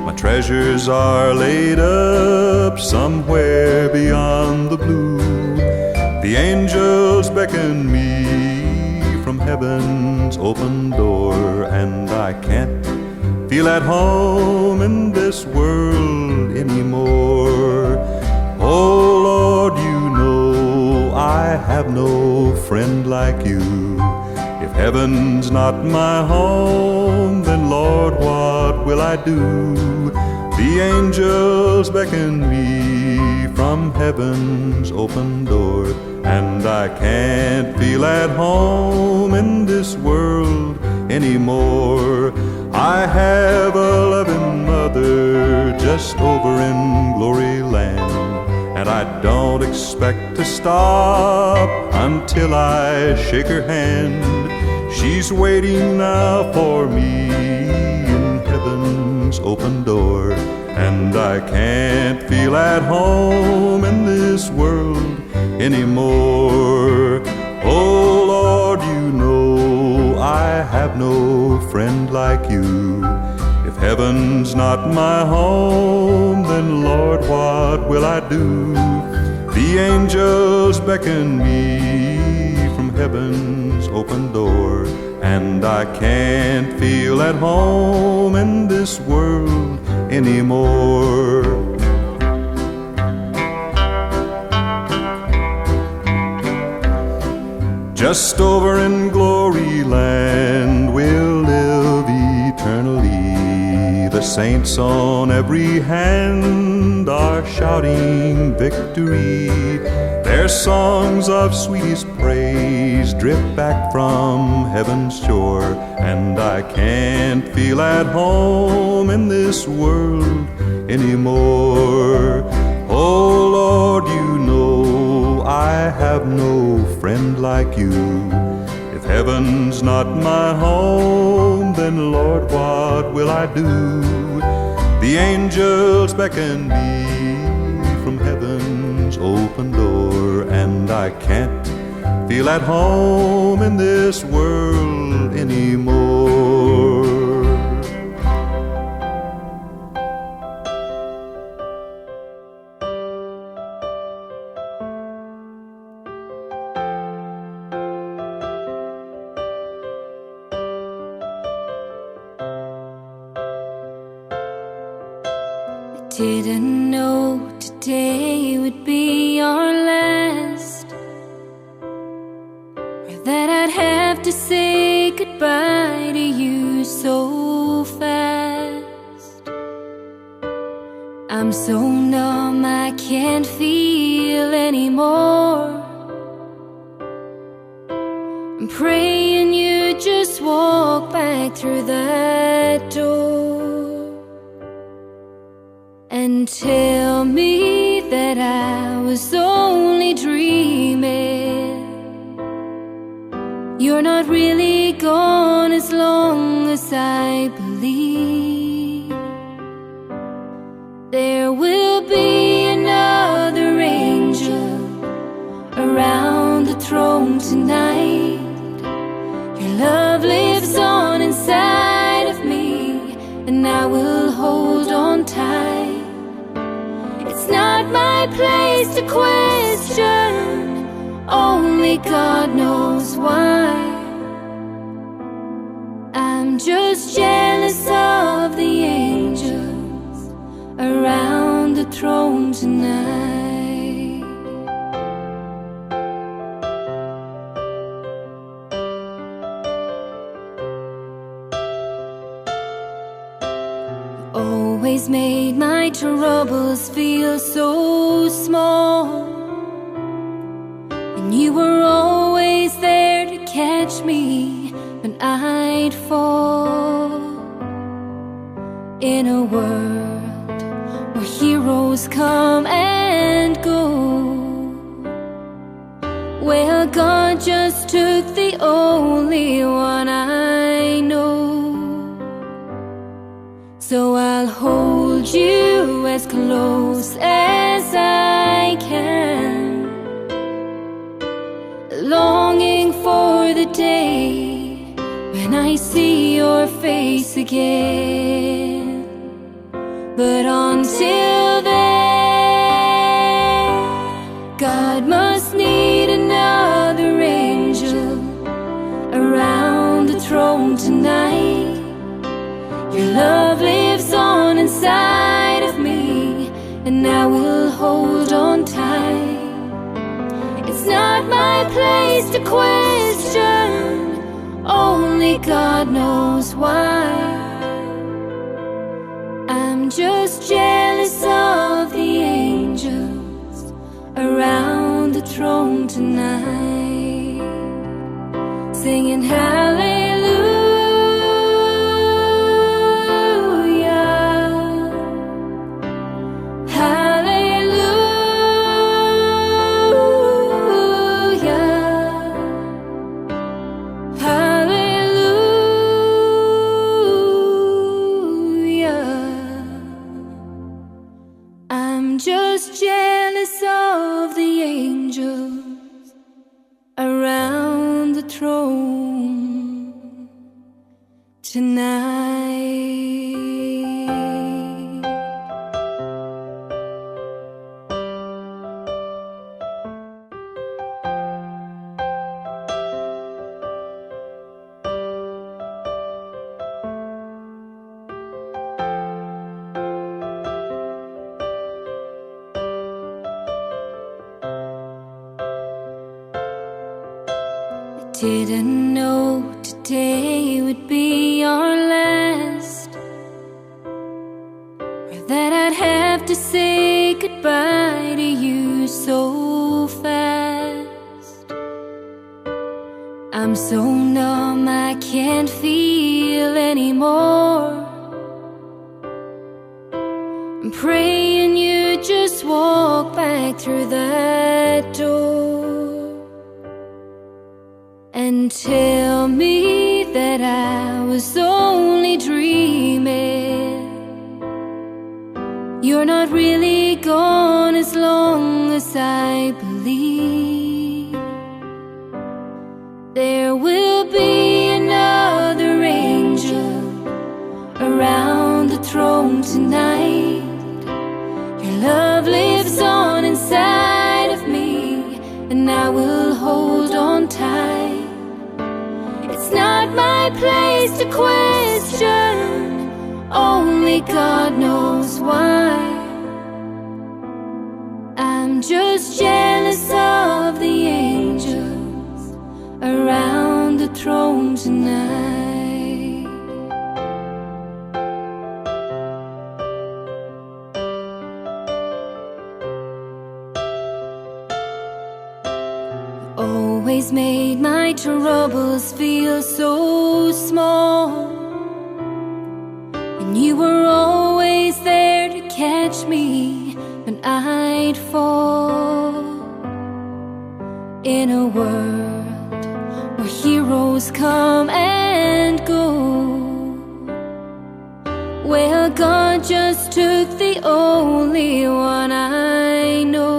My treasures are laid up somewhere beyond the blue. The angels beckon me from heaven's open door, and I can't feel at home in this world anymore. Oh Lord, you know I have no friend like you. If heaven's not my home, then Lord, what will I do? The angels beckon me from heaven's open door, and I can't feel at home in this world anymore. I have a loving mother just over in glory land, and I don't expect to stop until I shake her hand. She's waiting now for me in heaven's open door, and I can't feel at home in this world anymore. Oh Lord, you know I have no friend like you. If heaven's not my home, then Lord, what will I do? The angels beckon me from heaven's open door, and I can't feel at home in this world anymore. Just over in glory land we'll live eternally. The saints on every hand are shouting victory. Their songs of sweetest praise drip back from heaven's shore, and I can't feel at home in this world anymore. Oh Lord, you know have no friend like you. If heaven's not my home, then Lord, what will I do? The angels beckon me from heaven's open door, and I can't feel at home in this world anymore. Didn't know today would be our last, or that I'd have to say goodbye to you so fast. I'm so numb I can't feel anymore. I'm praying you just walk back through that door and tell me that I was only dreaming. You're not really gone as long as I believe. There will be another angel around the throne tonight. Your love lives on inside of me, and I will hold on tight. It's not my place to question, only God knows why. I'm just jealous of the angels around the throne tonight. Always made my troubles feel so small, and you were always there to catch me when I'd fall. In a world where heroes come and go, well, God just took the only one I know. So I'll hold you as close as I can, longing for the day when I see your face again. But until then, God must need another angel around the throne tonight. Your love lives on inside of me, and I will hold on tight. It's not my place to question, only God knows why. I'm just jealous of the angels around the throne tonight, singing hallelujah. Just jealous of the angels around the throne tonight. Didn't know today would be our last, or that I'd have to say goodbye to you so fast. I'm so numb I can't feel anymore. I'm praying you just walk back through that door Don't tell me that I was only dreaming. You're not really gone as long as I believe. There will be another angel around the throne tonight. Your love lives on inside of me, and I will hold on tight. It's not my place to question, only God knows why. I'm just jealous of the angels around the throne tonight. Always made my troubles feel so small, and you were always there to catch me when I'd fall. In a world where heroes come and go, well, God just took the only one I know.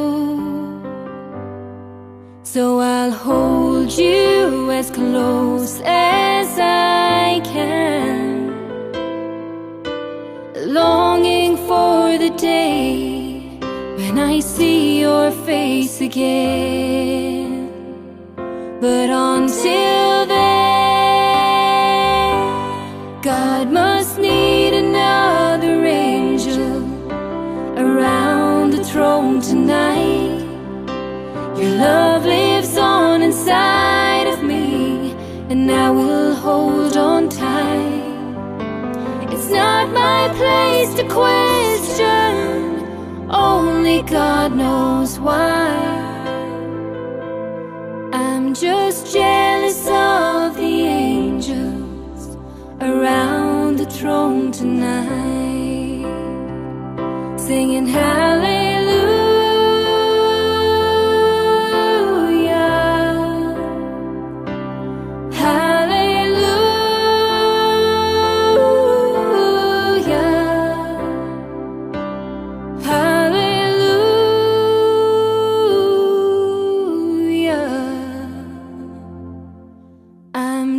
So I'll hold you as close as I can, longing for the day when I see your face again. But until then, God must need another angel around the throne tonight. Your love lives on inside of me, and I will hold on tight. It's not my place to question, only God knows why. I'm just jealous of the angels around the throne tonight, singing hallelujah.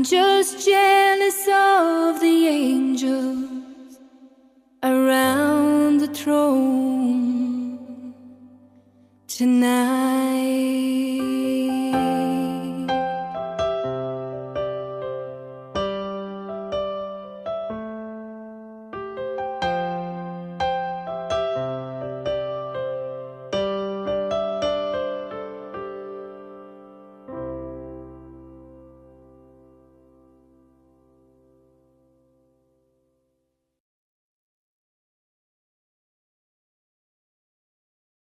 Just jealous of the angels around the throne tonight.